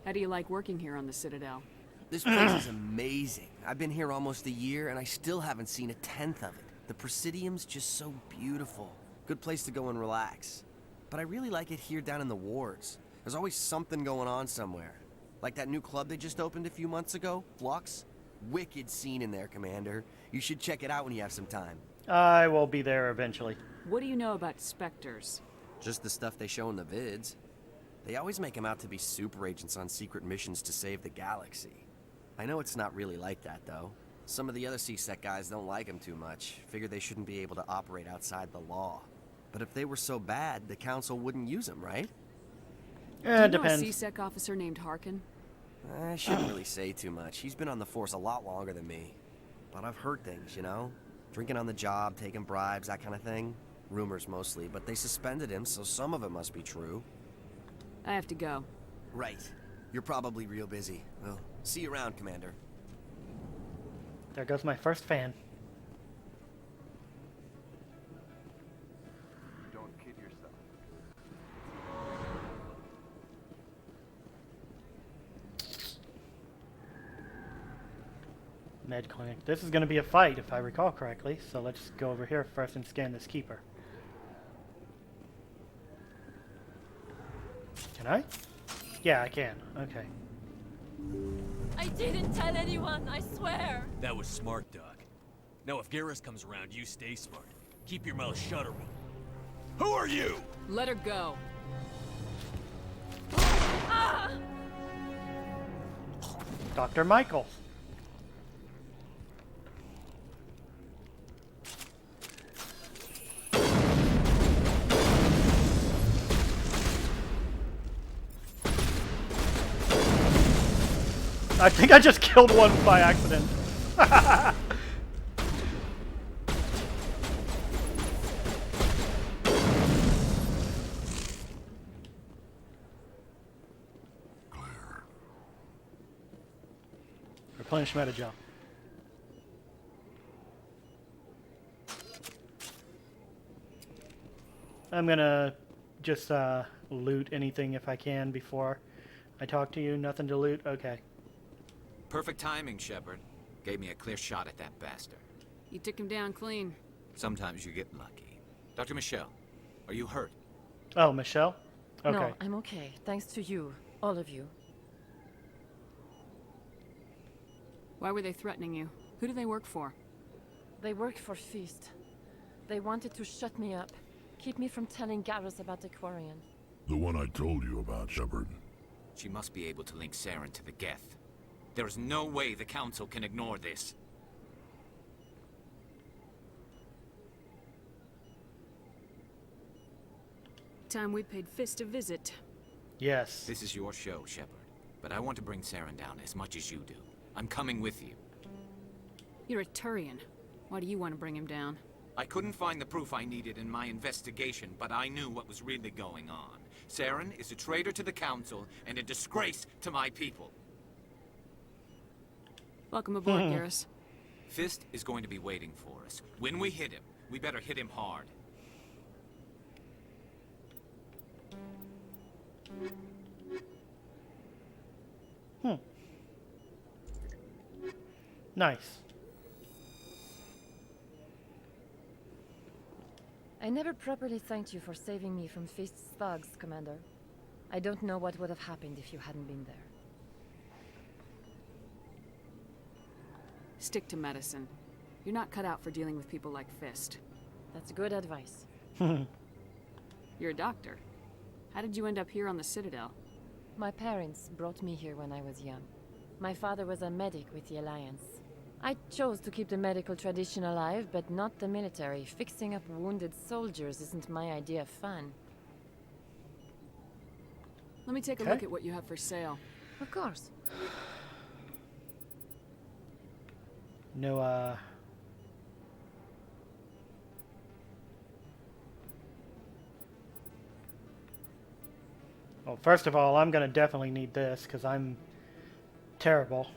How do you like working here on the Citadel? This place is amazing. I've been here almost a year, and I still haven't seen a tenth of it. The Presidium's just so beautiful. Good place to go and relax. But I really like it here down in the wards. There's always something going on somewhere. Like that new club they just opened a few months ago, Flux. Wicked scene in there, Commander. You should check it out when you have some time. I will be there eventually. What do you know about Spectres? Just the stuff they show in the vids. They always make them out to be super agents on secret missions to save the galaxy. I know it's not really like that, though. Some of the other CSEC guys don't like them too much. Figure they shouldn't be able to operate outside the law. But if they were so bad, the Council wouldn't use them, right? Yeah, it Do you know depends. a CSEC officer named Harkin? I shouldn't really say too much. He's been on the force a lot longer than me. But I've heard things, you know? Drinking on the job, taking bribes, that kind of thing. Rumors mostly, but they suspended him, so some of it must be true. I have to go. Right. You're probably real busy. Well, see you around, Commander. There goes my first fan. Don't kid yourself. Med clinic. This is going to be a fight, if I recall correctly. So let's go over here first and scan this keeper. Can I? Yeah, I can. Okay. I didn't tell anyone, I swear. That was smart, Doc. Now if Garrus comes around, you stay smart. Keep your mouth shut or we'll... Who are you? Let her go. Ah! Dr. Michaels. I think I just killed one by accident. Replenish meta-gel. I'm gonna just loot anything if I can before I talk to you. Nothing to loot? Okay. Perfect timing, Shepard. Gave me a clear shot at that bastard. You took him down clean. Sometimes you get lucky. Dr. Michelle, are you hurt? Oh, Michelle? Okay. No, I'm okay. Thanks to you. All of you. Why were they threatening you? Who do they work for? They work for Feast. They wanted to shut me up. Keep me from telling Garrus about the Quarian. The one I told you about, Shepard. She must be able to link Saren to the Geth. There is no way the Council can ignore this. Time we paid Fist a visit. Yes. This is your show, Shepard. But I want to bring Saren down as much as you do. I'm coming with you. You're a Turian. Why do you want to bring him down? I couldn't find the proof I needed in my investigation, but I knew what was really going on. Saren is a traitor to the Council and a disgrace to my people. Welcome aboard, Garrus. Fist is going to be waiting for us. When we hit him, we better hit him hard. Nice. I never properly thanked you for saving me from Feast's thugs, Commander. I don't know what would have happened if you hadn't been there. Stick to medicine. You're not cut out for dealing with people like Fist. That's good advice. You're a doctor. How did you end up here on the Citadel? My parents brought me here when I was young. My father was a medic with the Alliance. I chose to keep the medical tradition alive, but not the military. Fixing up wounded soldiers isn't my idea of fun. Let me take a look at what you have for sale. Of course. No, Well, first of all, I'm gonna definitely need this, because I'm terrible.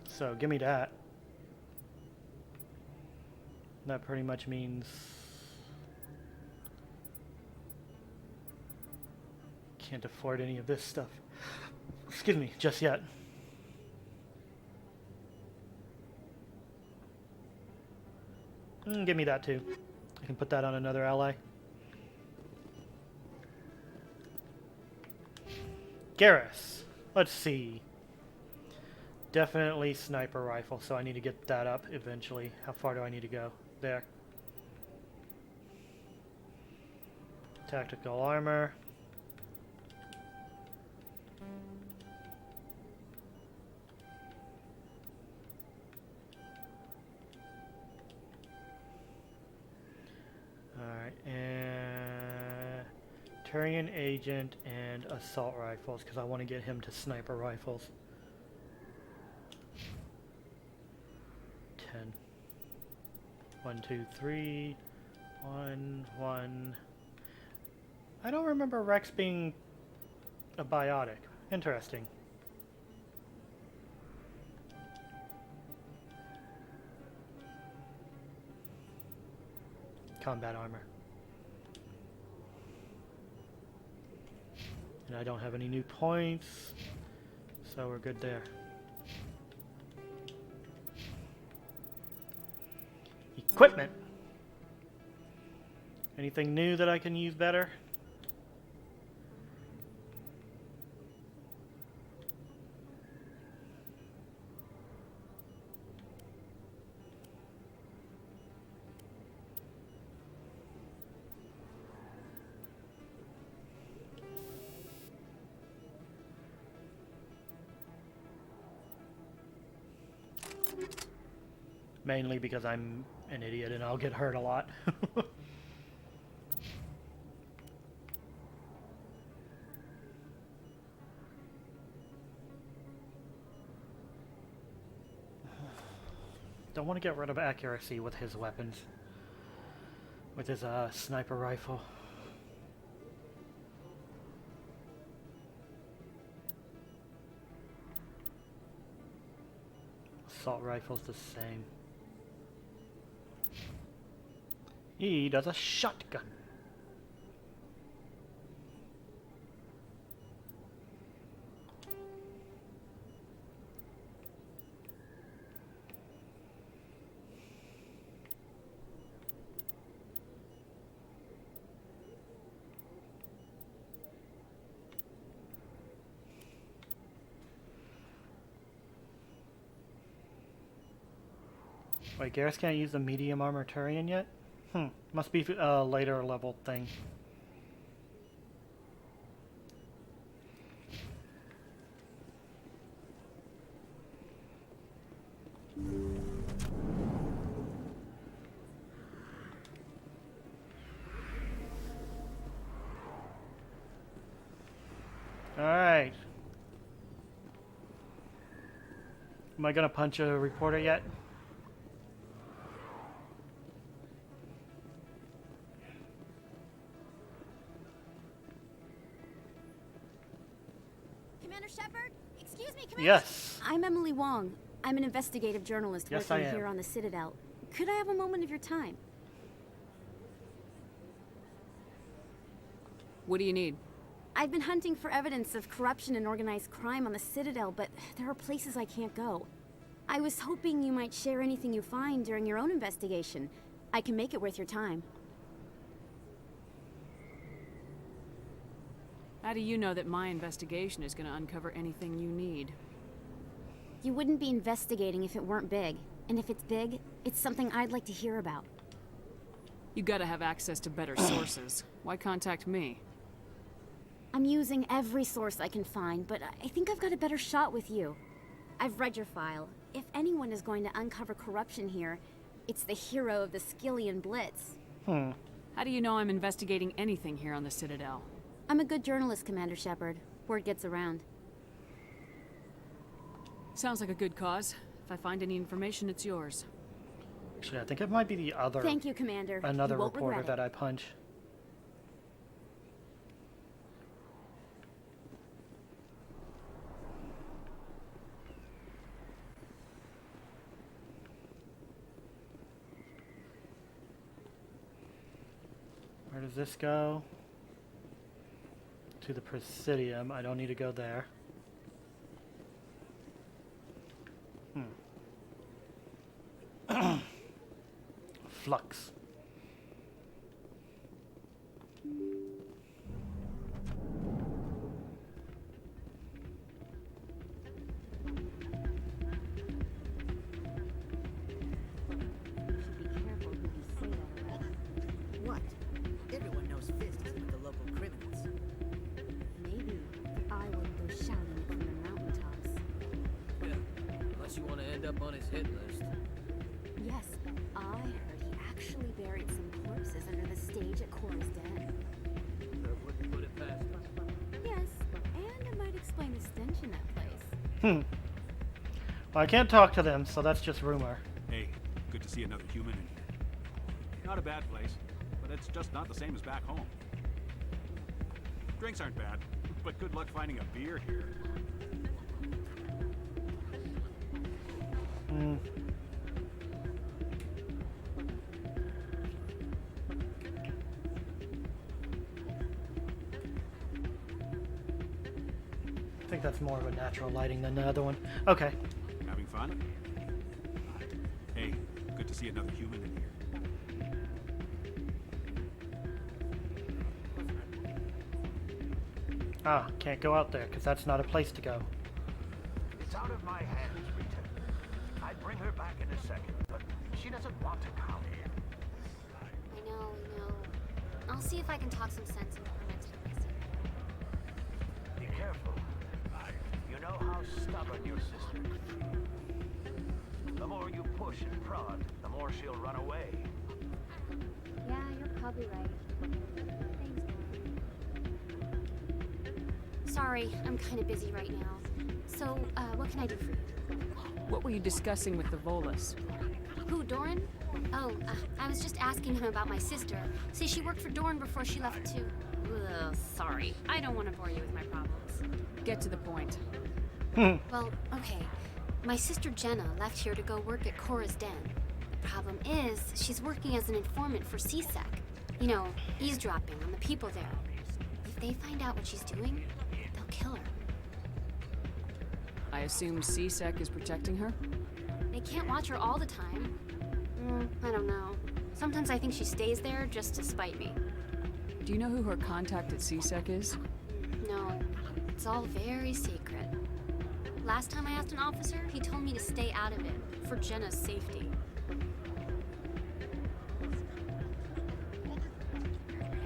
So, give me that. That pretty much means... can't afford any of this stuff. Excuse me, just yet. Give me that too. I can put that on another ally. Garrus. Let's see. Definitely sniper rifle, so I need to get that up eventually. How far do I need to go? There. Tactical armor. Alright, and Turian agent and assault rifles, because I want to get him to sniper rifles. 10. 1, 2, 3. 1, 1. I don't remember Rex being a biotic. Interesting. combat armor. And I don't have any new points, so we're good there. Equipment! Anything new that I can use better? Mainly because I'm an idiot and I'll get hurt a lot. Don't want to get rid of accuracy with his weapons. With his sniper rifle. Assault rifle's the same. He does a shotgun. Wait, Garrus can't use the medium armor Turian yet? Must be a later level thing. Alright. Am I gonna punch a reporter yet? Shepard? Excuse me, Commander. Yes. I'm Emily Wong. I'm an investigative journalist Yes, working I am. here on the Citadel. Could I have a moment of your time? What do you need? I've been hunting for evidence of corruption and organized crime on the Citadel, but there are places I can't go. I was hoping you might share anything you find during your own investigation. I can make it worth your time. How do you know that my investigation is going to uncover anything you need? You wouldn't be investigating if it weren't big. And if it's big, it's something I'd like to hear about. You gotta have access to better sources. Why contact me? I'm using every source I can find, but I think I've got a better shot with you. I've read your file. If anyone is going to uncover corruption here, it's the hero of the Skillian Blitz. How do you know I'm investigating anything here on the Citadel? I'm a good journalist, Commander Shepard. Word gets around. Sounds like a good cause. If I find any information, it's yours. Actually, I think it might be the other... Thank you, Commander. Another You won't reporter regret that it. I punch. Where does this go? To the Presidium. I don't need to go there. Flux. What? Everyone knows Fist is with the local criminals. Maybe I wouldn't go shouting it from the mountaintops. Yeah, unless you want to end up on his hit list. Yes, I heard he actually buried some corpses under the stage at Cora's Den. I wouldn't put it past him. Yes, and it might explain the stench in that place. Well, I can't talk to them, so that's just rumor. Hey, good to see another human in here. Not a bad place, but it's just not the same as back home. Drinks aren't bad, but good luck finding a beer here. think that's more of a natural lighting than the other one. Okay. Having fun? Hey, good to see another human in here. Ah, can't go out there, because that's not a place to go. It's out of my hands, Rita. I'd bring her back in a second, but she doesn't want to come. I know. I'll see if I can talk some sense into her next time I see her. Be careful. You know how stubborn your sister is. The more you push and prod, the more she'll run away. Yeah, you're probably right. Thanks, Doran. Sorry, I'm kind of busy right now. So, what can I do for you? What were you discussing with the Volus? Who, Doran? Oh, I was just asking him about my sister. See, she worked for Doran before she left too. Ugh, sorry. I don't want to bore you with my problems. Get to the point. Well, okay. My sister Jenna left here to go work at Cora's Den. The problem is, she's working as an informant for CSEC. You know, eavesdropping on the people there. If they find out what she's doing, they'll kill her. I assume CSEC is protecting her? They can't watch her all the time. I don't know. Sometimes I think she stays there just to spite me. Do you know who her contact at CSEC is? No, it's all very secret. Last time I asked an officer, he told me to stay out of it, for Jenna's safety.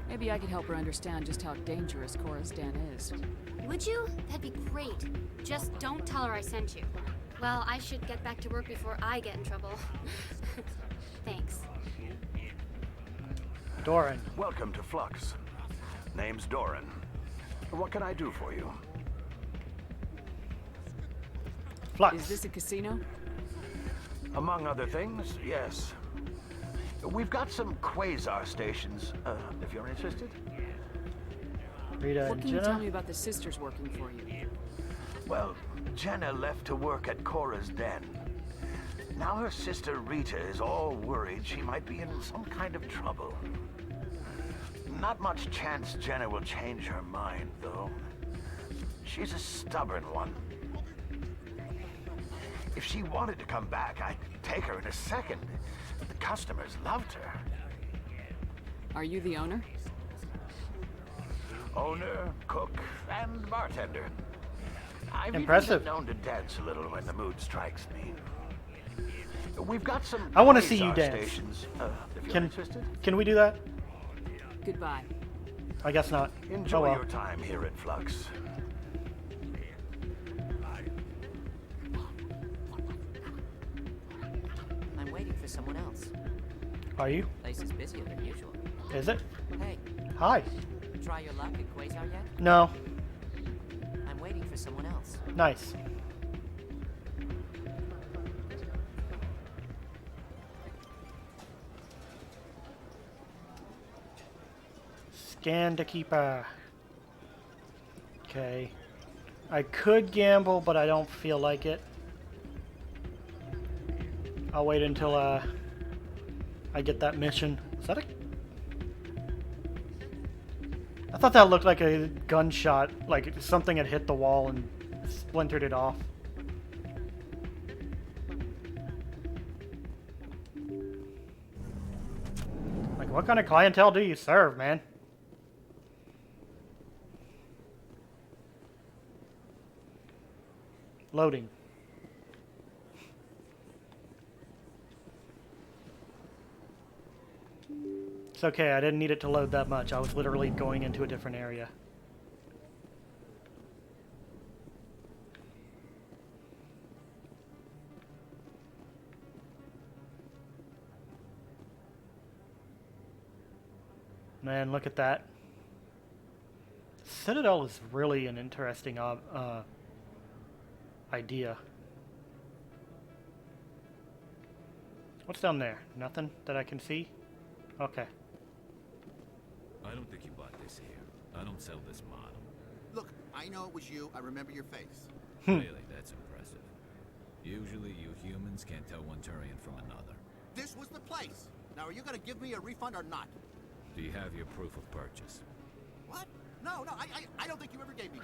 Maybe I could help her understand just how dangerous Cora's Den is. Would you? That'd be great. Just don't tell her I sent you. Well, I should get back to work before I get in trouble. Thanks. Doran. Welcome to Flux. Name's Doran. What can I do for you? Flux. Is this a casino? Among other things, yes. We've got some quasar stations, if you're interested. Rita What and can you Jenna? tell me about the sisters working for you? Well, Jenna left to work at Cora's Den. Now her sister Rita is all worried she might be in some kind of trouble. Not much chance Jenna will change her mind, though. She's a stubborn one. If she wanted to come back, I'd take her in a second. The customers loved her. Are you the owner? Owner, cook, and bartender. I've Impressive. even been known to dance a little when the mood strikes me. We've got some I want to see you quasar dance. stations, if you're Can interested. Can we do that? Goodbye. I guess not. Enjoy Oh well. your time here at Flux. I'm waiting for someone else. Are you? Place is busier than usual. Is it? Hey, Hi. try your luck at Quasar yet? No. I'm waiting for someone else. Nice. Scan to keep Okay. I could gamble, but I don't feel like it. I'll wait until I get that mission. Is that a... I thought that looked like a gunshot, like something had hit the wall and splintered it off. Like, what kind of clientele do you serve, man? Loading. It's okay, I didn't need it to load that much. I was literally going into a different area. Man, look at that. Citadel is really an interesting idea. What's down there? Nothing that I can see? Okay. I don't think you bought this here. I don't sell this model. Look, I know it was you. I remember your face. Really, that's impressive. Usually you humans can't tell one Turian from another. This was the place. Now, are you going to give me a refund or not? Do you have your proof of purchase? What? No, I don't think you ever gave me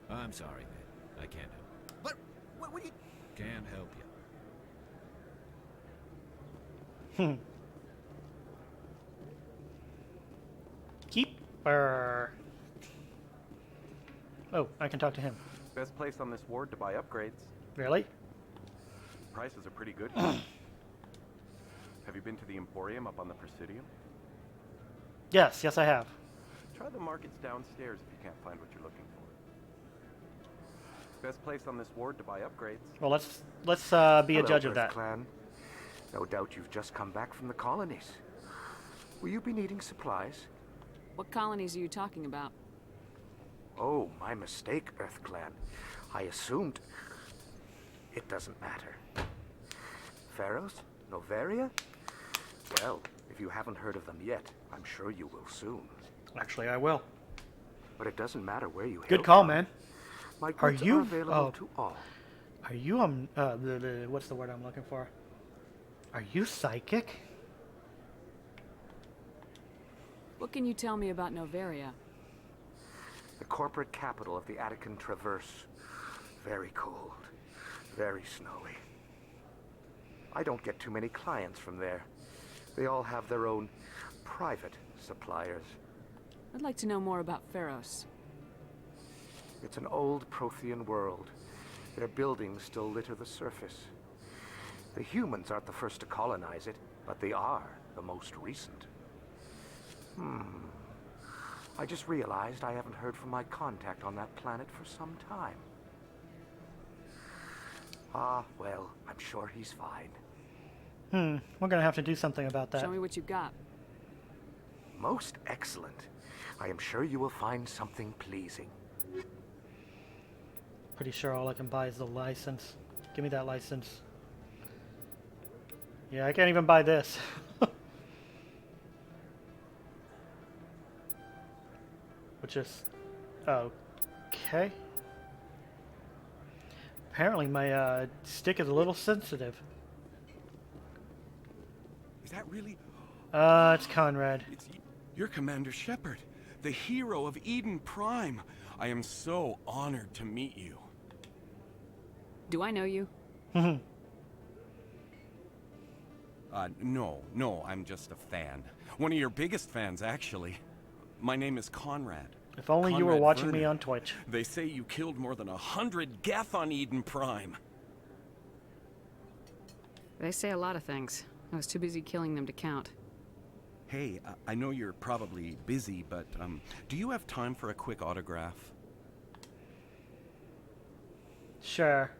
that. I'm sorry, man. I can't help. But what do you... Can't help you. Keeper. Oh, I can talk to him. Best place on this ward to buy upgrades. Really? Prices are pretty good here. Have you been to the Emporium up on the Presidium? Yes, I have. Try the markets downstairs if you can't find what you're looking for. Best place on this ward to buy upgrades. Well, let's be a judge of that. Clan. No doubt you've just come back from the colonies. Will you be needing supplies? What colonies are you talking about? Oh, my mistake, Earth Clan. I assumed... It doesn't matter. Pharaohs? Noveria? Well, if you haven't heard of them yet, I'm sure you will soon. Actually, I will. But it doesn't matter where you hail Good call, from. man. My goods are available to all. Are you what's the word I'm looking for? Are you psychic? What can you tell me about Noveria? The corporate capital of the Attican Traverse. Very cold. Very snowy. I don't get too many clients from there. They all have their own private suppliers. I'd like to know more about Pharos. It's an old Prothean world. Their buildings still litter the surface. The humans aren't the first to colonize it, but they are the most recent. I just realized I haven't heard from my contact on that planet for some time. Ah, well, I'm sure he's fine. We're gonna have to do something about that. Show me what you've got. Most excellent. I am sure you will find something pleasing. Pretty sure all I can buy is the license. Give me that license. Yeah, I can't even buy this. Which is... okay. Apparently my stick is a little sensitive. Is that really... It's Conrad. You're Commander Shepard, the hero of Eden Prime. I am so honored to meet you. Do I know you? No, I'm just a fan. One of your biggest fans, actually. My name is Conrad. If only you were Conrad watching me Vernon. on Twitch. They say you killed more than 100 Geth on Eden Prime. They say a lot of things. I was too busy killing them to count. Hey, I know you're probably busy, but do you have time for a quick autograph? Sure.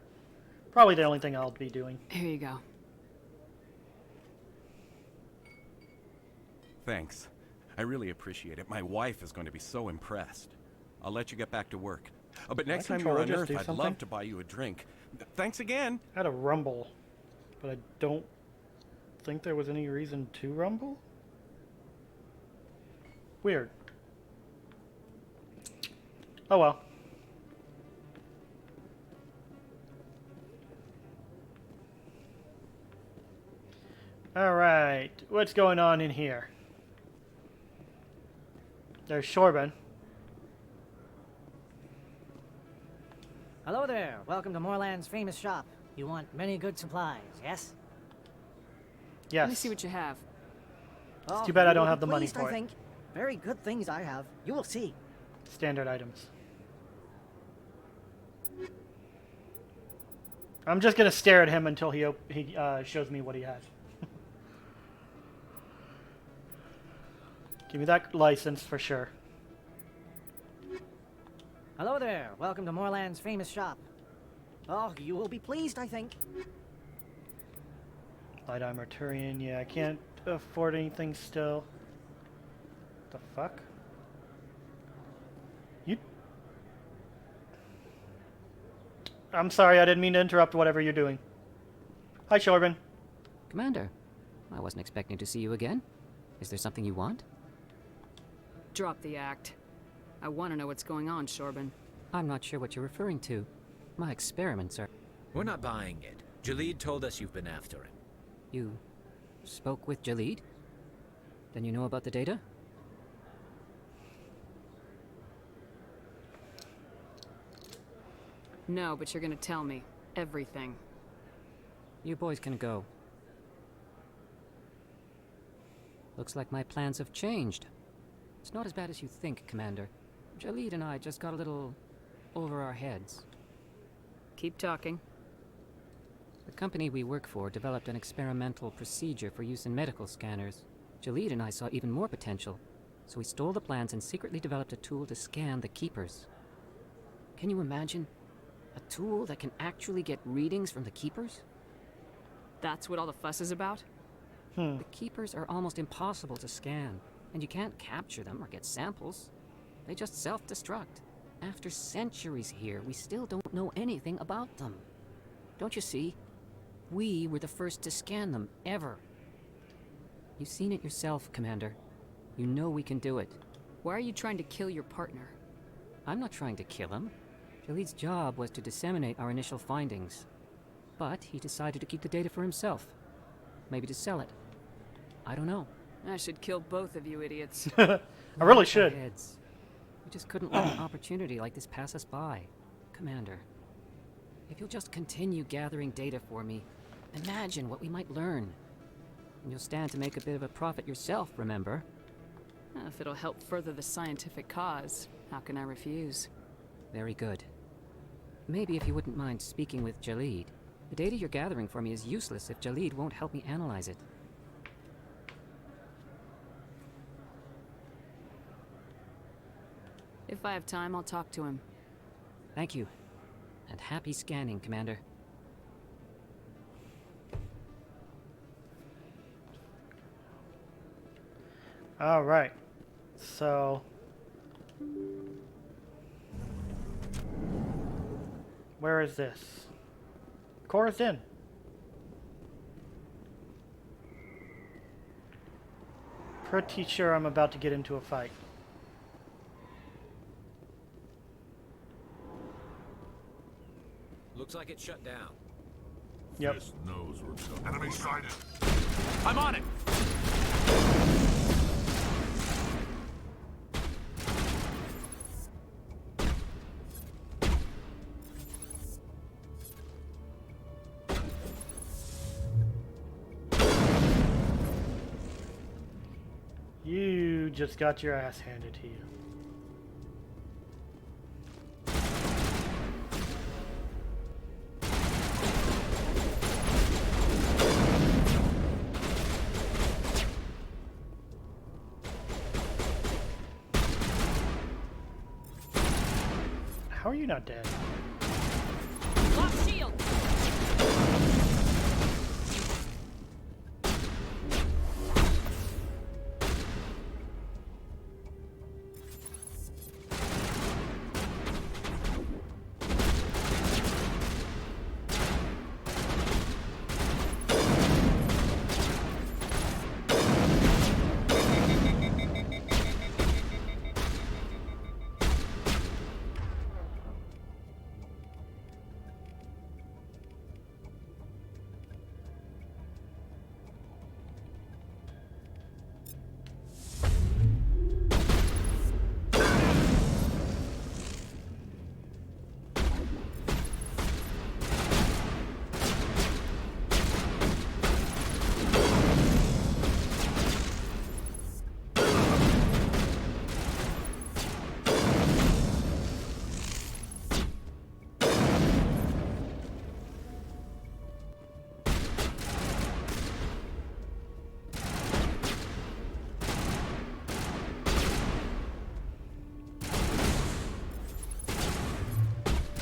Probably the only thing I'll be doing. Here you go. Thanks. I really appreciate it. My wife is going to be so impressed. I'll let you get back to work. But next time you're on Earth, I'd love to buy you a drink. Thanks again. I had a rumble, but I don't think there was any reason to rumble. Weird. Oh well. Alright, what's going on in here? There's Shorban. Hello there. Welcome to Moorland's famous shop. You want many good supplies, yes? Yes. Let me see what you have. It's too bad I don't have the money pleased, for I it. think. Very good things I have. You will see. Standard items. I'm just gonna stare at him until he shows me what he has. Give me that license for sure. Hello there. Welcome to Moorland's famous shop. Oh, you will be pleased, I think. Light armor Turian, yeah, I can't afford anything still. The fuck? You... I'm sorry, I didn't mean to interrupt whatever you're doing. Hi, Shorban. Commander, I wasn't expecting to see you again. Is there something you want? Drop the act. I want to know what's going on, Shorban. I'm not sure what you're referring to. My experiments are... We're not buying it. Jalid told us you've been after him. You spoke with Jalid? Then you know about the data? No, but you're gonna tell me. Everything. You boys can go. Looks like my plans have changed. It's not as bad as you think, Commander. Jalid and I just got a little over our heads. Keep talking. The company we work for developed an experimental procedure for use in medical scanners. Jalid and I saw even more potential, so we stole the plans and secretly developed a tool to scan the Keepers. Can you imagine? A tool that can actually get readings from the Keepers? That's what all the fuss is about? The Keepers are almost impossible to scan, and you can't capture them or get samples. They just self-destruct. After centuries here, we still don't know anything about them. Don't you see? We were the first to scan them, ever. You've seen it yourself, Commander. You know we can do it. Why are you trying to kill your partner? I'm not trying to kill him. Jalid's job was to disseminate our initial findings. But he decided to keep the data for himself. Maybe to sell it. I don't know. I should kill both of you idiots. I really should. Heads. We just couldn't let an opportunity like this pass us by. Commander, if you'll just continue gathering data for me, imagine what we might learn. And you'll stand to make a bit of a profit yourself, remember? If it'll help further the scientific cause, how can I refuse? Very good. Maybe if you wouldn't mind speaking with Jalid. The data you're gathering for me is useless if Jalid won't help me analyze it. If I have time, I'll talk to him. Thank you. And happy scanning, Commander. Alright. So... where is this? Cora's in. Pretty sure I'm about to get into a fight. Looks like it's shut down. Yep. Fist knows we're coming. Enemy sighted. I'm on it! You just got your ass handed to you. How are you not dead? Lock shield.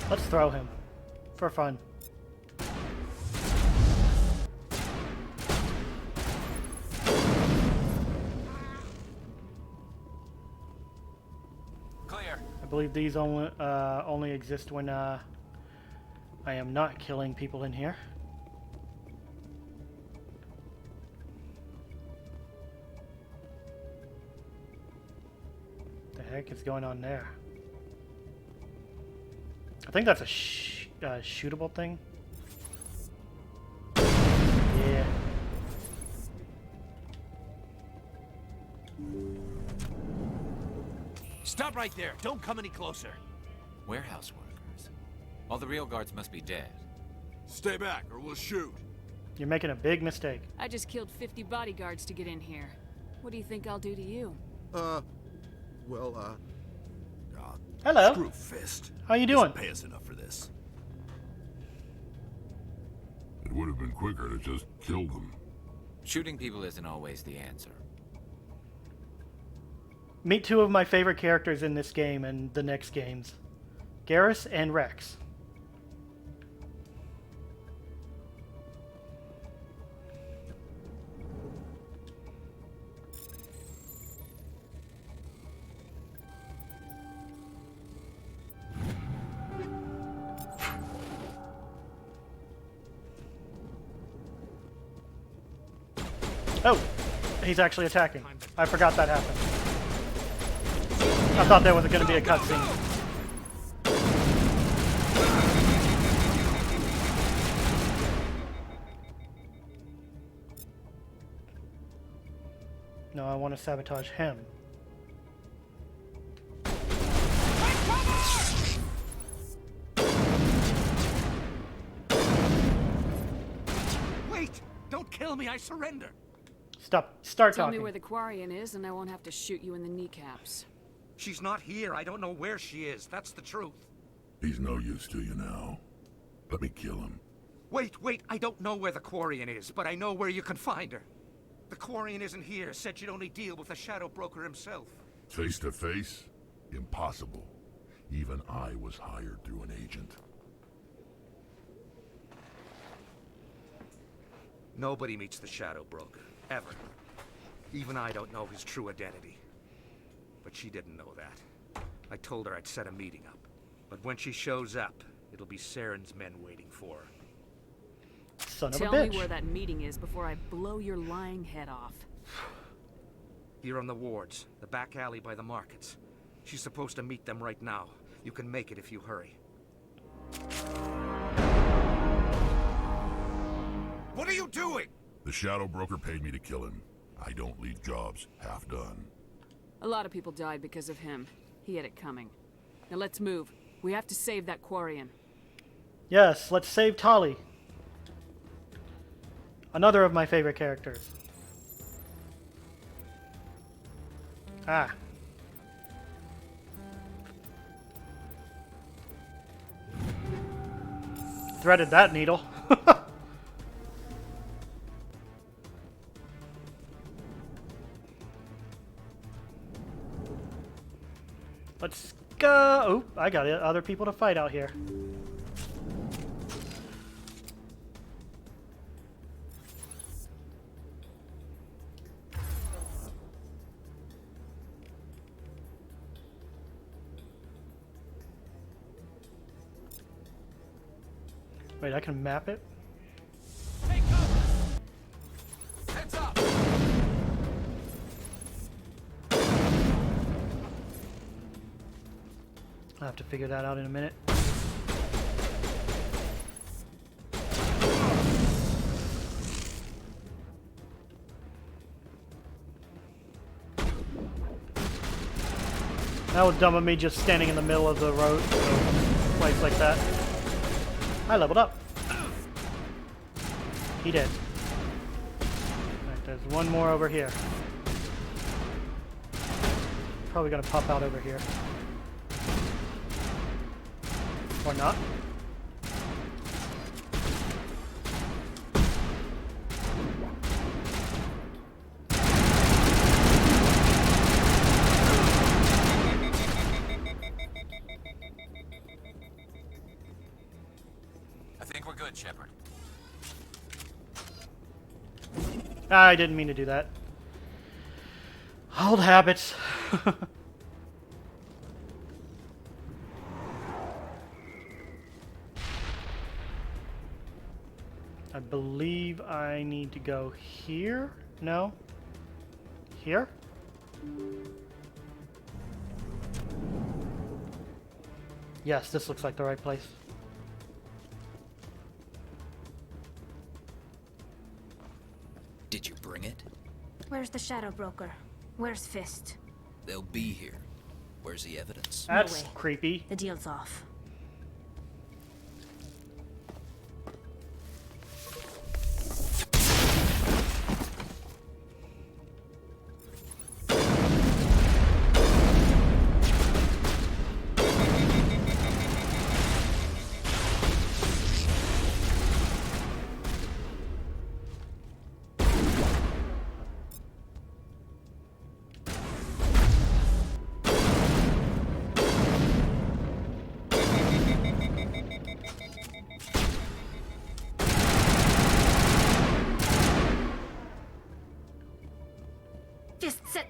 Let's throw him. For fun. Clear. I believe these only exist when I am not killing people in here. The heck is going on there? I think that's a shootable thing. Yeah. Stop right there. Don't come any closer. Warehouse workers. All the real guards must be dead. Stay back, or we'll shoot. You're making a big mistake. I just killed 50 bodyguards to get in here. What do you think I'll do to you? Hello. Screw Fist. How you doing? Doesn't pay us enough for this. It would have been quicker to just kill them. Shooting people isn't always the answer. Meet two of my favorite characters in this game and the next games. Garrus and Rex. Oh, he's actually attacking. I forgot that happened. I thought there was going to be a cutscene. No, I want to sabotage him. Wait! Don't kill me, I surrender! Start Tell talking. me where the Quarian is and I won't have to shoot you in the kneecaps. She's not here. I don't know where she is. That's the truth. He's no use to you now. Let me kill him. Wait. I don't know where the Quarian is, but I know where you can find her. The Quarian isn't here. Said you'd only deal with the Shadow Broker himself. Face to face? Impossible. Even I was hired through an agent. Nobody meets the Shadow Broker. Ever. Even I don't know his true identity. But she didn't know that. I told her I'd set a meeting up. But when she shows up, it'll be Saren's men waiting for her. Son of a Tell bitch. me where that meeting is before I blow your lying head off. Here on the wards, the back alley by the markets. She's supposed to meet them right now. You can make it if you hurry. What are you doing? The Shadow Broker paid me to kill him. I don't leave jobs half done. A lot of people died because of him. He had it coming. Now let's move. We have to save that Quarian. Yes, let's save Tali. Another of my favorite characters. Ah. Threaded that needle. Let's go. Oh, I got other people to fight out here. Wait, I can map it? Take cover! Heads up! I'll have to figure that out in a minute. That was dumb of me just standing in the middle of the road, place like that. I leveled up. He did. Alright, there's one more over here. Probably gonna pop out over here. Or not. I think we're good, Shepard. I didn't mean to do that. Old habits. I believe I need to go here? No? Here? Yes, this looks like the right place. Did you bring it? Where's the Shadow Broker? Where's Fist? They'll be here. Where's the evidence? That's creepy. The deal's off.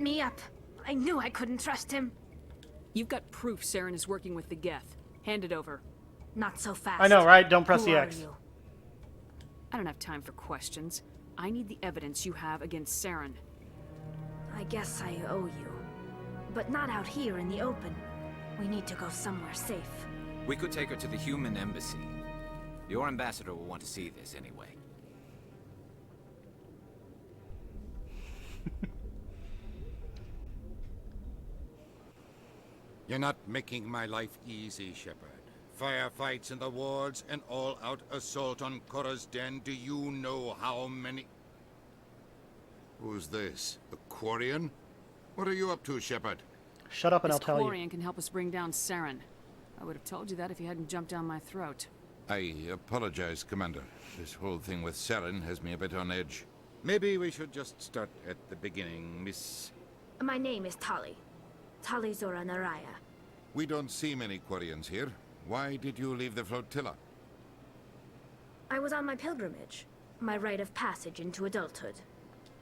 me up. I knew I couldn't trust him. You've got proof Saren is working with the Geth. Hand it over. Not so fast. I know, right? Don't press Who the are X. you? I don't have time for questions. I need the evidence you have against Saren. I guess I owe you. But not out here in the open. We need to go somewhere safe. We could take her to the human embassy. Your ambassador will want to see this anyway. You're not making my life easy, Shepard. Firefights in the wards, an all-out assault on Korra's den. Do you know how many... Who's this? The Quarian? What are you up to, Shepard? Shut up and I'll tell you. This Quarian can help us bring down Saren. I would have told you that if you hadn't jumped down my throat. I apologize, Commander. This whole thing with Saren has me a bit on edge. Maybe we should just start at the beginning, Miss... My name is Tali. Tali Zora Naraya. We don't see many Quarians here. Why did you leave the flotilla? I was on my pilgrimage. My rite of passage into adulthood.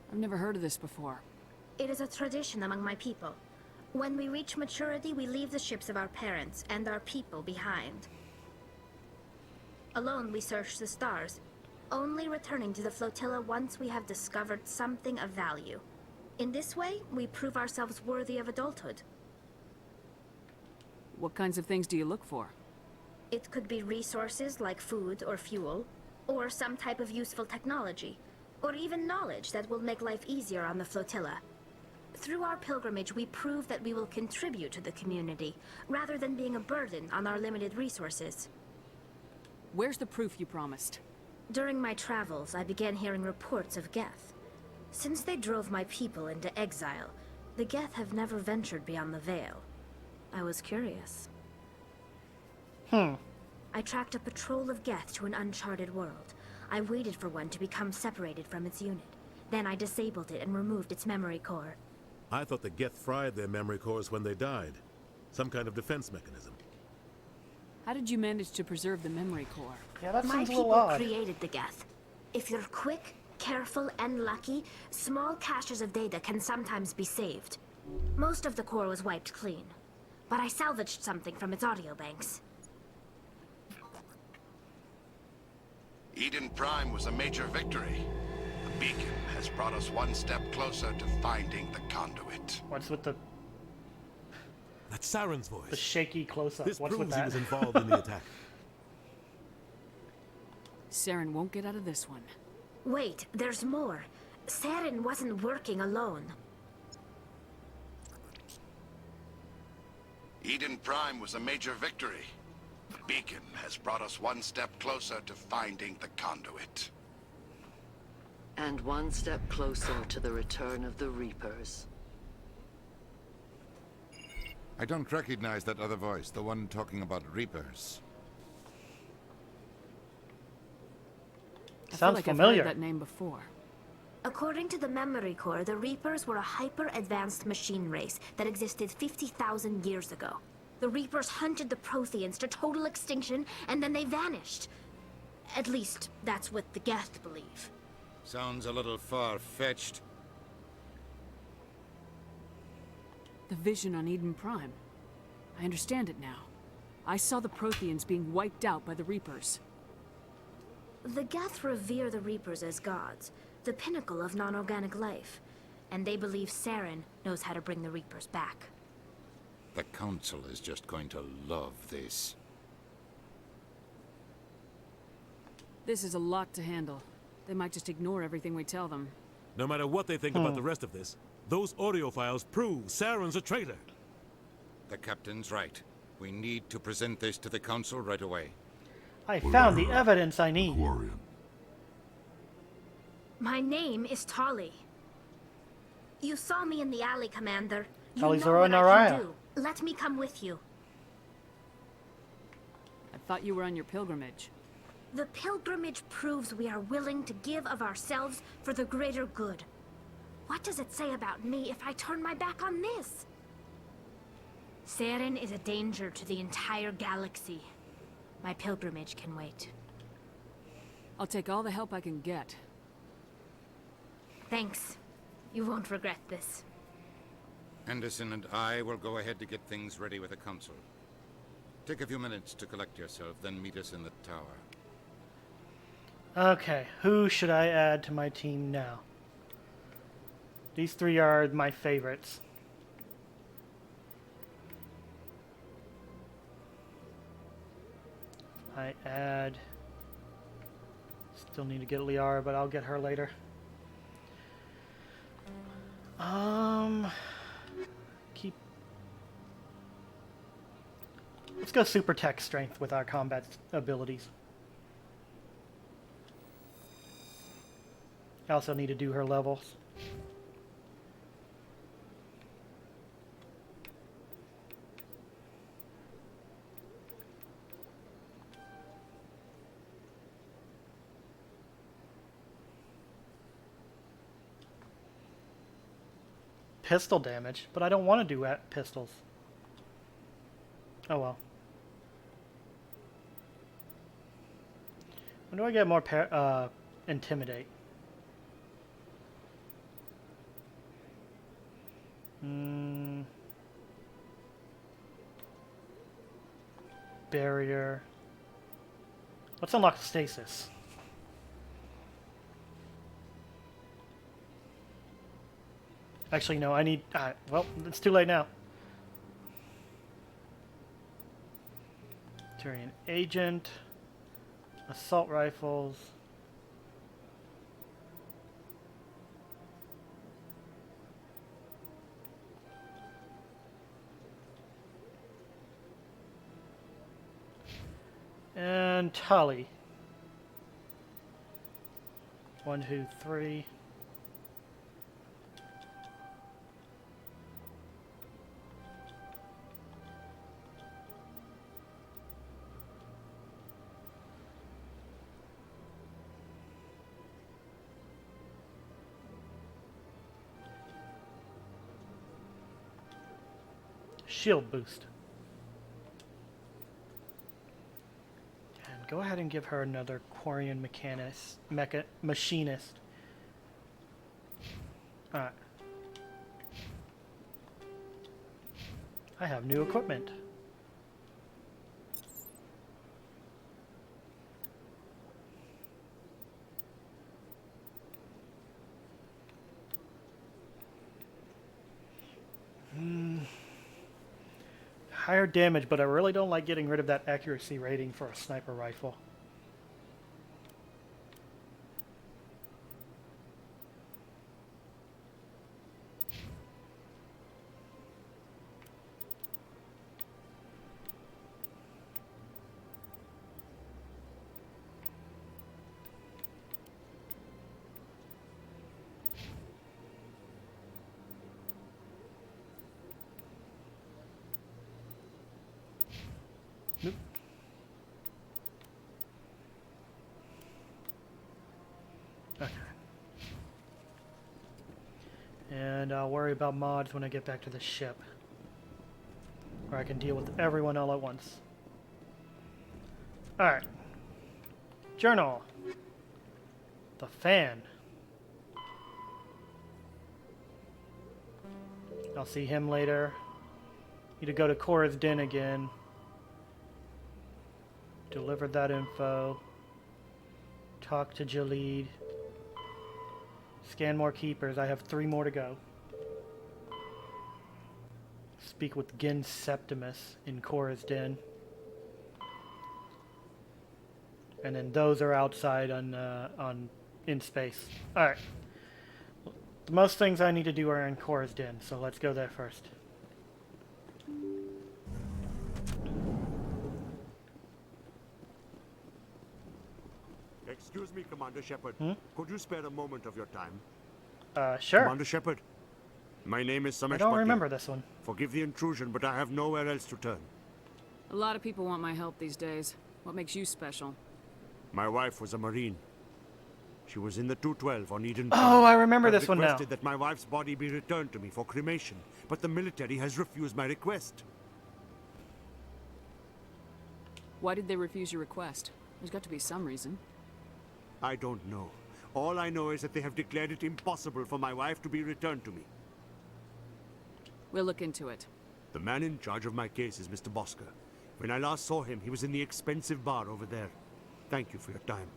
I've never heard of this before. It is a tradition among my people. When we reach maturity, we leave the ships of our parents and our people behind. Alone, we search the stars, only returning to the flotilla once we have discovered something of value. In this way, we prove ourselves worthy of adulthood. What kinds of things do you look for? It could be resources like food or fuel, or some type of useful technology, or even knowledge that will make life easier on the flotilla. Through our pilgrimage, we prove that we will contribute to the community, rather than being a burden on our limited resources. Where's the proof you promised? During my travels, I began hearing reports of Geth. Since they drove my people into exile, the Geth have never ventured beyond the Veil. I was curious. I tracked a patrol of Geth to an uncharted world. I waited for one to become separated from its unit. Then I disabled it and removed its memory core. I thought the Geth fried their memory cores when they died. Some kind of defense mechanism. How did you manage to preserve the memory core? Yeah, that My seems a little people odd. created the Geth. If you're quick, careful, and lucky, small caches of data can sometimes be saved. Most of the core was wiped clean, but I salvaged something from its audio banks. Eden Prime was a major victory. The beacon has brought us one step closer to finding the conduit. What's with the That's Saren's voice. the shaky close-up? This What's with proves he that? was involved in the attack. Saren won't get out of this one. Wait, there's more. Saren wasn't working alone. Eden Prime was a major victory. The beacon has brought us one step closer to finding the conduit. And one step closer to the return of the Reapers. I don't recognize that other voice, the one talking about Reapers. I feel Sounds like familiar. I've heard that name before. According to the memory core, the Reapers were a hyper-advanced machine race that existed 50,000 years ago. The Reapers hunted the Protheans to total extinction, and then they vanished. At least, that's what the Geth believe. Sounds a little far-fetched. The vision on Eden Prime. I understand it now. I saw the Protheans being wiped out by the Reapers. The Geth revere the Reapers as gods, the pinnacle of non-organic life. And they believe Saren knows how to bring the Reapers back. The Council is just going to love this. This is a lot to handle. They might just ignore everything we tell them. No matter what they think about the rest of this, those audio files prove Saren's a traitor. The Captain's right. We need to present this to the Council right away. I found the evidence I need. My name is Tali. You saw me in the alley, Commander. You Tali know Zora what I Naraya. can do. Let me come with you. I thought you were on your pilgrimage. The pilgrimage proves we are willing to give of ourselves for the greater good. What does it say about me if I turn my back on this? Saren is a danger to the entire galaxy. My pilgrimage can wait. I'll take all the help I can get. Thanks. You won't regret this. Henderson and I will go ahead to get things ready with the council. Take a few minutes to collect yourself, then meet us in the tower. Okay, who should I add to my team now? These three are my favorites. I add... Still need to get Liara, but I'll get her later. Keep... Let's go super tech strength with our combat abilities. I also need to do her levels. Pistol damage, but I don't want to do pistols. Oh well. When do I get more intimidate? Barrier. Let's unlock stasis. Actually, no, I need... well, it's too late now. Turian agent. Assault rifles. And Tully. 1, 2, 3. Shield boost. And go ahead and give her another Quarian machinist. Alright. I have new equipment. Higher damage, but I really don't like getting rid of that accuracy rating for a sniper rifle. Nope. Okay. And I'll worry about mods when I get back to the ship, where I can deal with everyone all at once. Alright. Journal. The fan. I'll see him later. Need to go to Cora's Den again. Deliver that info. Talk to Jalid. Scan more keepers. I have 3 more to go. Speak with Gen Septimus in Cora's Den. And then those are outside in space. Alright. The most things I need to do are in Cora's Den, so let's go there first. Excuse me, Commander Shepard. Could you spare a moment of your time? Sure. Commander Shepard, my name is Samesh I don't Butler. remember this one. Forgive the intrusion, but I have nowhere else to turn. A lot of people want my help these days. What makes you special? My wife was a Marine. She was in the 212 on Eden. Oh, I remember this one now. I requested that my wife's body be returned to me for cremation, but the military has refused my request. Why did they refuse your request? There's got to be some reason. I don't know. All I know is that they have declared it impossible for my wife to be returned to me. We'll look into it. The man in charge of my case is Mr. Bosker. When I last saw him, he was in the expensive bar over there. Thank you for your time.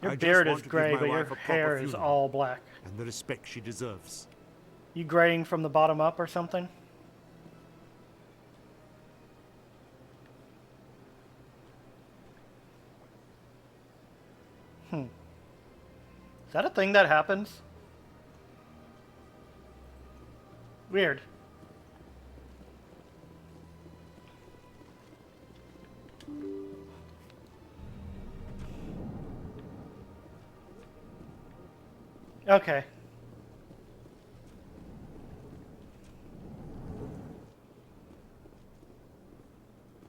Your I just beard want is to give gray, my but your wife a proper hair is funeral all black. and the respect she deserves. You graying from the bottom up or something? Is that a thing that happens? Weird. Okay.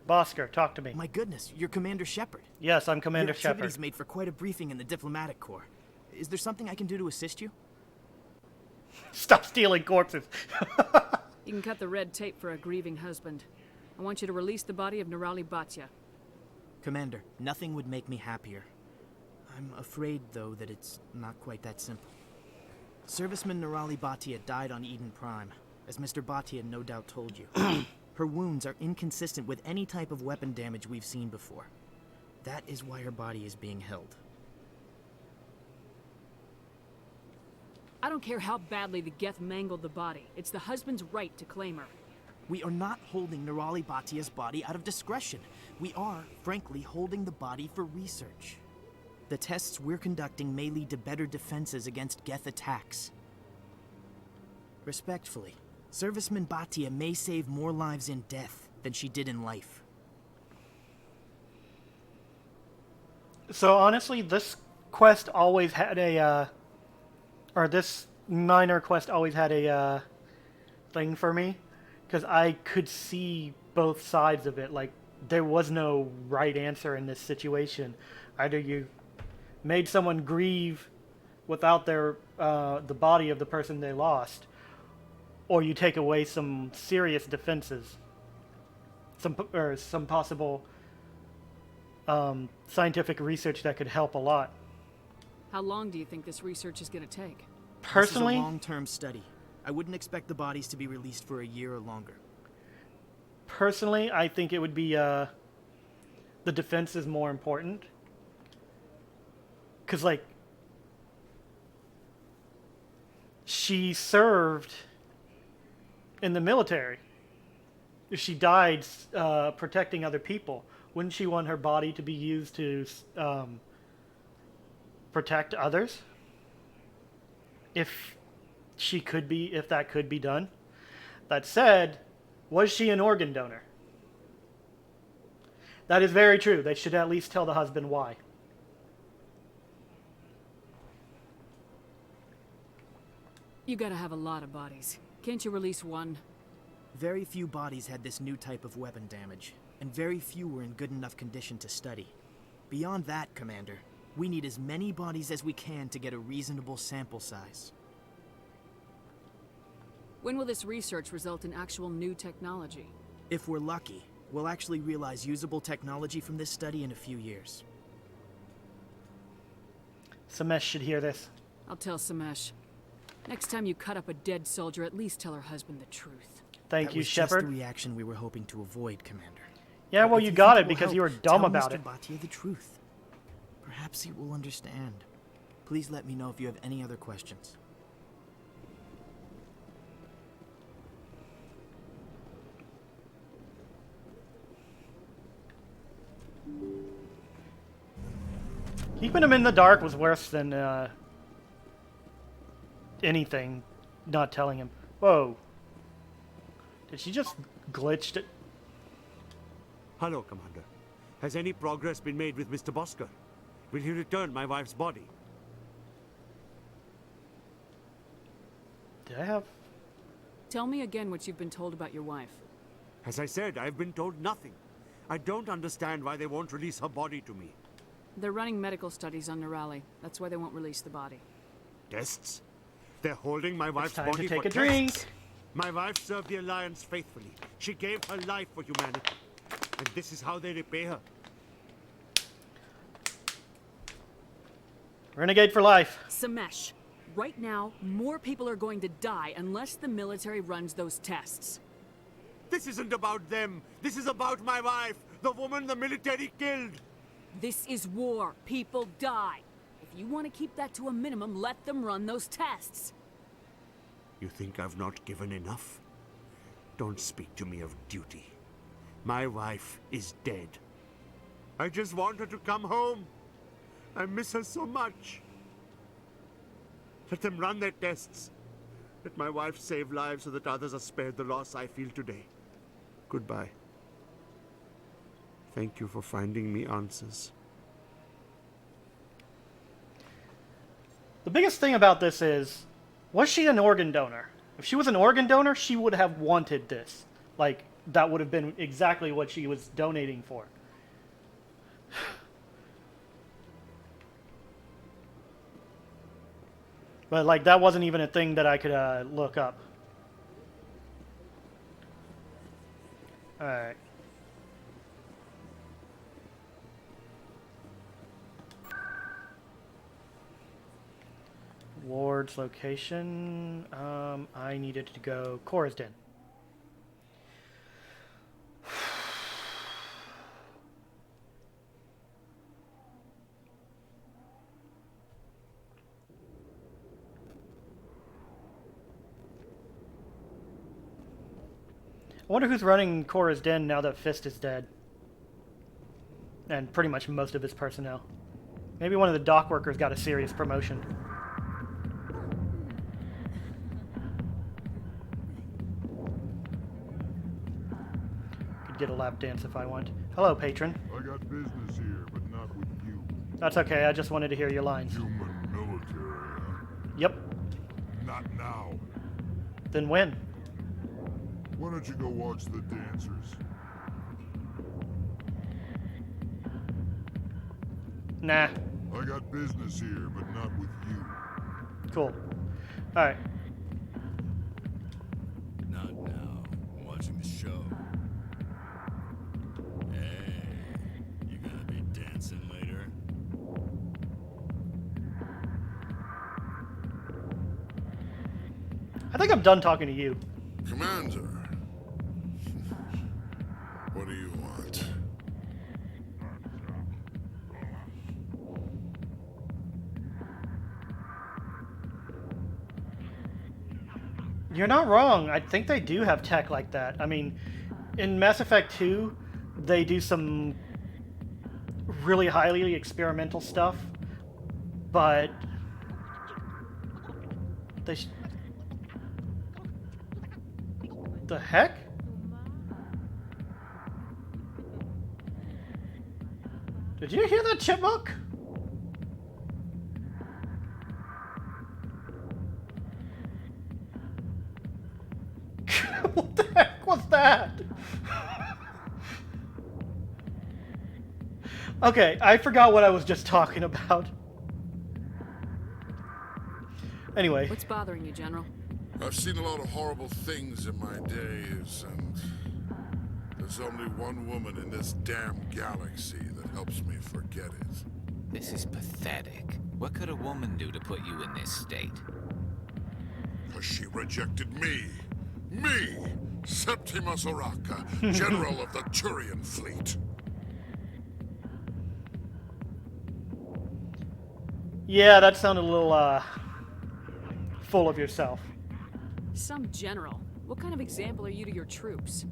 Bosker, talk to me. My goodness, you're Commander Shepard. Yes, I'm Commander Your activities Shepard. made for quite a briefing in the diplomatic corps. Is there something I can do to assist you? Stop stealing corpses. You can cut the red tape for a grieving husband. I want you to release the body of Nerali Batya. Commander, nothing would make me happier. I'm afraid, though, that it's not quite that simple. Serviceman Nerali Batya died on Eden Prime, as Mr. Batya no doubt told you. Her wounds are inconsistent with any type of weapon damage we've seen before. That is why her body is being held. I don't care how badly the Geth mangled the body. It's the husband's right to claim her. We are not holding Nerali Batya's body out of discretion. We are, frankly, holding the body for research. The tests we're conducting may lead to better defenses against Geth attacks. Respectfully, Serviceman Batya may save more lives in death than she did in life. So honestly, this quest always had a, or this minor quest always had a thing for me, because I could see both sides of it. Like, there was no right answer in this situation. Either you made someone grieve without their the body of the person they lost, or you take away some serious defenses, some possible scientific research that could help a lot. How long do you think this research is going to take? Personally, this is a long-term study. I wouldn't expect the bodies to be released for a year or longer. Personally, I think it would be the defense is more important. Because, like, she served in the military. She died protecting other people. Wouldn't she want her body to be used to protect others? If that could be done. That said, was she an organ donor? That is very true. They should at least tell the husband why. You gotta have a lot of bodies. Can't you release one? Very few bodies had this new type of weapon damage, and very few were in good enough condition to study. Beyond that, Commander, we need as many bodies as we can to get a reasonable sample size. When will this research result in actual new technology? If we're lucky, we'll actually realize usable technology from this study in a few years. Samesh should hear this. I'll tell Samesh. Next time you cut up a dead soldier, at least tell her husband the truth. Thank you, Shepard. That was just the reaction we were hoping to avoid, Commander. Yeah, well, If you think got it it will because help, you were dumb tell about Mr. it. Batya the truth. Perhaps he will understand. Please let me know if you have any other questions. Keeping him in the dark was worse than anything not telling him. Whoa. Did she just glitched it? Hello, Commander. Has any progress been made with Mr. Bosker? Will he return my wife's body? Did I have... Tell me again what you've been told about your wife. As I said, I've been told nothing. I don't understand why they won't release her body to me. They're running medical studies on Nerali. That's why they won't release the body. Tests? They're holding my wife's time to body take for a drink. tests. My wife served the Alliance faithfully. She gave her life for humanity. And this is how they repay her. Renegade for life. Samesh, Right now, more people are going to die unless the military runs those tests. This isn't about them. This is about my wife, the woman the military killed. This is war. People die. If you want to keep that to a minimum, let them run those tests. You think I've not given enough? Don't speak to me of duty. My wife is dead. I just want her to come home. I miss her so much. Let them run their tests. Let my wife save lives so that others are spared the loss I feel today. Goodbye. Thank you for finding me answers. The biggest thing about this is, was she an organ donor? If she was an organ donor, she would have wanted this. Like, that would have been exactly what she was donating for. But, like, that wasn't even a thing that I could look up. Alright. Ward's location. I needed to go Cora's Den. I wonder who's running Cora's Den now that Fist is dead. And pretty much most of his personnel. Maybe one of the dock workers got a serious promotion. Could get a lap dance if I want. Hello, patron. I got business here, but not with you. That's okay, I just wanted to hear your lines. Human military, huh? Yep. Not now. Then when? Why don't you go watch the dancers? Nah. I got business here, but not with you. Cool. Alright. Not now. I'm watching the show. Hey, you gonna be dancing later? I think I'm done talking to you. Commander. What do you want? You're not wrong. I think they do have tech like that. I mean, in Mass Effect 2, they do some really highly experimental stuff, but they... The heck? Did you hear that, chipmunk? What the heck was that? Okay, I forgot what I was just talking about. Anyway. What's bothering you, General? I've seen a lot of horrible things in my days, and there's only one woman in this damn galaxy that helps me forget it. This is pathetic. What could a woman do to put you in this state? Because she rejected me. Me! Septimus Oraka, General of the Turian Fleet. Yeah, that sounded a little, full of yourself. Some general. What kind of example are you to your troops?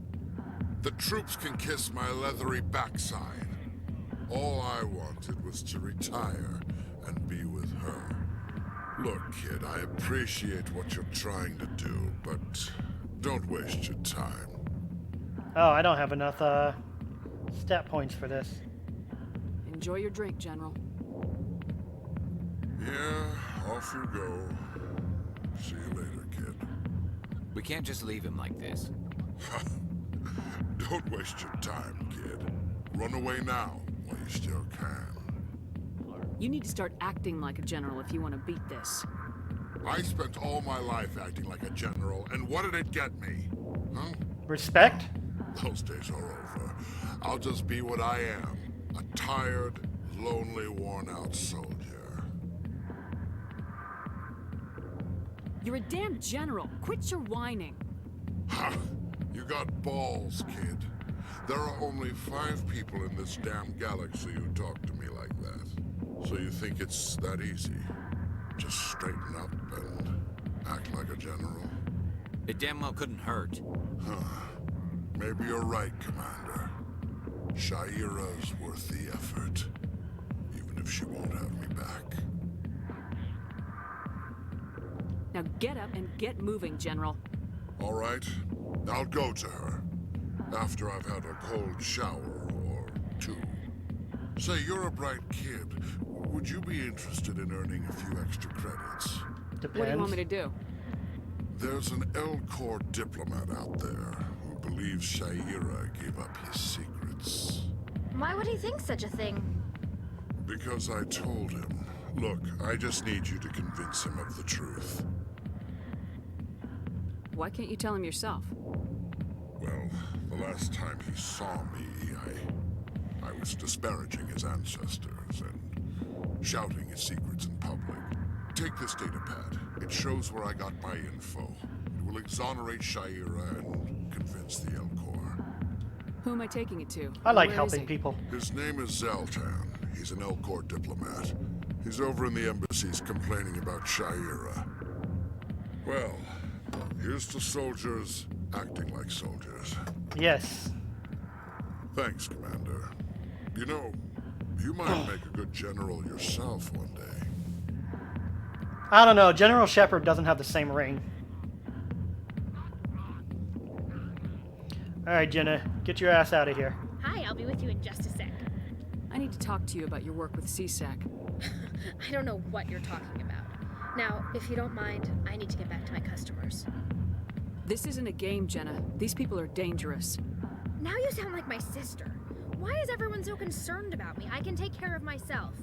The troops can kiss my leathery backside. All I wanted was to retire and be with her. Look, kid, I appreciate what you're trying to do, but don't waste your time. Oh, I don't have enough, stat points for this. Enjoy your drink, General. Yeah, off you go. See you later, kid. We can't just leave him like this. Don't waste your time, kid. Run away now, while you still can. You need to start acting like a general if you want to beat this. I spent all my life acting like a general, and what did it get me? Huh? Respect? Those days are over. I'll just be what I am. A tired, lonely, worn-out soldier. You're a damn general. Quit your whining. Ha! You got balls, kid. There are only 5 people in this damn galaxy who talk to me like that. So you think it's that easy? Just straighten up and act like a general? It damn well couldn't hurt. Huh. Maybe you're right, Commander. Shaira's worth the effort. Even if she won't have me back. Now get up and get moving, General. All right. I'll go to her. After I've had a cold shower or 2. Say, you're a bright kid. Would you be interested in earning a few extra credits? Depends. What do you want me to do? There's an L-Corps diplomat out there who believes Shaira gave up his secrets. Why would he think such a thing? Because I told him. Look, I just need you to convince him of the truth. Why can't you tell him yourself? Well, the last time he saw me, I was disparaging his ancestors and shouting his secrets in public. Take this data pad. It shows where I got my info. It will exonerate Shaira and convince the L-Corps. Who am I taking it to? I like Where helping is he? people. His name is Zoltan. He's an L-Corps diplomat. He's over in the embassies complaining about Shaira. Well, here's to soldiers acting like soldiers. Yes. Thanks, Commander. You know, you might make a good general yourself one day. I don't know. General Shepard doesn't have the same ring. Alright, Jenna. Get your ass out of here. Hi, I'll be with you in just a sec. I need to talk to you about your work with CSAC. I don't know what you're talking about. Now, if you don't mind, I need to get back to my customers. This isn't a game, Jenna. These people are dangerous. Now you sound like my sister. Why is everyone so concerned about me? I can take care of myself.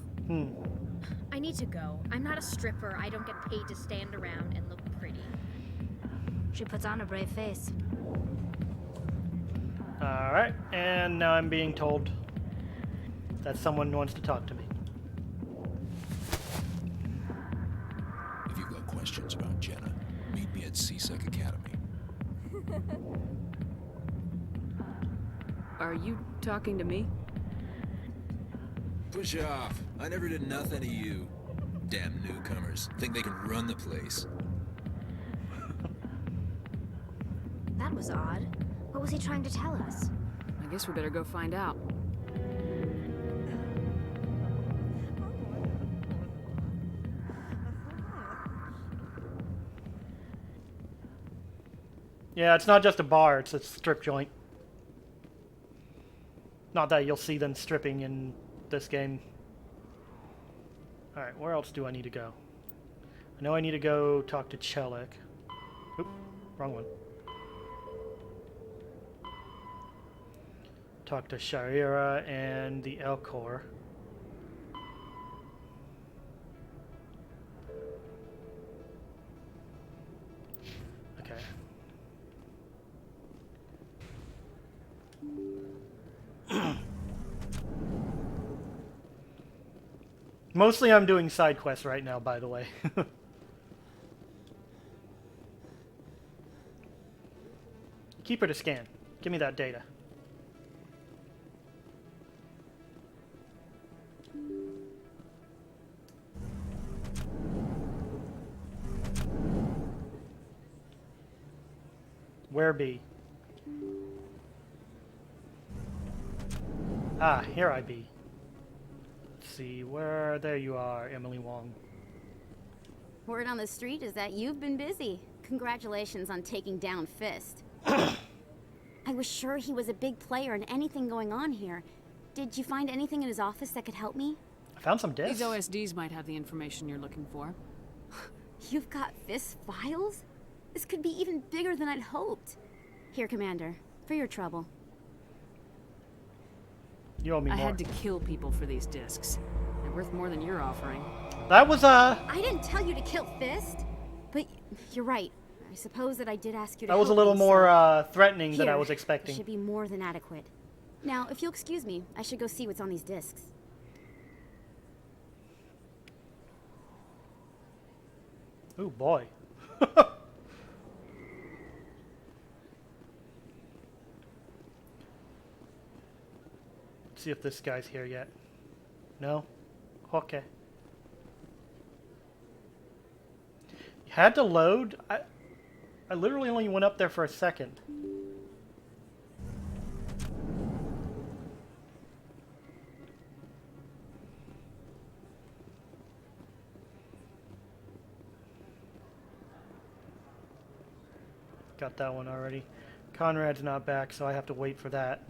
I need to go. I'm not a stripper. I don't get paid to stand around and look pretty. She puts on a brave face. Alright, and now I'm being told that someone wants to talk to me. If you've got questions about Jenna, meet me at CSEC Academy. Are you talking to me? Push off. I never did nothing to you. Damn newcomers. Think they can run the place. That was odd. What was he trying to tell us? I guess we better go find out. Yeah, it's not just a bar, it's a strip joint. Not that you'll see them stripping in this game. Alright, where else do I need to go? I know I need to go talk to Chelik. Oop, wrong one. Talk to Shaira and the L-Corps. Okay. Mostly I'm doing side quests right now, by the way. Keep her to scan. Give me that data. Where be? Ah, here I be. Let's see, where... There you are, Emily Wong. Word on the street is that you've been busy. Congratulations on taking down Fist. I was sure he was a big player in anything going on here. Did you find anything in his office that could help me? I found some discs. These OSDs might have the information you're looking for. You've got Fist's files? This could be even bigger than I'd hoped. Here, Commander, for your trouble. You owe me more. I had to kill people for these discs. They're worth more than you're offering. That was, I didn't tell you to kill Fist, but you're right. I suppose that I did ask you to that was a help little me, more, threatening than I Here, was expecting. Should be more than adequate. Now, if you'll excuse me, I should go see what's on these discs. Ooh, boy. See if this guy's here yet. No? Okay. You had to load? I literally only went up there for a second. Got that one already. Conrad's not back, so I have to wait for that.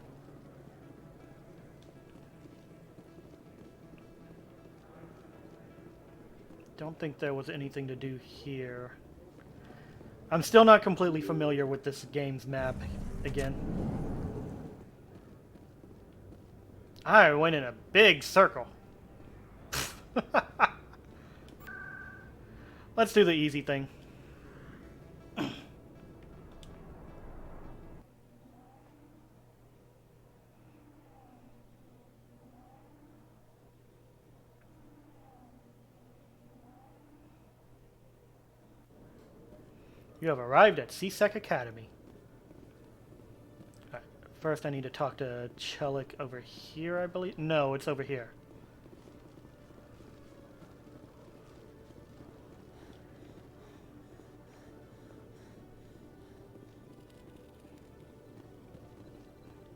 Don't think there was anything to do here. I'm still not completely familiar with this game's map again. I went in a big circle. Let's do the easy thing. You have arrived at CSEC Academy. Right, first I need to talk to Chelik over here, I believe. No, it's over here.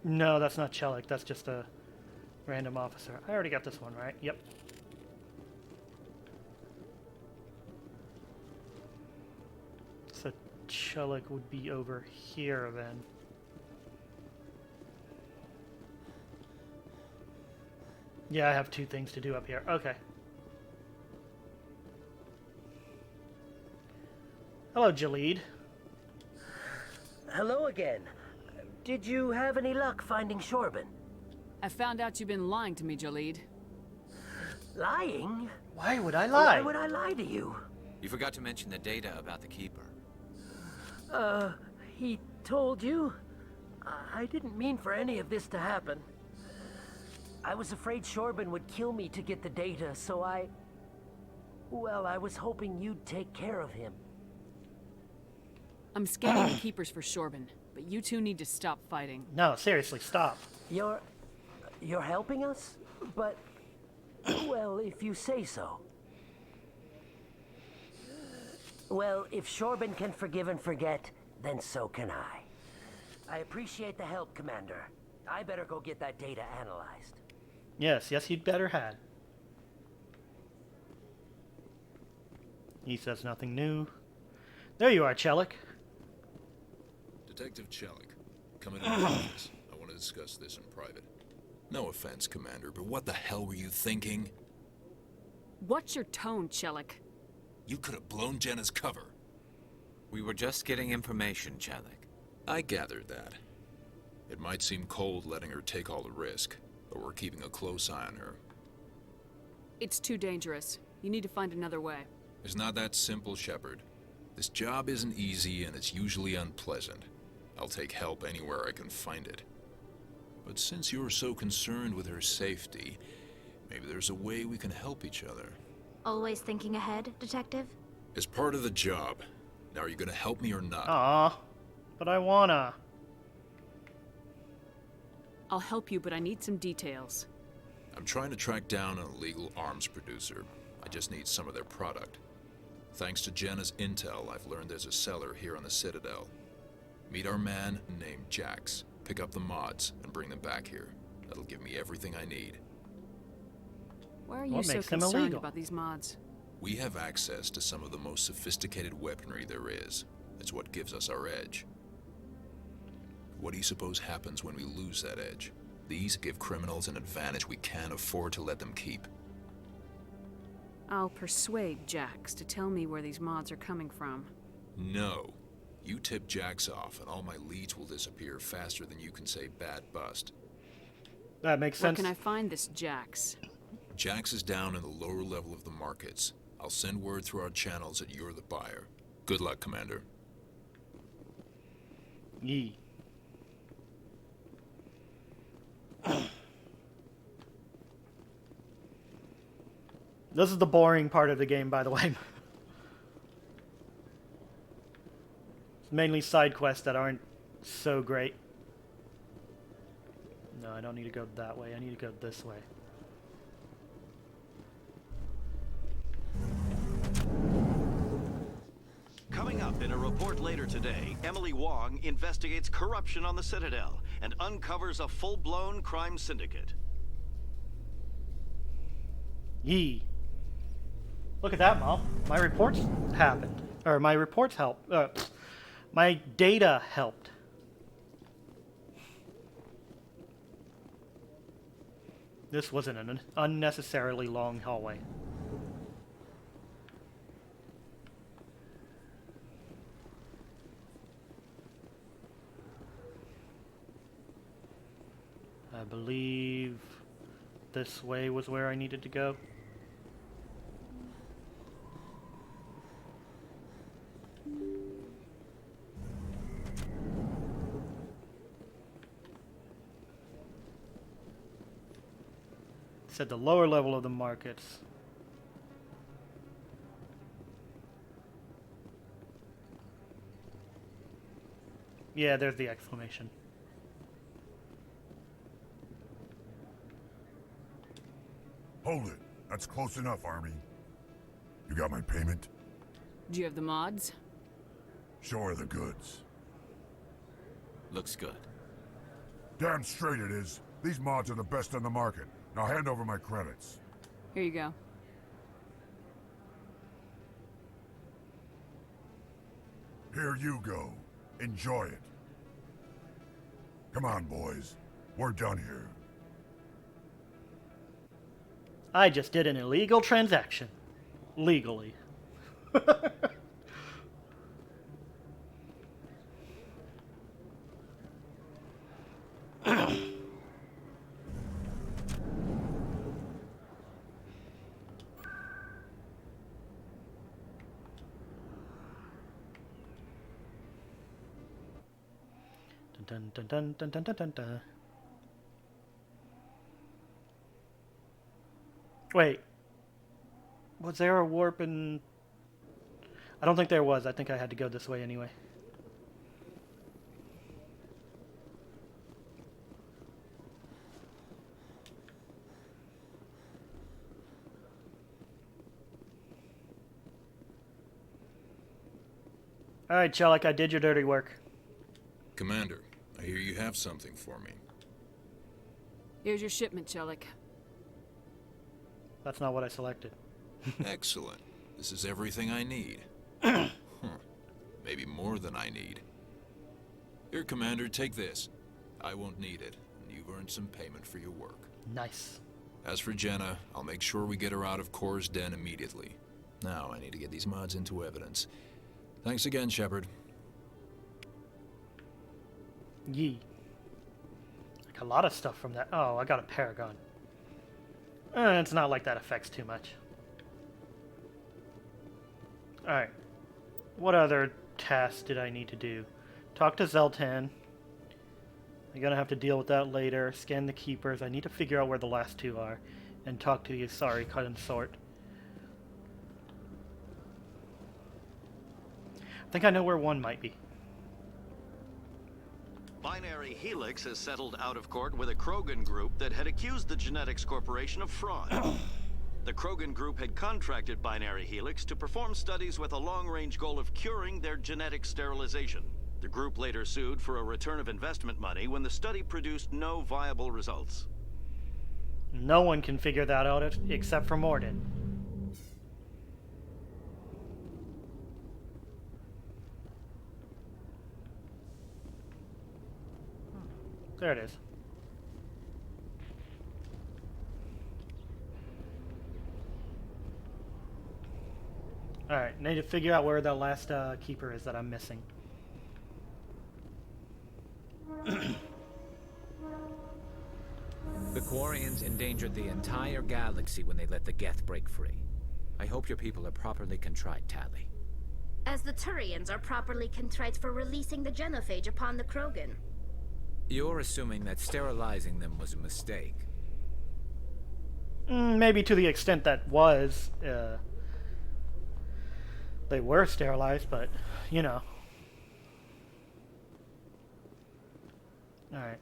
No, that's not Chelik. That's just a random officer. I already got this one, right? Yep. So Chelik would be over here then. Yeah, I have two things to do up here. Okay. Hello, Jalid. Hello again. Did you have any luck finding Shorban? I found out you've been lying to me, Jalid. Lying? Why would I lie? Why would I lie to you? You forgot to mention the data about the Keeper. He told you? I didn't mean for any of this to happen. I was afraid Shorban would kill me to get the data, so well, I was hoping you'd take care of him. I'm scanning the Keepers for Shorban, but you two need to stop fighting. No, seriously, stop. You're helping us? But, well, if you say so. Well, if Shorban can forgive and forget, then so can I. I appreciate the help, Commander. I better go get that data analyzed. Yes, you'd better had. He says nothing new. There you are, Chelik. Detective Chelik, come into my office. I want to discuss this in private. No offense, Commander, but what the hell were you thinking? What's your tone, Chelik? You could have blown Jenna's cover. We were just getting information, Chelik. I gathered that. It might seem cold letting her take all the risk, but we're keeping a close eye on her. It's too dangerous. You need to find another way. It's not that simple, Shepard. This job isn't easy and it's usually unpleasant. I'll take help anywhere I can find it. But since you're so concerned with her safety, maybe there's a way we can help each other. Always thinking ahead, Detective? As part of the job. Now, are you gonna help me or not? Aw, but I wanna. I'll help you, but I need some details. I'm trying to track down an illegal arms producer. I just need some of their product. Thanks to Jenna's intel, I've learned there's a seller here on the Citadel. Meet our man named Jax. Pick up the mods and bring them back here. That'll give me everything I need. Why are you so concerned about these mods? We have access to some of the most sophisticated weaponry there is. It's what gives us our edge. What do you suppose happens when we lose that edge? These give criminals an advantage we can't afford to let them keep. I'll persuade Jax to tell me where these mods are coming from. No. You tip Jax off and all my leads will disappear faster than you can say bad bust. That makes sense. Where can I find this Jax? Jax is down in the lower level of the markets. I'll send word through our channels that you're the buyer. Good luck, Commander. Yee. This is the boring part of the game, by the way. Mainly side quests that aren't so great. No, I don't need to go that way. I need to go this way. Coming up in a report later today, Emily Wong investigates corruption on the Citadel and uncovers a full-blown crime syndicate. Yee. Look at that, Mom. My reports happened. Or my reports helped. My data helped. This wasn't an unnecessarily long hallway. I believe this way was where I needed to go. It's at the lower level of the markets. Yeah, there's the exclamation. Hold it. That's close enough, Army. You got my payment? Do you have the mods? Show her the goods. Looks good. Damn straight it is. These mods are the best on the market. Now hand over my credits. Here you go. Here you go. Enjoy it. Come on, boys. We're done here. I just did an illegal transaction. Legally. Dun, dun, dun, dun, dun, dun, dun, dun. Wait. Was there a warp in... I don't think there was. I think I had to go this way anyway. Alright, Shellick, I did your dirty work. Commander, I hear you have something for me. Here's your shipment, Shellick. That's not what I selected. Excellent. This is everything I need. Maybe more than I need. Here, Commander, take this. I won't need it, and you've earned some payment for your work. Nice. As for Jenna, I'll make sure we get her out of Kor's den immediately. Now I need to get these mods into evidence. Thanks again, Shepard. Yee. Like a lot of stuff from that. Oh, I got a Paragon. It's not like that affects too much. Alright. What other tasks did I need to do? Talk to Zeltan. I'm gonna have to deal with that later. Scan the Keepers. I need to figure out where the last two are. And talk to the Asari Consort. I think I know where one might be. Binary Helix has settled out of court with a Krogan group that had accused the Genetics Corporation of fraud. The Krogan group had contracted Binary Helix to perform studies with a long-range goal of curing their genetic sterilization. The group later sued for a return of investment money when the study produced no viable results. No one can figure that out except for Mordin. There it is. Alright, need to figure out where the last keeper is that I'm missing. The Quarians endangered the entire galaxy when they let the Geth break free. I hope your people are properly contrite, Tali. As the Turians are properly contrite for releasing the genophage upon the Krogan. You're assuming that sterilizing them was a mistake. Maybe to the extent that was. They were sterilized, but, you know. Alright.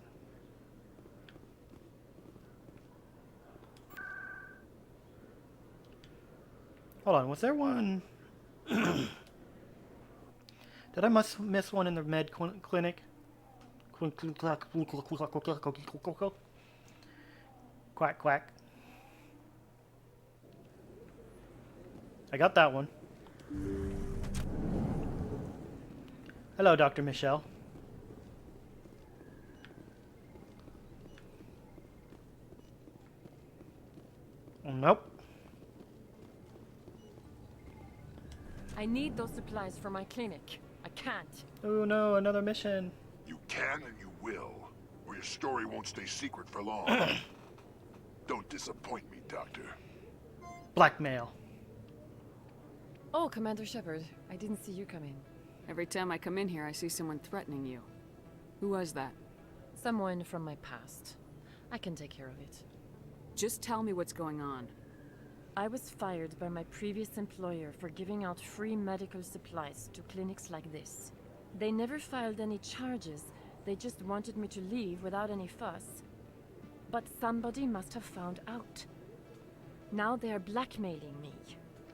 Hold on, was there one? Did I miss one in the med clinic? Quack, quack. I got that one. Hello, Dr. Michelle. Nope. I need those supplies for my clinic. I can't. Oh no, another mission. You can and you will, or your story won't stay secret for long. Don't disappoint me, Doctor. Blackmail. Oh, Commander Shepard. I didn't see you come in. Every time I come in here, I see someone threatening you. Who was that? Someone from my past. I can take care of it. Just tell me what's going on. I was fired by my previous employer for giving out free medical supplies to clinics like this. They never filed any charges. They just wanted me to leave without any fuss. But somebody must have found out. Now they are blackmailing me.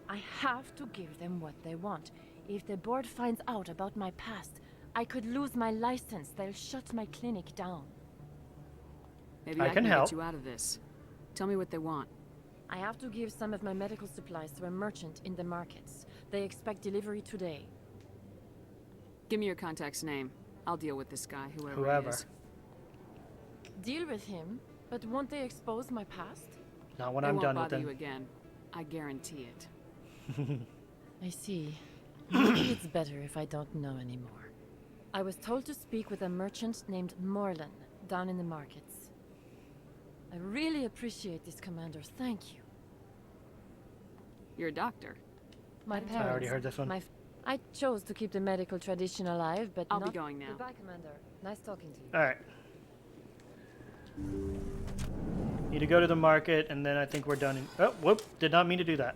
I have to give them what they want. If the board finds out about my past, I could lose my license. They'll shut my clinic down. Maybe I can get you out of this. Tell me what they want. I have to give some of my medical supplies to a merchant in the markets. They expect delivery today. Give me your contact's name. I'll deal with this guy, whoever he is. Deal with him? But won't they expose my past? Not when I'm done with them. them. You again. I guarantee it. I see. Maybe it's better if I don't know anymore. I was told to speak with a merchant named Morlan down in the markets. I really appreciate this, Commander. Thank you. You're a doctor. My parents. I already heard this one. I chose to keep the medical tradition alive, but I'll not... be going now. Goodbye, Commander. Nice talking to you. Alright. Need to go to the market, and then I think we're done. Oh, whoop. Did not mean to do that.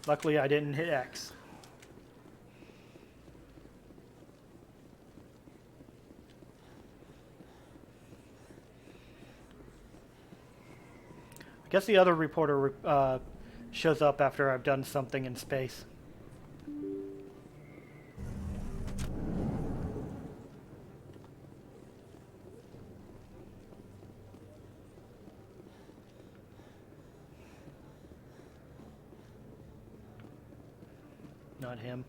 Luckily, I didn't hit X. I guess the other reporter shows up after I've done something in space. Not him.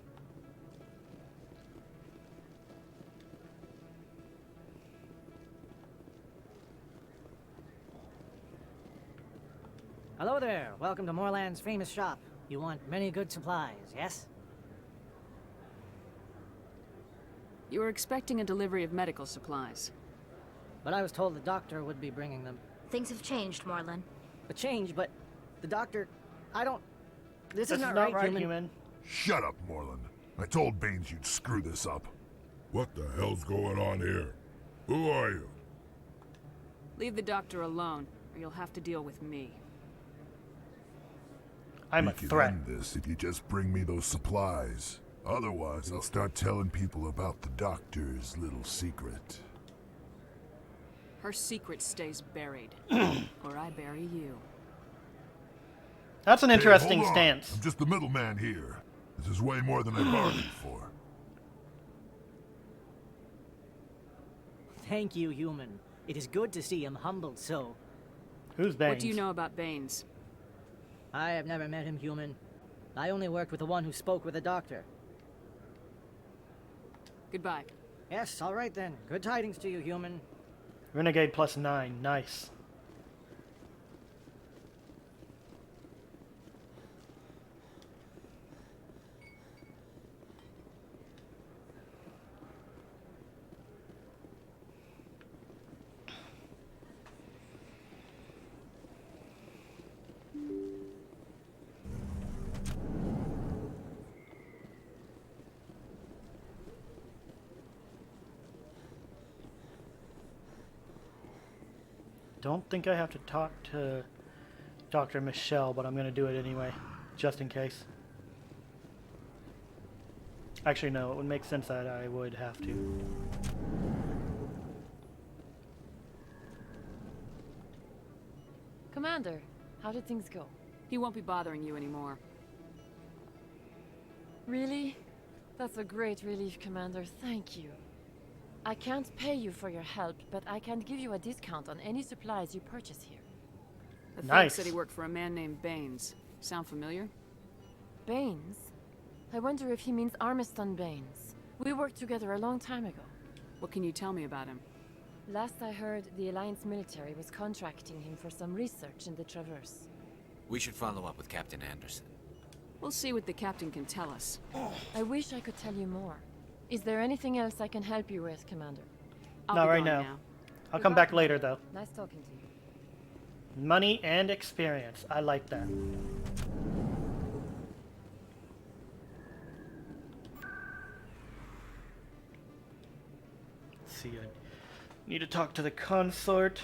Hello there. Welcome to Moorland's famous shop. You want many good supplies, yes? You were expecting a delivery of medical supplies. But I was told the doctor would be bringing them. Things have changed, Morlan. A change, but the doctor... I don't... This is not right, right, human. Shut up, Morlan. I told Baines you'd screw this up. What the hell's going on here? Who are you? Leave the doctor alone, or you'll have to deal with me. I'm a threat. We can end this if you just bring me those supplies. Otherwise, I'll start telling people about the doctor's little secret. Her secret stays buried, or I bury you. That's an interesting hold on. stance. I'm just the middleman here. This is way more than I bargained for. Thank you, human. It is good to see him humbled so. Who's Baines? What do you know about Baines? I have never met him, human. I only worked with the one who spoke with the doctor. Goodbye. Yes, all right then. Good tidings to you, human. Renegade +9. Nice. Don't think I have to talk to Dr. Michelle, but I'm going to do it anyway, just in case. Actually, no, it would make sense that I would have to. Commander, how did things go? He won't be bothering you anymore. Really? That's a great relief, Commander. Thank you. I can't pay you for your help, but I can give you a discount on any supplies you purchase here. The thug Nice. said he worked for a man named Baines. Sound familiar? Baines? I wonder if he means Armiston Baines. We worked together a long time ago. What can you tell me about him? Last I heard, the Alliance military was contracting him for some research in the Traverse. We should follow up with Captain Anderson. We'll see what the captain can tell us. I wish I could tell you more. Is there anything else I can help you with, Commander? Not right now. I'll come back later, though. Nice talking to you. Money and experience. I like that. Let's see, I need to talk to the consort.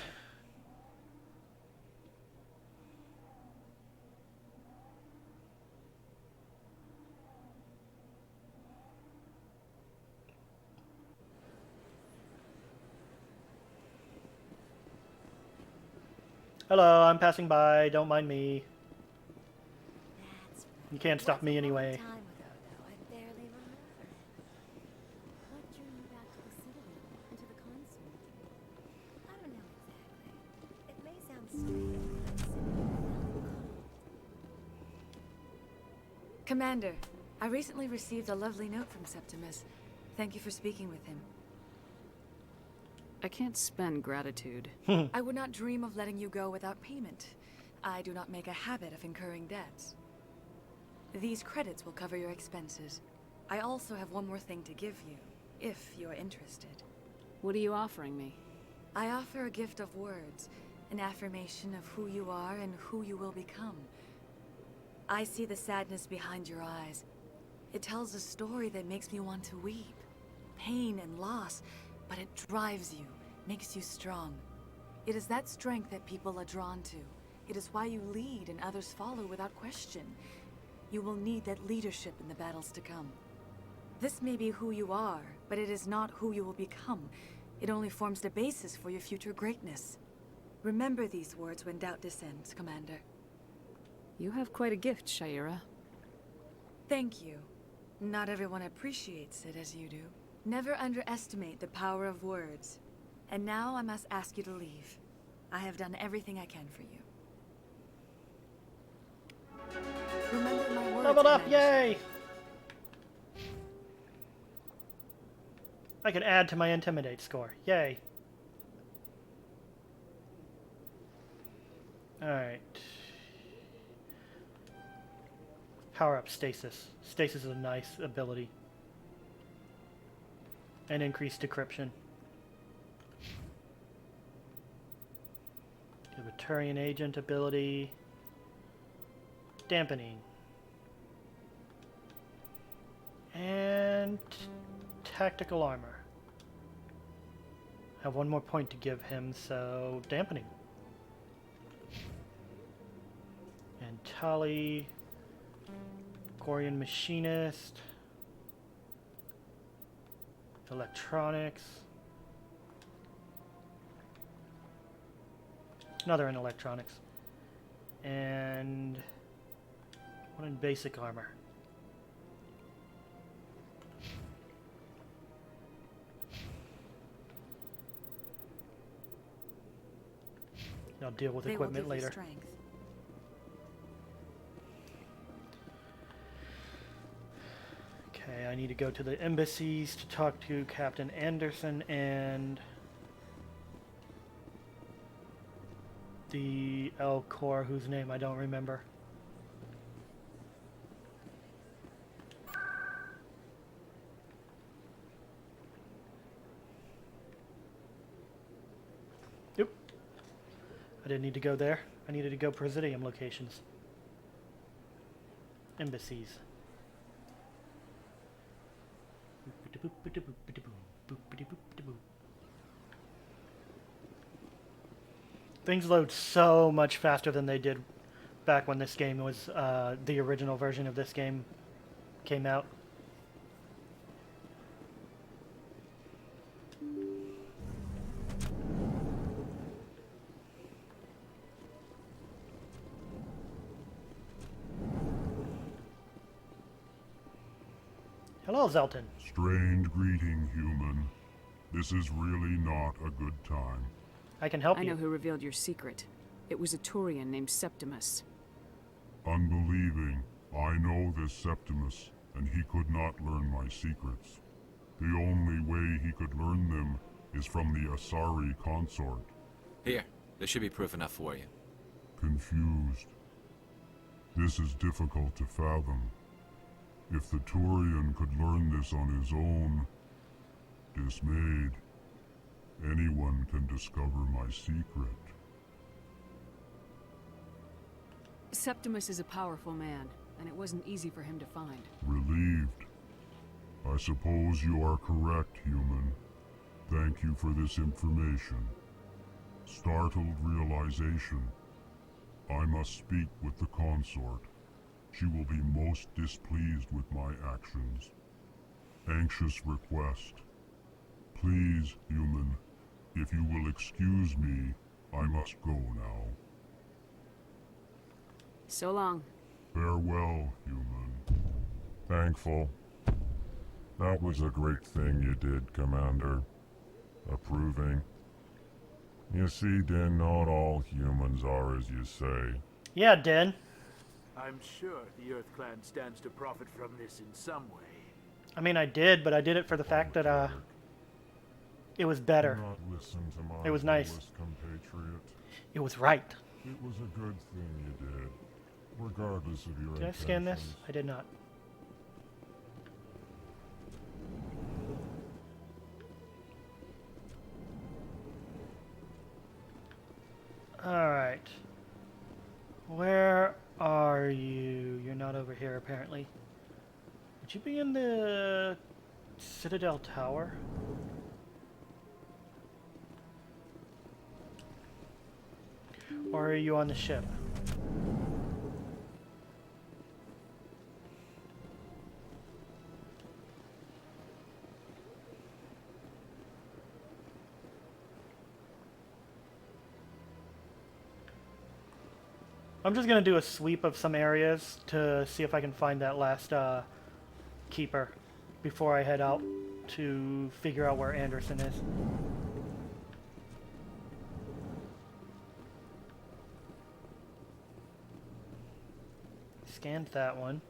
Hello, I'm passing by. Don't mind me. You can't stop me anyway. Commander, I recently received a lovely note from Septimus. Thank you for speaking with him. I can't spend gratitude. I would not dream of letting you go without payment. I do not make a habit of incurring debts. These credits will cover your expenses. I also have one more thing to give you, if you are interested. What are you offering me? I offer a gift of words, an affirmation of who you are and who you will become. I see the sadness behind your eyes. It tells a story that makes me want to weep. Pain and loss, but it drives you, makes you strong. It is that strength that people are drawn to. It is why you lead and others follow without question. You will need that leadership in the battles to come. This may be who you are, but it is not who you will become. It only forms the basis for your future greatness. Remember these words when doubt descends, Commander. You have quite a gift, Shaira. Thank you. Not everyone appreciates it as you do. Never underestimate the power of words. And now I must ask you to leave. I have done everything I can for you. Remember my words. Leveled up, Commander. yay! I can add to my Intimidate score. Yay. Alright. Power up Stasis. Stasis is a nice ability. And increased decryption. The Turian Agent ability. Dampening. And tactical armor. I have one more point to give him, so dampening. And Tali, Quarian Machinist, electronics. Another in electronics. And one in basic armor. I'll deal with They will equipment give you later. strength. Okay, I need to go to the embassies to talk to Captain Anderson and the El Corps, whose name I don't remember. Oop. I didn't need to go there. I needed to go Presidium locations. Embassies. Things load so much faster than they did back when this game was, the original version of this game came out. Hello, Zelton. Strange greeting, human. This is really not a good time. I can help I you. know who revealed your secret. It was a Turian named Septimus. Unbelieving. I know this Septimus, and he could not learn my secrets. The only way he could learn them is from the Asari consort. Here, there should be proof enough for you. Confused. This is difficult to fathom. If the Turian could learn this on his own, dismayed, anyone can discover my secret. Septimus is a powerful man, and it wasn't easy for him to find. Relieved. I suppose you are correct, human. Thank you for this information. Startled realization. I must speak with the consort. She will be most displeased with my actions. Anxious request. Please, human, if you will excuse me, I must go now. So long. Farewell, human. Thankful. That was a great thing you did, Commander. Approving. You see, Din, not all humans are as you say. Yeah, Din. I'm sure the Earth Clan stands to profit from this in some way. I mean, I did, but I did it for the fact that, it was better. Do not listen to my It was nice. lowest compatriot. It was right. It was a good thing you did, regardless of your Did I intentions. scan this? I did not. Alright. Where are you? You're not over here, apparently. Would you be in the Citadel Tower? Or are you on the ship? I'm just gonna do a sweep of some areas to see if I can find that last keeper before I head out to figure out where Anderson is. Scanned that one.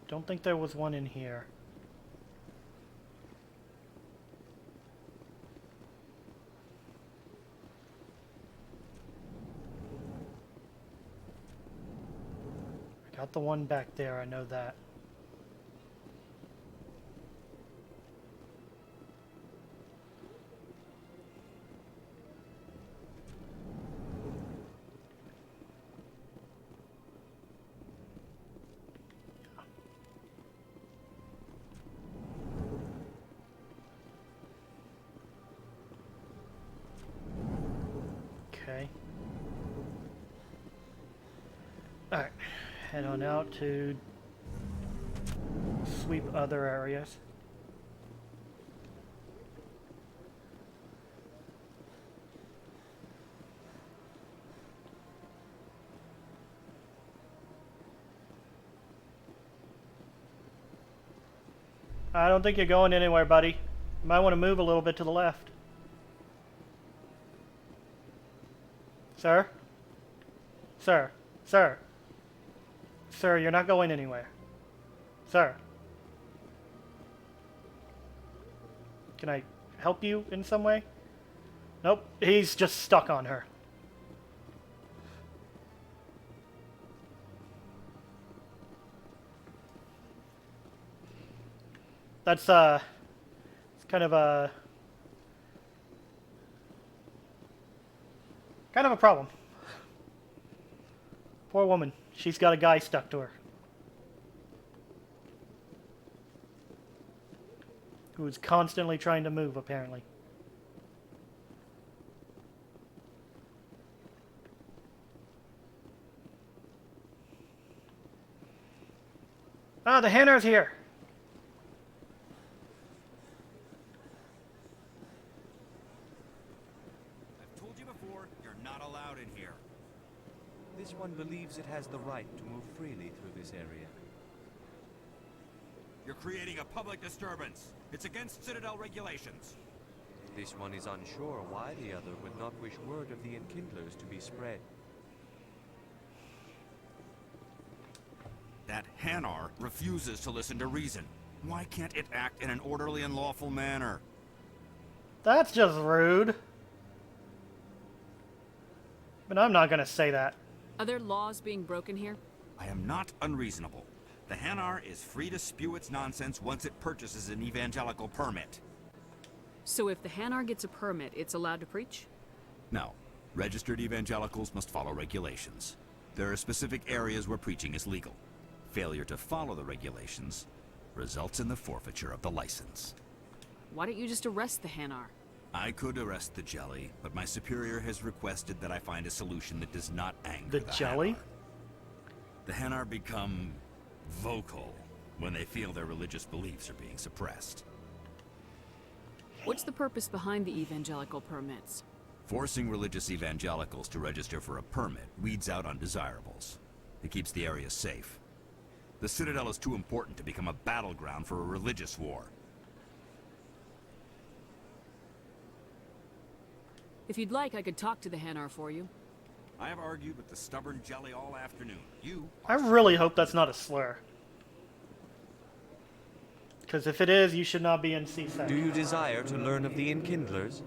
Don't think there was one in here. I got the one back there, I know that. Okay. Alright, head on out to sweep other areas. I don't think you're going anywhere, buddy. You might want to move a little bit to the left. Sir? Sir? Sir? Sir, you're not going anywhere. Sir? Can I help you in some way? Nope, he's just stuck on her. That's, it's kind of a problem. Poor woman. She's got a guy stuck to her. Who's constantly trying to move, apparently. Ah, the Hanner's here! this one believes it has the right to move freely through this area. You're creating a public disturbance. It's against Citadel regulations. This one is unsure why the other would not wish word of the Enkindlers to be spread. That Hanar refuses to listen to reason. Why can't it act in an orderly and lawful manner? That's just rude. But I'm not gonna say that. Are there laws being broken here? I am not unreasonable. The Hanar is free to spew its nonsense once it purchases an evangelical permit. So if the Hanar gets a permit, it's allowed to preach? No. Registered evangelicals must follow regulations. There are specific areas where preaching is legal. Failure to follow the regulations results in the forfeiture of the license. Why don't you just arrest the Hanar? I could arrest the jelly, but my superior has requested that I find a solution that does not anger the jelly? Hanar. The Hanar become vocal when they feel their religious beliefs are being suppressed. What's the purpose behind the evangelical permits? Forcing religious evangelicals to register for a permit weeds out undesirables. It keeps the area safe. The Citadel is too important to become a battleground for a religious war. If you'd like, I could talk to the Hanar for you. I have argued with the stubborn jelly all afternoon. I really hope that's not a slur. Because if it is, you should not be in CSEC. Do you desire to learn of the Enkindlers?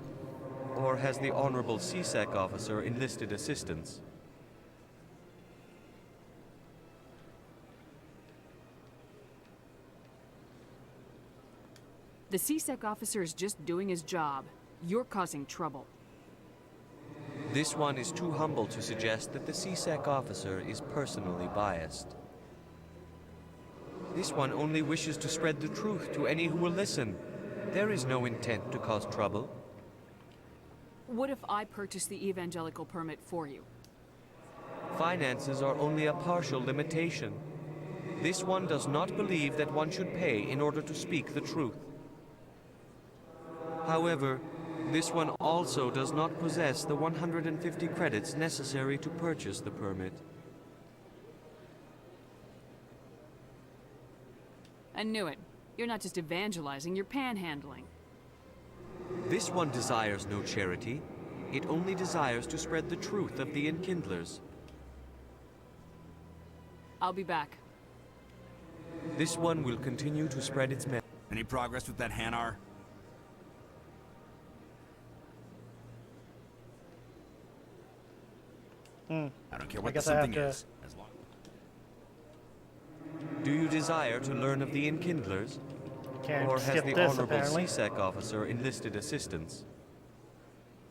Or has the Honorable CSEC officer enlisted assistance? The CSEC officer is just doing his job. You're causing trouble. This one is too humble to suggest that the CSEC officer is personally biased. This one only wishes to spread the truth to any who will listen. There is no intent to cause trouble. What if I purchase the evangelical permit for you? Finances are only a partial limitation. This one does not believe that one should pay in order to speak the truth. However, this one also does not possess the 150 credits necessary to purchase the permit. I knew it. You're not just evangelizing, you're panhandling. This one desires no charity. It only desires to spread the truth of the Enkindlers. I'll be back. This one will continue to spread its message. Any progress with that Hanar? I don't care what the something is. As long... Do you desire to learn of the Enkindlers? Or has the Honorable CSEC officer enlisted assistance?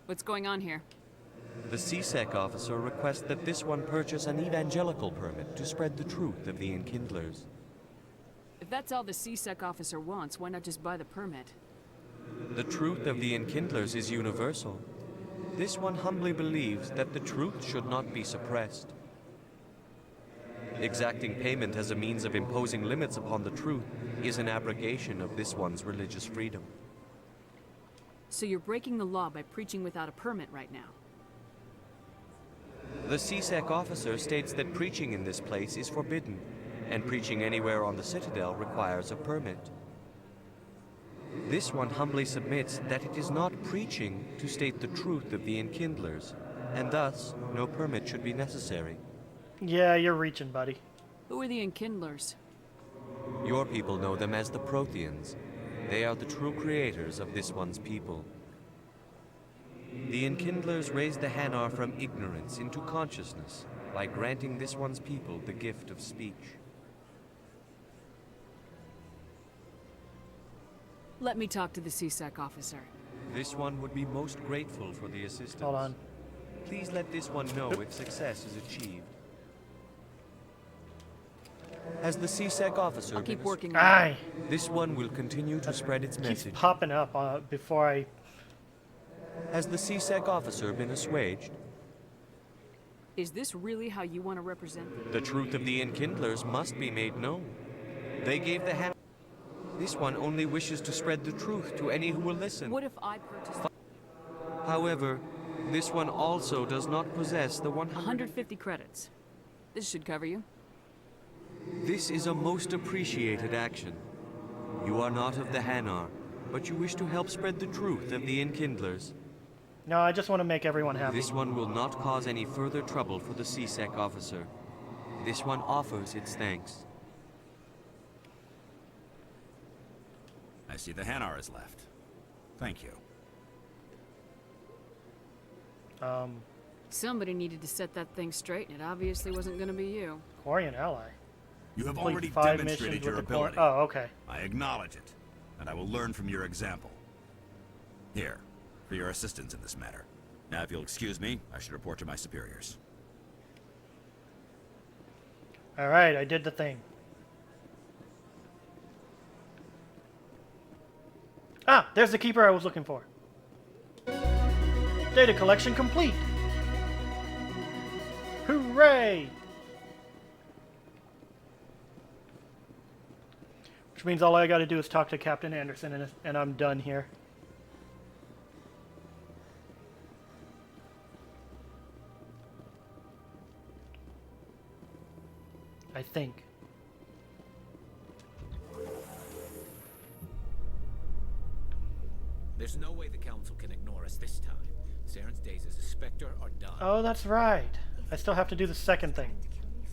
What's going on here? The CSEC officer requests that this one purchase an evangelical permit to spread the truth of the Enkindlers. If that's all the CSEC officer wants, why not just buy the permit? The truth of the Enkindlers is universal. This one humbly believes that the truth should not be suppressed. Exacting payment as a means of imposing limits upon the truth is an abrogation of this one's religious freedom. So you're breaking the law by preaching without a permit right now? The CSEC officer states that preaching in this place is forbidden, and preaching anywhere on the Citadel requires a permit. This one humbly submits that it is not preaching to state the truth of the Enkindlers, and thus no permit should be necessary. Yeah, you're reaching, buddy. Who are the Enkindlers? Your people know them as the Protheans. They are the true creators of this one's people. The Enkindlers raised the Hanar from ignorance into consciousness by granting this one's people the gift of speech. Let me talk to the CSEC officer. This one would be most grateful for the assistance. Hold on. Please let this one know if success is achieved. Has the CSEC officer I'll keep working on Aye. This one will continue to spread its Keeps message. popping up before I... Has the CSEC officer been assuaged? Is this really how you want to represent? The truth of the Enkindlers must be made known. They gave the Hanar. This one only wishes to spread the truth to any who will listen. What if I purchase... However, This one also does not possess the 150 credits. This should cover you. This is a most appreciated action. You are not of the Hanar, but you wish to help spread the truth of the Enkindlers. No, I just want to make everyone happy. This one will not cause any further trouble for the CSEC officer. This one offers its thanks. I see the Hanar is left. Thank you. Somebody needed to set that thing straight, and it obviously wasn't going to be you. Quarian ally. You have Complete already 5 demonstrated missions your with the ability. Oh, okay. I acknowledge it, and I will learn from your example. Here, for your assistance in this matter. Now, if you'll excuse me, I should report to my superiors. Alright, I did the thing. Ah, there's the keeper I was looking for. Data collection complete. Hooray! Which means all I gotta do is talk to Captain Anderson and I'm done here. I think. There's no way the Council can ignore us this time. Saren's days as a Spectre are done. Oh, that's right. I still have to do the second thing.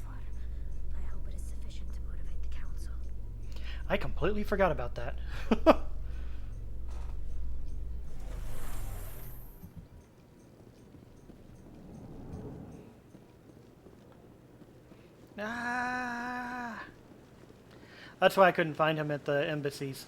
I hope it is sufficient to motivate the Council. I completely forgot about that. Ah! That's why I couldn't find him at the embassies.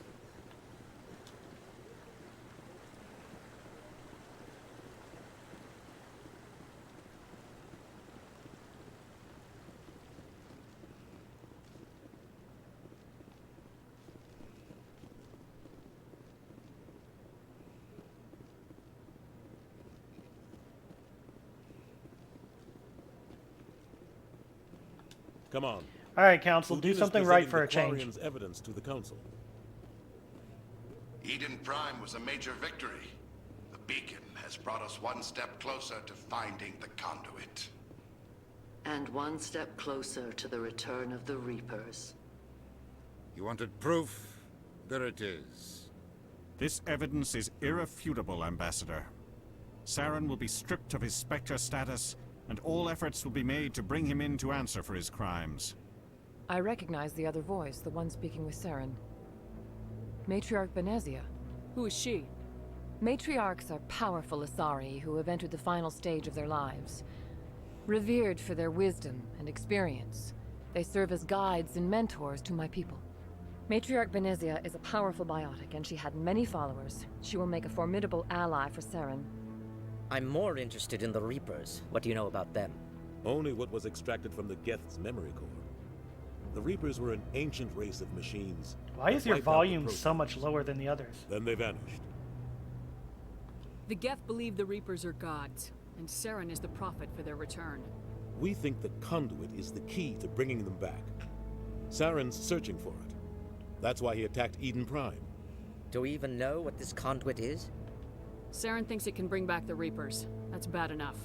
Come on. All right, Council, do Udina's something right presenting for the a change. Quarian's evidence to the Council. Eden Prime was a major victory. The beacon has brought us one step closer to finding the conduit. And one step closer to the return of the Reapers. You wanted proof? There it is. This evidence is irrefutable, Ambassador. Saren will be stripped of his Spectre status, and all efforts will be made to bring him in to answer for his crimes. I recognize the other voice, the one speaking with Saren. Matriarch Benezia. Who is she? Matriarchs are powerful Asari who have entered the final stage of their lives. Revered for their wisdom and experience, they serve as guides and mentors to my people. Matriarch Benezia is a powerful biotic, and she had many followers. She will make a formidable ally for Saren. I'm more interested in the Reapers. What do you know about them? Only what was extracted from the Geth's memory core. The Reapers were an ancient race of machines. Why that is your wiped out the volume Proteus. so much lower than the others? Then they vanished. The Geth believe the Reapers are gods, and Saren is the prophet for their return. We think the conduit is the key to bringing them back. Saren's searching for it. That's why he attacked Eden Prime. Do we even know what this conduit is? Saren thinks it can bring back the Reapers. That's bad enough.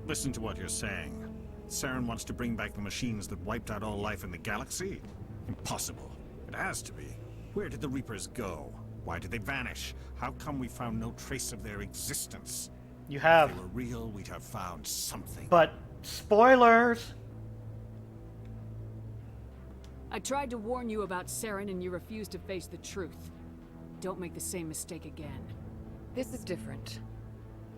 Listen to what you're saying. Saren wants to bring back the machines that wiped out all life in the galaxy? Impossible. It has to be. Where did the Reapers go? Why did they vanish? How come we found no trace of their existence? You have. If they were real, we'd have found something. But, spoilers! I tried to warn you about Saren and you refused to face the truth. Don't make the same mistake again. This is different.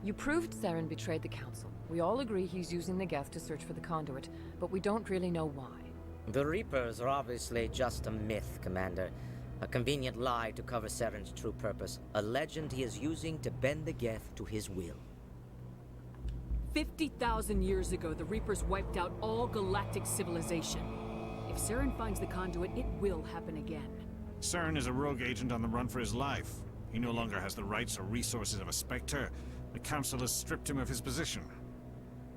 You proved Saren betrayed the Council. We all agree he's using the Geth to search for the conduit, but we don't really know why. The Reapers are obviously just a myth, Commander. A convenient lie to cover Saren's true purpose. A legend he is using to bend the Geth to his will. 50,000 years ago, the Reapers wiped out all galactic civilization. If Saren finds the conduit, it will happen again. Saren is a rogue agent on the run for his life. He no longer has the rights or resources of a Spectre. The Council has stripped him of his position.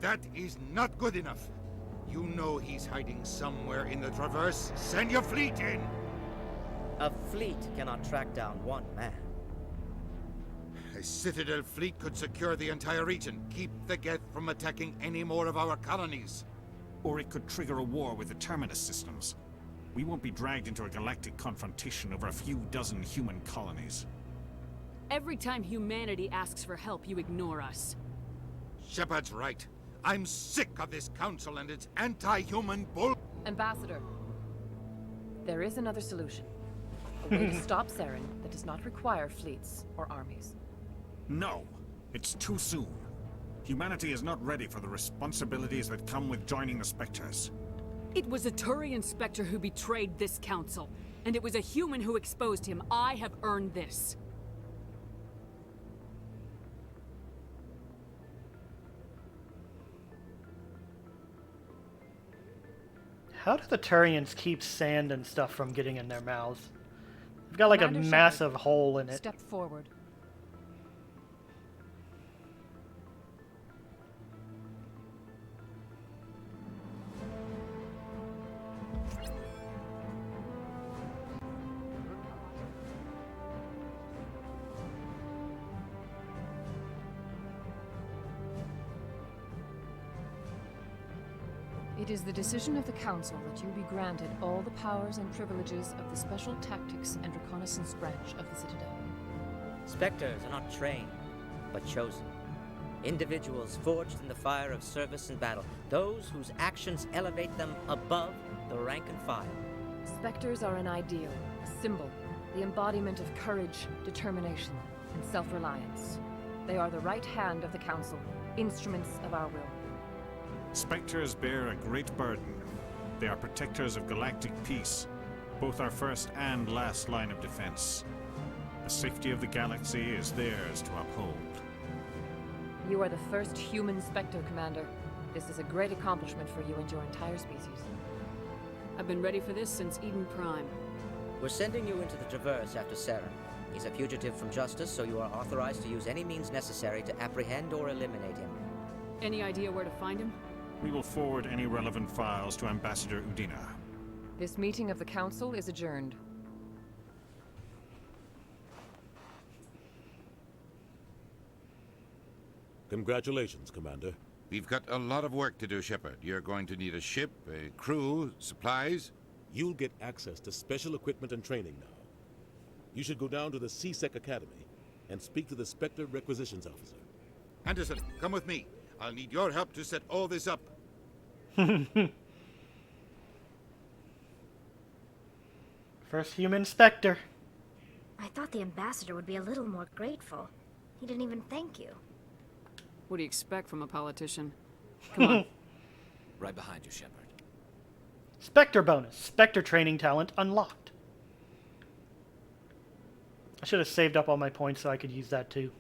That is not good enough. You know he's hiding somewhere in the Traverse. Send your fleet in! A fleet cannot track down one man. A Citadel fleet could secure the entire region, keep the Geth from attacking any more of our colonies. Or it could trigger a war with the Terminus systems. We won't be dragged into a galactic confrontation over a few dozen human colonies. Every time humanity asks for help, you ignore us. Shepard's right. I'm sick of this council and its anti-human bull... Ambassador, there is another solution. A way to stop Saren that does not require fleets or armies. No! It's too soon. Humanity is not ready for the responsibilities that come with joining the Spectres. It was a Turian Spectre who betrayed this council, and it was a human who exposed him. I have earned this. How do the Turians keep sand and stuff from getting in their mouths? They've got like Commander a massive Shepard, hole in it. Step forward. It is the decision of the Council that you be granted all the powers and privileges of the Special Tactics and Reconnaissance Branch of the Citadel. Spectres are not trained, but chosen. Individuals forged in the fire of service and battle. Those whose actions elevate them above the rank and file. Spectres are an ideal, a symbol, the embodiment of courage, determination, and self-reliance. They are the right hand of the Council, instruments of our will. Spectres bear a great burden. They are protectors of galactic peace, both our first and last line of defense. The safety of the galaxy is theirs to uphold. You are the first human Spectre, Commander. This is a great accomplishment for you and your entire species. I've been ready for this since Eden Prime. We're sending you into the Traverse after Saren. He's a fugitive from justice, so you are authorized to use any means necessary to apprehend or eliminate him. Any idea where to find him? We will forward any relevant files to Ambassador Udina. This meeting of the Council is adjourned. Congratulations, Commander. We've got a lot of work to do, Shepard. You're going to need a ship, a crew, supplies. You'll get access to special equipment and training now. You should go down to the CSEC Academy and speak to the Spectre Requisitions Officer. Anderson, come with me. I'll need your help to set all this up. First human Spectre. I thought the ambassador would be a little more grateful. He didn't even thank you. What do you expect from a politician? Come on. Right behind you, Shepard. Spectre bonus. Spectre training talent unlocked. I should have saved up all my points so I could use that too.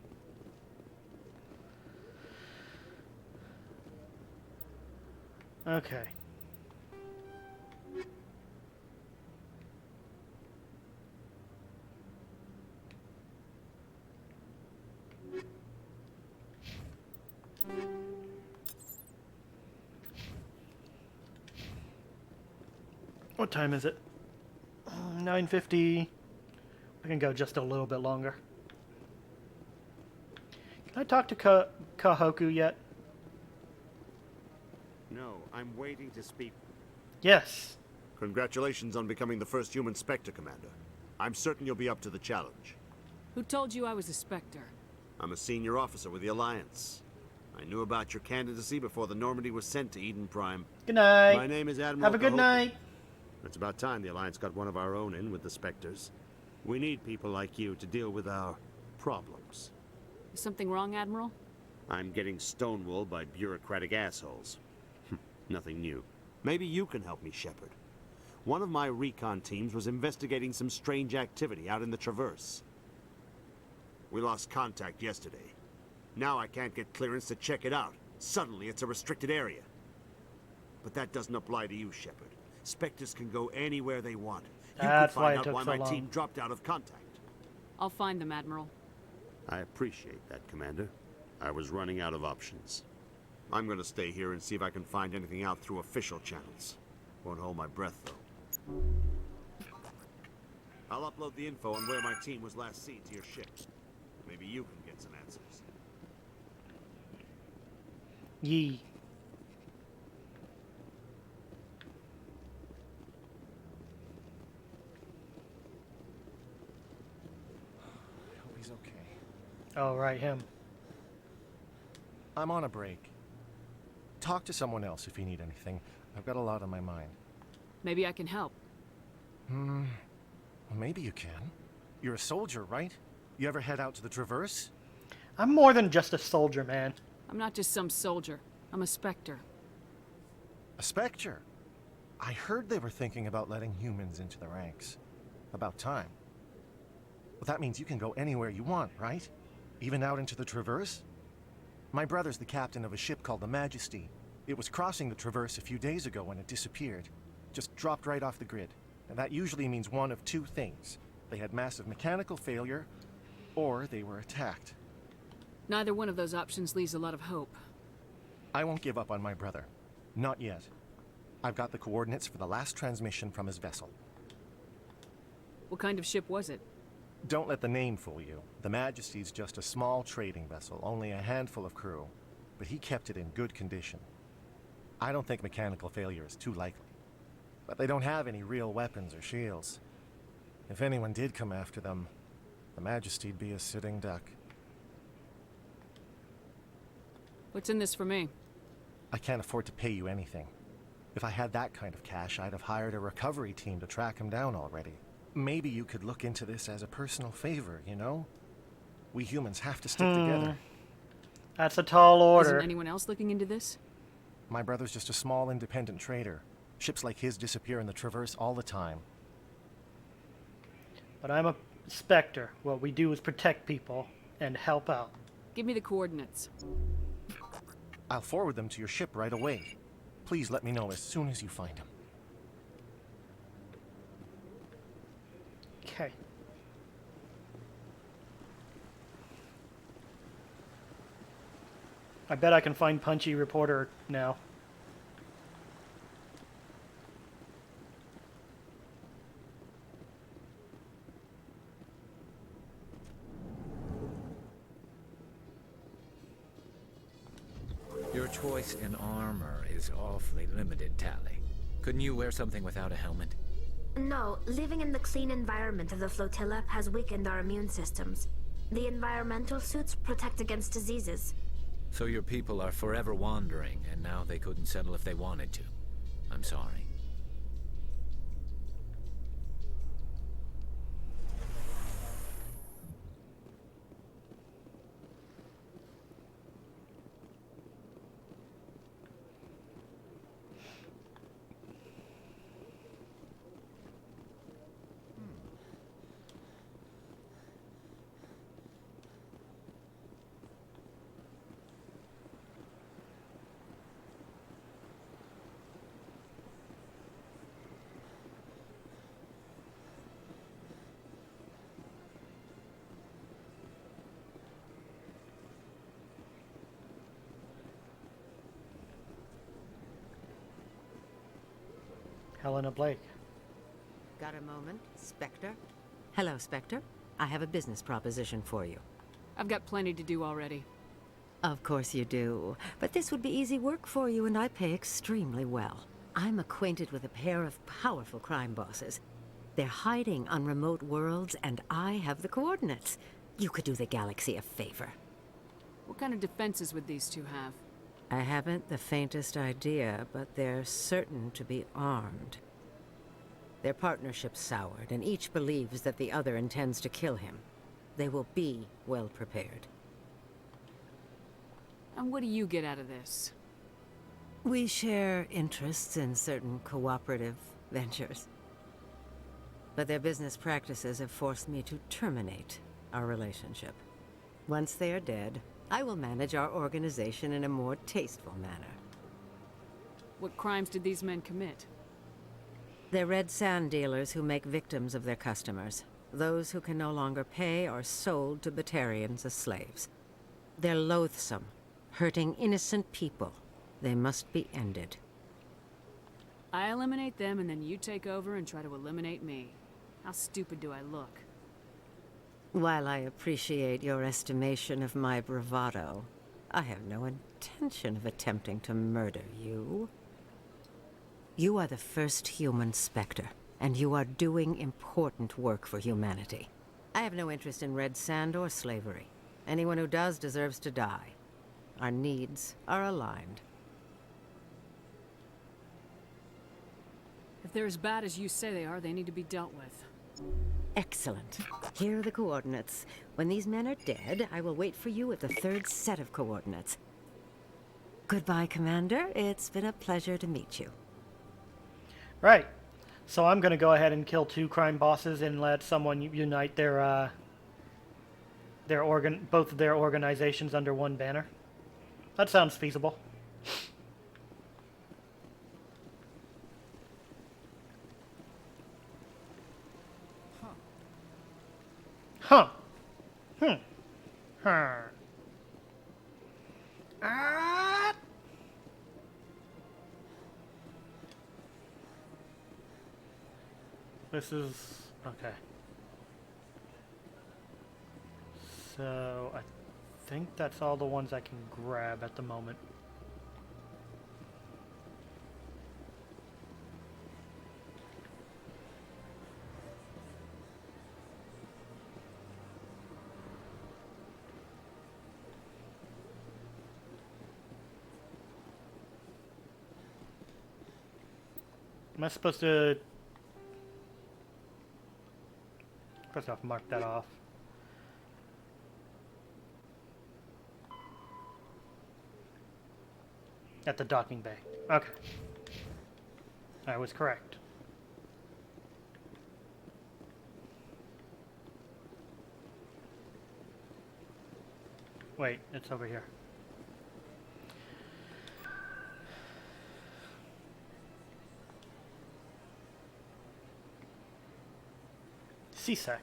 Okay. What time is it? 9:50. I can go just a little bit longer. Can I talk to Kahoku yet? No, I'm waiting to speak. Yes. Congratulations on becoming the first human Spectre, Commander. I'm certain you'll be up to the challenge. Who told you I was a Spectre? I'm a senior officer with the Alliance. I knew about your candidacy before the Normandy was sent to Eden Prime. Good night. My name is Admiral Have a good Kahoku. night. It's about time the Alliance got one of our own in with the Spectres. We need people like you to deal with our problems. Is something wrong, Admiral? I'm getting stonewalled by bureaucratic assholes. Nothing new. Maybe you can help me, Shepard. One of my recon teams was investigating some strange activity out in the Traverse. We lost contact yesterday. Now I can't get clearance to check it out. Suddenly it's a restricted area. But that doesn't apply to you, Shepard. Spectres can go anywhere they want. You That's can why find it out took why so my long. team dropped out of contact. I'll find them, Admiral. I appreciate that, Commander. I was running out of options. I'm gonna stay here and see if I can find anything out through official channels. Won't hold my breath, though. I'll upload the info on where my team was last seen to your ship. Maybe you can get some answers. Yee. I hope he's okay. Oh, right, him. I'm on a break. Talk to someone else if you need anything. I've got a lot on my mind. Maybe I can help. Well, maybe you can. You're a soldier, right? You ever head out to the Traverse? I'm more than just a soldier, man. I'm not just some soldier. I'm a Spectre. A Spectre? I heard they were thinking about letting humans into the ranks. About time. Well, that means you can go anywhere you want, right? Even out into the Traverse? My brother's the captain of a ship called the Majesty. It was crossing the Traverse a few days ago when it disappeared. Just dropped right off the grid. And that usually means one of two things. They had massive mechanical failure, or they were attacked. Neither one of those options leaves a lot of hope. I won't give up on my brother. Not yet. I've got the coordinates for the last transmission from his vessel. What kind of ship was it? Don't let the name fool you. The Majesty's just a small trading vessel, only a handful of crew. But he kept it in good condition. I don't think mechanical failure is too likely. But they don't have any real weapons or shields. If anyone did come after them, the Majesty'd be a sitting duck. What's in this for me? I can't afford to pay you anything. If I had that kind of cash, I'd have hired a recovery team to track him down already. Maybe you could look into this as a personal favor, you know? We humans have to stick together. That's a tall order. Isn't anyone else looking into this? My brother's just a small independent trader. Ships like his disappear in the Traverse all the time. But I'm a Spectre. What we do is protect people and help out. Give me the coordinates. I'll forward them to your ship right away. Please let me know as soon as you find them. Okay. I bet I can find Punchy Reporter now. Your choice in armor is awfully limited, Tally. Couldn't you wear something without a helmet? No, living in the clean environment of the flotilla has weakened our immune systems. The environmental suits protect against diseases. So your people are forever wandering, and now they couldn't settle if they wanted to. I'm sorry. Helena Blake. Got a moment, Spectre? Hello, Spectre. I have a business proposition for you. I've got plenty to do already. Of course you do. But this would be easy work for you, and I pay extremely well. I'm acquainted with a pair of powerful crime bosses. They're hiding on remote worlds, and I have the coordinates. You could do the galaxy a favor. What kind of defenses would these two have? I haven't the faintest idea, but they're certain to be armed. Their partnership's soured, and each believes that the other intends to kill him. They will be well prepared. And what do you get out of this? We share interests in certain cooperative ventures. But their business practices have forced me to terminate our relationship. Once they are dead, I will manage our organization in a more tasteful manner. What crimes did these men commit? They're red sand dealers who make victims of their customers. Those who can no longer pay are sold to Batarians as slaves. They're loathsome, hurting innocent people. They must be ended. I eliminate them, and then you take over and try to eliminate me. How stupid do I look? While I appreciate your estimation of my bravado, I have no intention of attempting to murder you. You are the first human Spectre, and you are doing important work for humanity. I have no interest in red sand or slavery. Anyone who does deserves to die. Our needs are aligned. If they're as bad as you say they are, they need to be dealt with. Excellent. Here are the coordinates. When these men are dead, I will wait for you at the third set of coordinates. Goodbye, Commander. It's been a pleasure to meet you. Right. So I'm going to go ahead and kill 2 crime bosses and let someone unite both of their organizations under one banner. That sounds feasible. Huh. Huh. Ah. This is... okay. So, I think that's all the ones I can grab at the moment. Am I supposed to... first off, mark that off. At the docking bay. Okay. I was correct. Wait, it's over here. CSAC.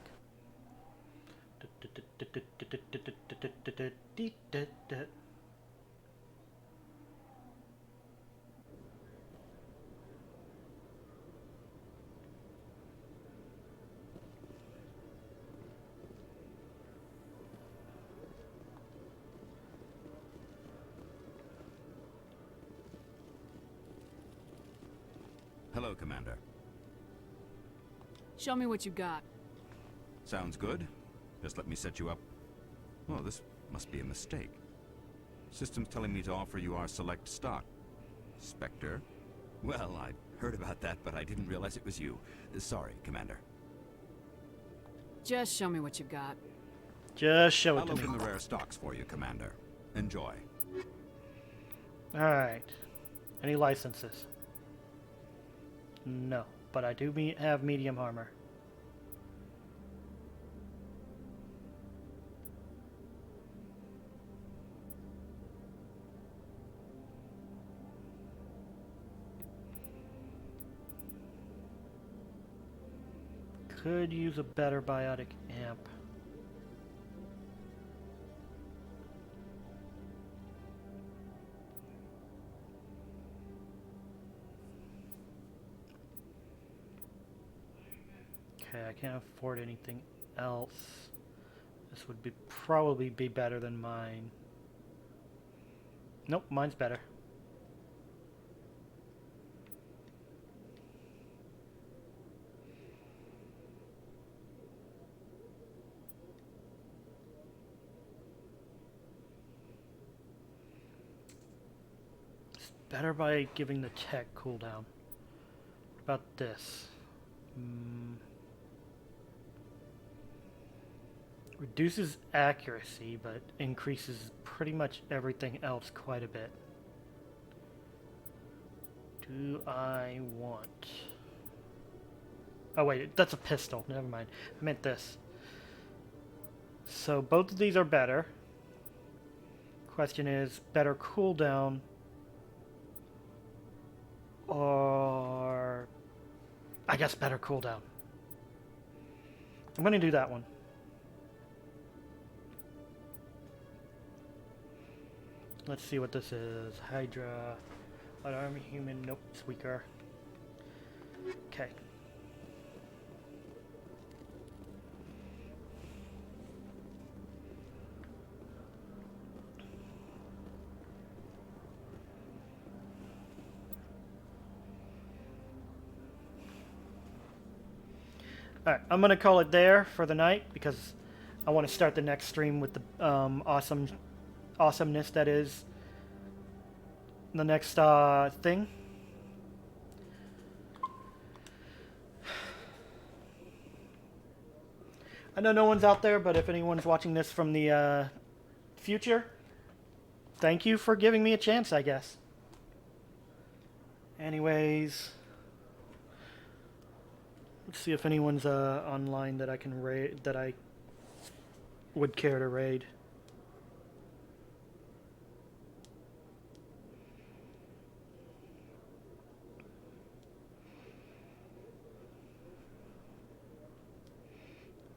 Hello, Commander. Show me what you got. Sounds good. Just let me set you up. Oh, this must be a mistake. System's telling me to offer you our select stock. Spectre? Well, I heard about that, but I didn't realize it was you. Sorry, Commander. Just show me what you got. Just show it to me. I'll open the rare stocks for you, Commander. Enjoy. Alright. Any licenses? No, but I do have medium armor. Could use a better biotic amp. Okay, I can't afford anything else. This would probably be better than mine. Nope, mine's better. It's better by giving the tech cooldown. What about this? Reduces accuracy, but increases pretty much everything else quite a bit. Do I want... oh wait, that's a pistol. Never mind. I meant this. So both of these are better. Question is, better cooldown or... I guess better cooldown. I'm going to do that one. Let's see what this is. Hydra. Unarmed human. Nope, it's weaker. Okay. Alright, I'm gonna call it there for the night because I want to start the next stream with the awesomeness that is the next thing. I know no one's out there, but if anyone's watching this from the future, thank you for giving me a chance, I guess. Anyways, let's see if anyone's online that I can raid, that I would care to raid.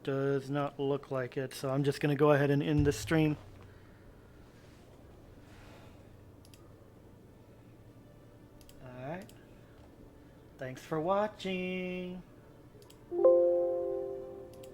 Does not look like it, so I'm just going to go ahead and end the stream. Alright. Thanks for watching.